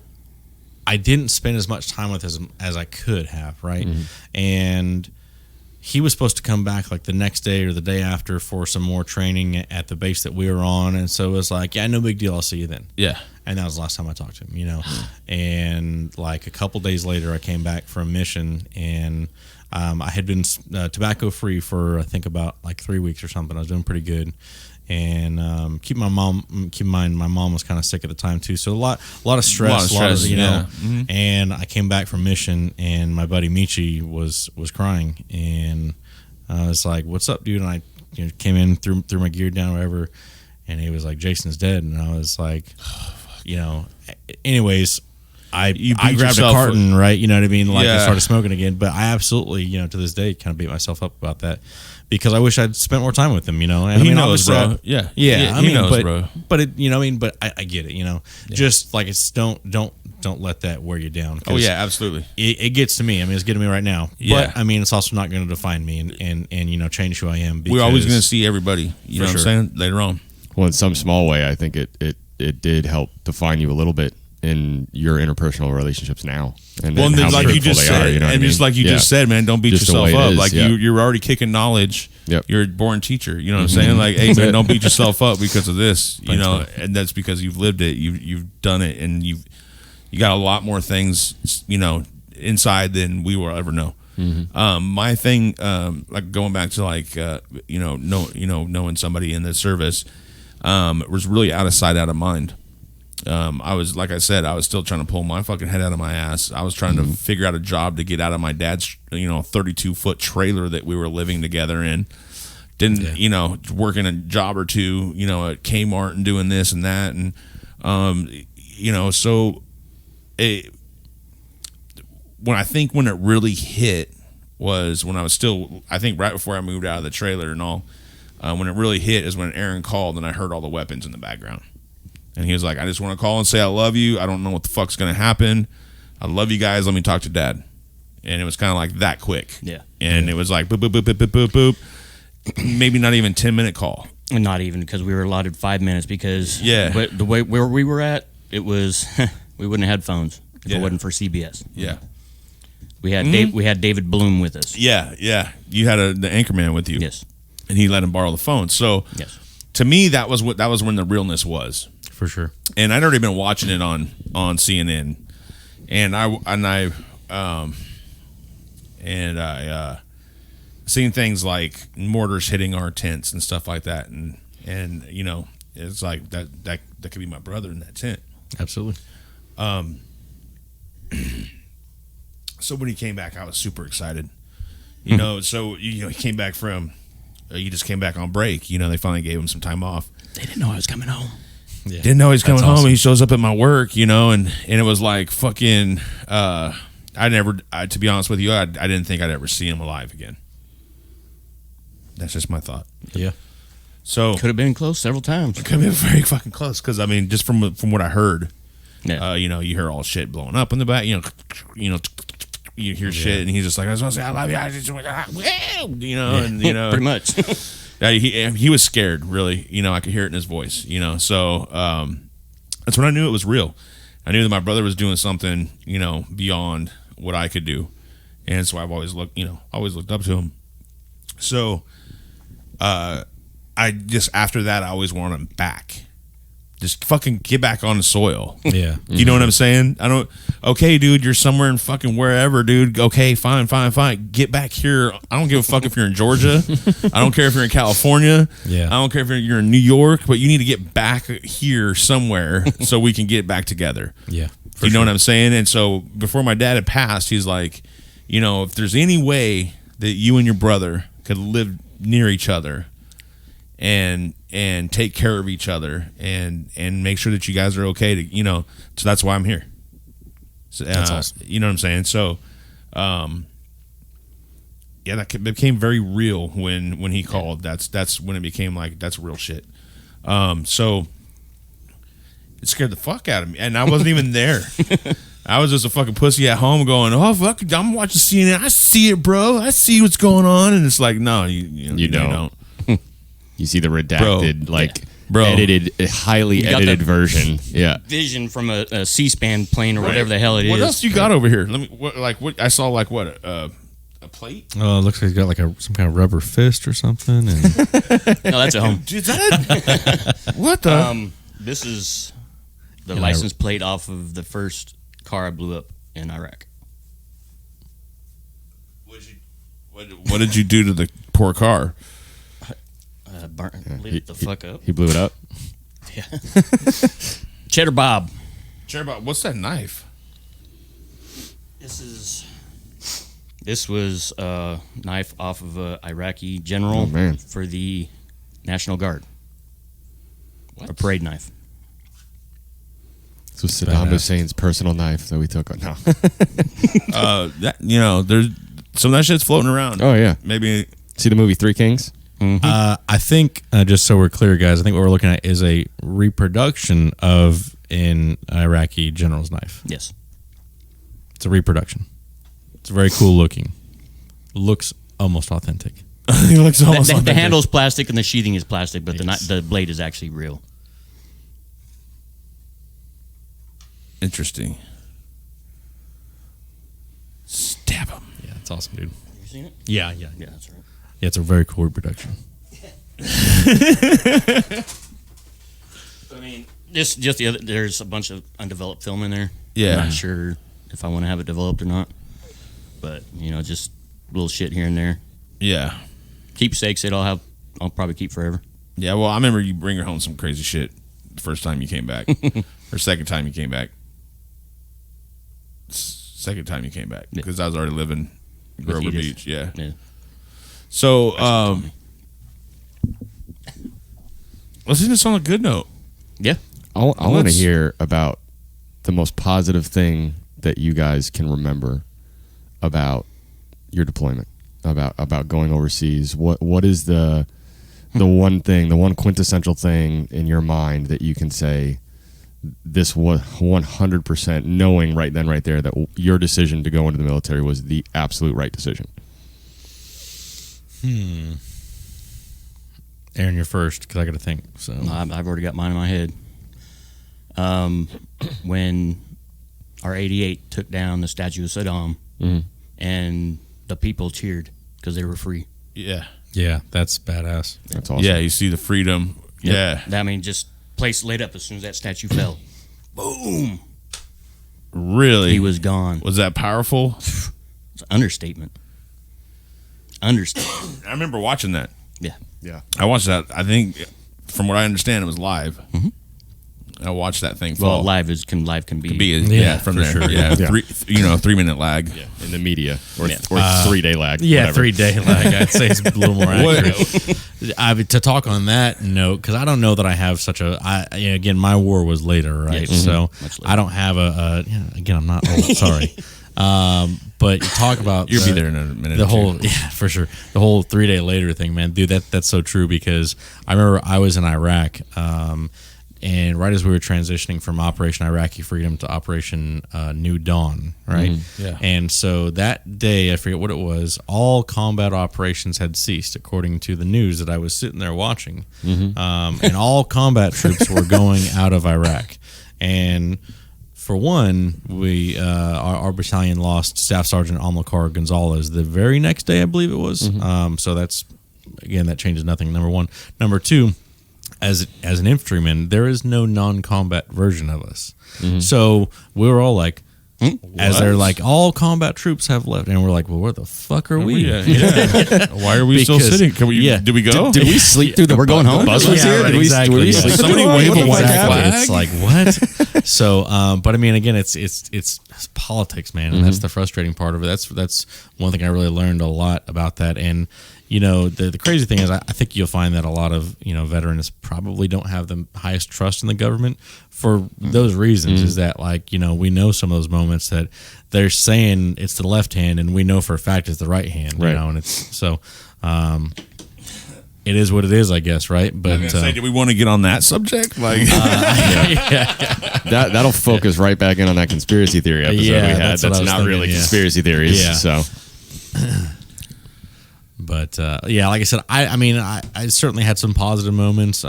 I didn't spend as much time with him as I could have, right? Mm-hmm. And he was supposed to come back like the next day or the day after for some more training at the base that we were on, and so it was like, yeah, no big deal, I'll see you then. Yeah. And that was the last time I talked to him, And like a couple days later, I came back from mission, and I had been tobacco free for I think about like 3 weeks or something. I was doing pretty good, and keep in mind, my mom was kind of sick at the time too, so a lot of stress, Mm-hmm. And I came back from mission, and my buddy Michi was crying, and I was like, "What's up, dude?" And I came in, threw my gear down, or whatever, and he was like, "Jason's dead," and I was like, anyways. I grabbed a carton, right? You know what I mean? Like, I started smoking again. But I absolutely, to this day, kind of beat myself up about that because I wish I'd spent more time with him, And he knows, bro. Yeah. He knows, bro. But But I get it, Just like it's don't let that wear you down. Oh yeah, absolutely. It gets to me. I mean, it's getting to me right now. Yeah. But I mean, it's also not going to define me and change who I am. We're always going to see everybody. You know what I'm saying? Later on. Well, in some small way, I think it did help define you a little bit in your interpersonal relationships now. And well, and how like you fruitful just they said, are, you know what I and mean? just like you just said, man, don't beat Just the yourself way it up. is, Like yeah. you're already kicking knowledge. Yep. You're a born teacher. You know what I'm saying? Like, hey, man, don't beat yourself up because of this. And that's because you've lived it. You've done it, and you got a lot more things, inside than we will ever know. Mm-hmm. My thing, like going back to like, knowing somebody in the service, was really out of sight, out of mind. I was, like I said, I was still trying to pull my fucking head out of my ass. I was trying to figure out a job to get out of my dad's, 32-foot trailer that we were living together in. Didn't, working a job or two, at Kmart and doing this and that. And, so when it really hit was when I was still, I think right before I moved out of the trailer and all, when it really hit is when Aaron called and I heard all the weapons in the background. And he was like, I just want to call and say I love you. I don't know what the fuck's going to happen. I love you guys. Let me talk to Dad. And it was kind of like that quick. Yeah. And it was like boop, boop, boop, boop, boop, boop, boop. Maybe not even 10-minute call. And not even because we were allotted 5 minutes because the way where we were at, it was we wouldn't have had phones if it wasn't for CBS. Yeah. We had we had David Bloom with us. Yeah. You had the anchorman with you. Yes. And he let him borrow the phone. So to me, that was when the realness was. For sure. And I'd already been watching it on CNN, and I seen things like mortars hitting our tents and stuff like that, and it's like that could be my brother in that tent. Absolutely. So when he came back, I was super excited. So he came back from he just came back on break. They finally gave him some time off. They didn't know I was coming home. Yeah. Didn't know he was coming home. Awesome. He shows up at my work, and it was like fucking. To be honest with you, I didn't think I'd ever see him alive again. That's just my thought. Yeah. So Could have been close several times. could have been very fucking close because I mean, just from what I heard, Yeah. you hear all shit blowing up in the back. You hear shit, and he's just like, I just want to say I love you. I just want and Pretty much. he was scared, really. I could hear it in his voice. So that's when I knew it was real. I knew that my brother was doing something, beyond what I could do, and so I've always looked up to him. So, I just after that, I always wanted him back. Just fucking get back on the soil. Yeah. You know what I'm saying? Okay, dude, you're somewhere in fucking wherever, dude. Okay, fine. Get back here. I don't give a fuck if you're in Georgia. I don't care if you're in California. Yeah. I don't care if you're in New York, but you need to get back here somewhere so we can get back together. Yeah. You know what I'm saying? And so before my dad had passed, he's like, if there's any way that you and your brother could live near each other and take care of each other and make sure that you guys are okay to so that's why I'm here. So, that's awesome. You know what I'm saying? So that became very real when he called. That's when it became like that's real shit. So it scared the fuck out of me, and I wasn't even there. I was just a fucking pussy at home going, oh fuck, I'm watching CNN. I see it, bro. I see what's going on, and it's like, no, you don't. You see the redacted, Bro. edited, highly edited version. Yeah. Vision from a C-SPAN plane or whatever the hell it is. What else you got over here? Let me. What I saw a A plate? Oh, it looks like he's got like some kind of rubber fist or something. And No, that's at home. Is that what the? This is the Yeah, license plate off of the first car I blew up in Iraq. What did you do to the poor car? Lit it the fuck up. He blew it up. Yeah. Cheddar Bob. What's that knife? This was a knife off of a Iraqi general Oh, man. for the National Guard. A parade knife. This was Saddam Badass. Hussein's personal knife that we took. No. There's some of that shit's floating around. Oh yeah. Maybe See the movie Three Kings? I think, just so we're clear, guys, I think what we're looking at is a reproduction of an Iraqi general's knife. Yes. It's a reproduction. It's very cool looking. Looks almost authentic. he looks almost The authentic. handle's plastic and the sheathing is plastic, but Yes. the blade is actually real. Interesting. Stab him. Yeah, it's awesome, dude. Have you seen it? Yeah. Yeah, that's right. Yeah, it's a very cool reproduction. I mean, there's a bunch of undeveloped film in there. Yeah. I'm not sure if I want to have it developed or not. But, just little shit here and there. Yeah. Keepsakes I'll probably keep forever. Yeah, well, I remember you bring her home some crazy shit the first time you came back. Or second time you came back. Second time you came back. Because I was already living in Grover Edith. Beach. Yeah. Yeah. So, let's end this on a good note. Yeah. I want to Let's- hear about the most positive thing that you guys can remember about your deployment, about going overseas. What is the one thing, the one quintessential thing in your mind that you can say this was 100% knowing right then, right there that your decision to go into the military was the absolute right decision? Aaron, you're first because I got to think. So I've already got mine in my head. When our 88 took down the statue of Saddam, and the people cheered because they were free. Yeah. yeah, that's badass. That's awesome. Yeah, you see the freedom. Yeah. I mean, just place lit up as soon as that statue fell. Boom! Really? He was gone. Was that powerful? It's an understatement. Understatement. I remember watching that. Yeah. Yeah. I watched that. I think, from what I understand, it was live. Mm-hmm. I watched that thing fall. Well, live can be. Yeah, from for there. sure. Yeah, Yeah. 3-minute lag. Yeah. In the media or Yeah. 3-day lag. Yeah, whatever. 3-day lag. I'd say it's a little more accurate. To talk on that note, because I don't know that I have such a. Again, my war was later, right? Yes. So Much later. I don't have again, I'm not old. Sorry. But you talk about You'll be there in a minute. the or two. whole for sure the whole 3-day later thing, man, dude, that's so true, because I remember I was in Iraq, and right as we were transitioning from Operation Iraqi Freedom to Operation New Dawn, right? Yeah. And so that day, I forget what it was, all combat operations had ceased, according to the news that I was sitting there watching, and all combat troops were going out of Iraq. And for one, we our battalion lost Staff Sergeant Amilcar Gonzalez the very next day, I believe it was. So that's, again, that changes nothing. Number one. Number two, as an infantryman, there is no non-combat version of us. So we were all like, as they're like, all combat troops have left, and we're like, well, where the fuck are we? Yeah. Why are we still Because- sitting? Can we? yeah. Did we go? Did we sleep through the We're going home? The bus was Yeah, here? right, Did we, exactly, did we yeah. sleep Somebody through wave what a the white fuck flag. happened? It's like, what? So, but I mean, again, it's politics, man, and that's the frustrating part of it. That's one thing I really learned a lot about that. And the crazy thing is, I think you'll find that a lot of veterans probably don't have the highest trust in the government for those reasons. Is that, like, we know some of those moments that they're saying it's the left hand, and we know for a fact it's the right hand. Right. And it's so. It is what it is, I guess, right? But do we want to get on that subject? Like, That'll focus right back in on that conspiracy theory episode Yeah, we had. that's what That's I was not thinking, really yeah. conspiracy theories. Yeah. So But like I said, I mean, I certainly had some positive moments.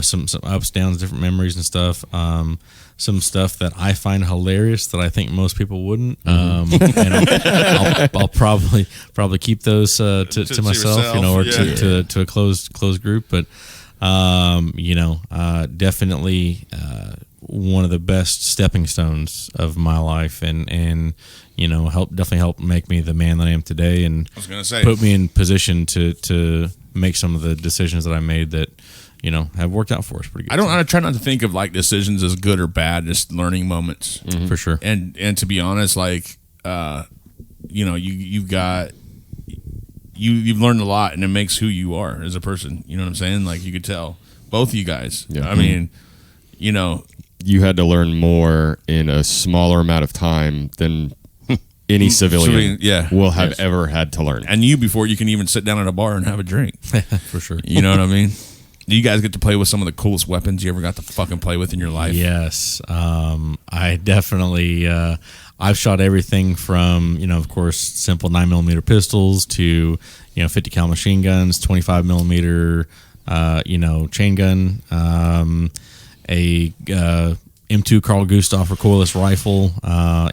some ups, downs, different memories and stuff. Some stuff that I find hilarious that I think most people wouldn't. And I'll probably keep those to myself, yourself, or to a closed group. But definitely one of the best stepping stones of my life, and definitely helped make me the man that I am today, and I was gonna say, put me in position to make some of the decisions that I made that have worked out for us pretty good. I try not to think of like decisions as good or bad, just learning moments. For sure. And to be honest, like you've learned a lot, and it makes who you are as a person. You know what I'm saying? Like, you could tell, both of you guys. Yeah. I mean, you had to learn more in a smaller amount of time than any civilian will have ever had to learn. And before you can even sit down at a bar and have a drink. For sure. You know what I mean? Do you guys get to play with some of the coolest weapons you ever got to fucking play with in your life? Yes. I definitely, I've shot everything from, of course, simple 9mm pistols to, 50 cal machine guns, 25 millimeter, chain gun, a M2 Carl Gustaf recoilless rifle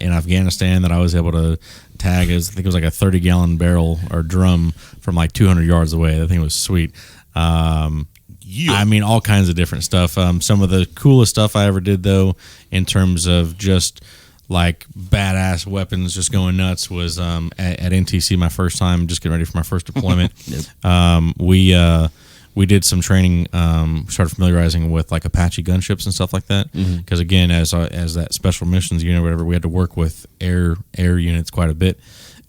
in Afghanistan that I was able to tag as, I think it was like a 30-gallon barrel or drum from like 200 yards away. That thing was sweet. I mean, all kinds of different stuff. Some of the coolest stuff I ever did, though, in terms of just like badass weapons just going nuts, was at NTC my first time, just getting ready for my first deployment. We did some training, started familiarizing with like Apache gunships and stuff like that. Because again, as that special missions unit or whatever, we had to work with air units quite a bit.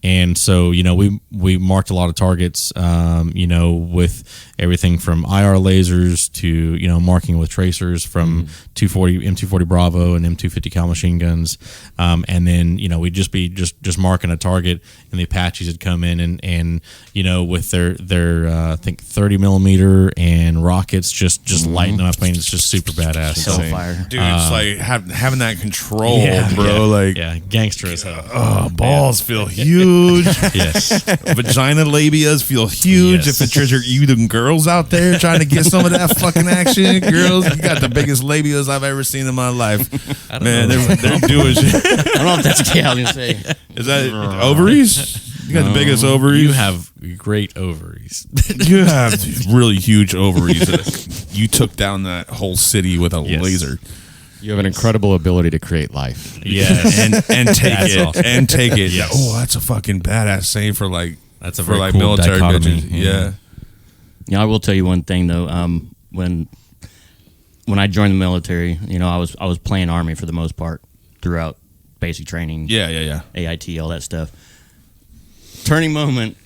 And so, we marked a lot of targets, with everything from IR lasers to, marking with tracers from M240 Bravo and M250 cal machine guns. And then, we'd just be just marking a target, and the Apaches would come in and with their I think 30 millimeter and rockets just lighting them up. I mean, it's just super badass. Hellfire. Dude, it's like having that control, bro. Gangster as hell. Oh, balls feel huge. Yes. Vagina labias feel huge. Yes. If it's you the girls out there trying to get some of that fucking action, girls, you got the biggest labias I've ever seen in my life. Man, they're doing shit. I don't know if that's okay. I was gonna say. Is that ovaries? You got the biggest ovaries. You have great ovaries. You have really huge ovaries. You took down that whole city with a laser. You have an incredible ability to create life. Yes. and take it. Awesome. And take it. Yes. Oh, that's a fucking badass saying for like, that's a for very like cool military dichotomy. bitches. Yeah. I will tell you one thing though. When I joined the military, I was playing Army for the most part throughout basic training. Yeah. AIT, all that stuff. Turning moment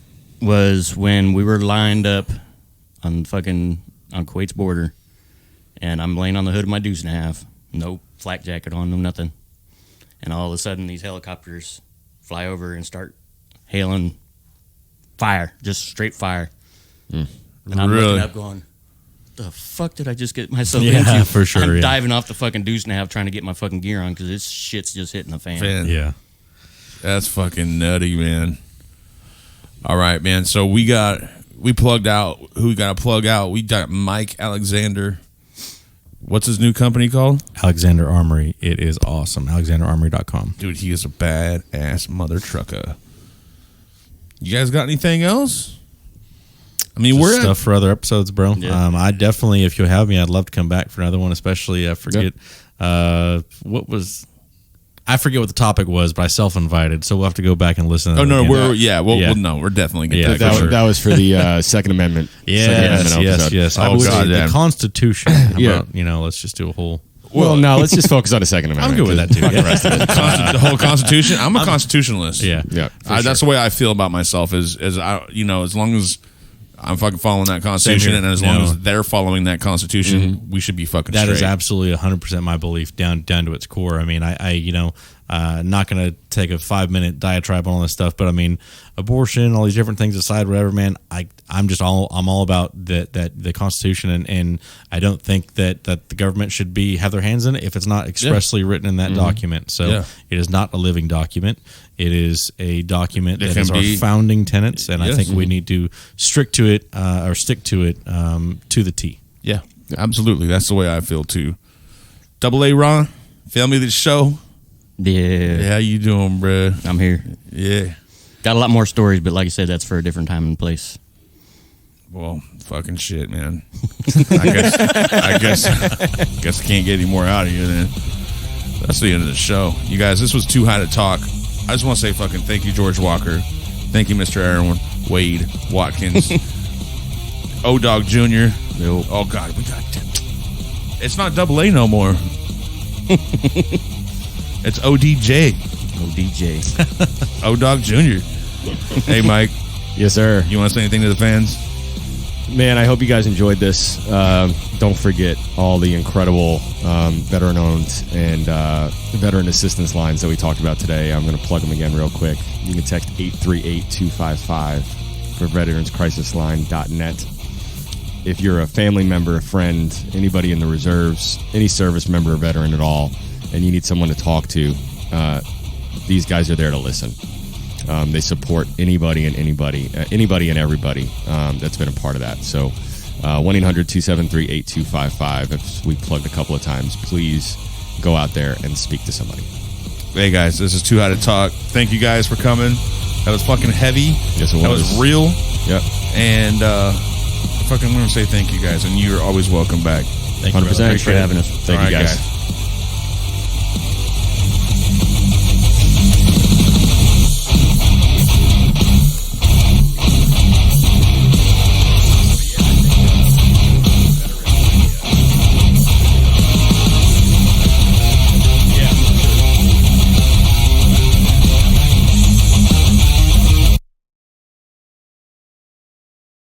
was when we were lined up on Kuwait's border, and I'm laying on the hood of my deuce and a half. No flak jacket on, no nothing. And all of a sudden, these helicopters fly over and start hailing fire, just straight fire. And I'm looking up going, the fuck did I just get myself into? Yeah, for sure. I'm diving off the fucking deuce and a half trying to get my fucking gear on because this shit's just hitting the fan. Yeah. That's fucking nutty, man. All right, man. So we plugged out. Who we got to plug out? We got Mike Alexander. What's his new company called? Alexander Armory. It is awesome. AlexanderArmory.com. Dude, he is a badass mother trucker. You guys got anything else? I mean, we're stuff for other episodes, bro. Yeah. I definitely, if you have me, I'd love to come back for another one. Especially, I forget I forget what the topic was, but I self-invited, so we'll have to go back and listen. Oh no, again. we're definitely gonna. That was for the Second Amendment. Yes. Oh god, the Constitution. How about, let's just do a whole. Well, no, let's just focus on the Second Amendment. I'm good with that too. The rest of it. The whole Constitution. I'm a constitutionalist. Yeah. That's the way I feel about myself. Is I, as long as I'm fucking following that Constitution, and as long as they're following that Constitution, we should be fucking That straight. is absolutely 100% my belief down to its core. I mean, not going to take a 5-minute diatribe on all this stuff, but I mean, abortion, all these different things aside, whatever, man. I'm all about the Constitution, and I don't think that the government should have their hands in it if it's not expressly written in that document. So it is not a living document. It is a document that is our founding tenets, and I think we need to stick to it to the T. Yeah. Absolutely. That's the way I feel, too. Double A, Ron, family of the show. Yeah. How you doing, bro? I'm here. Yeah. Got a lot more stories, but like I said, that's for a different time and place. Well, fucking shit, man. I guess I can't get any more out of you then. That's the end of the show. You guys, this was Too High to Talk. I just want to say fucking thank you, George Walker. Thank you, Mr. Aaron Wade Watkins. O-Dog Jr. Oh, God. We got... It's not Double A no more. It's ODJ. ODJ. O-Dog Jr. Hey, Mike. Yes, sir. You want to say anything to the fans? Man, I hope you guys enjoyed this. Don't forget all the incredible veteran-owned and veteran assistance lines that we talked about today. I'm going to plug them again real quick. You can text 838-255 for veteranscrisisline.net. If you're a family member, a friend, anybody in the reserves, any service member or veteran at all, and you need someone to talk to, these guys are there to listen. They support anybody and everybody that's been a part of that. So 1-800-273-8255. As we plugged a couple of times, please go out there and speak to somebody. Hey, guys, this is Too High to Talk. Thank you guys for coming. That was fucking heavy. Yes, it was. That was real. Yep. And fucking want to say thank you guys, and you're always welcome back. Thank you, 100%. Thanks for having us. Thank All you, right, guys.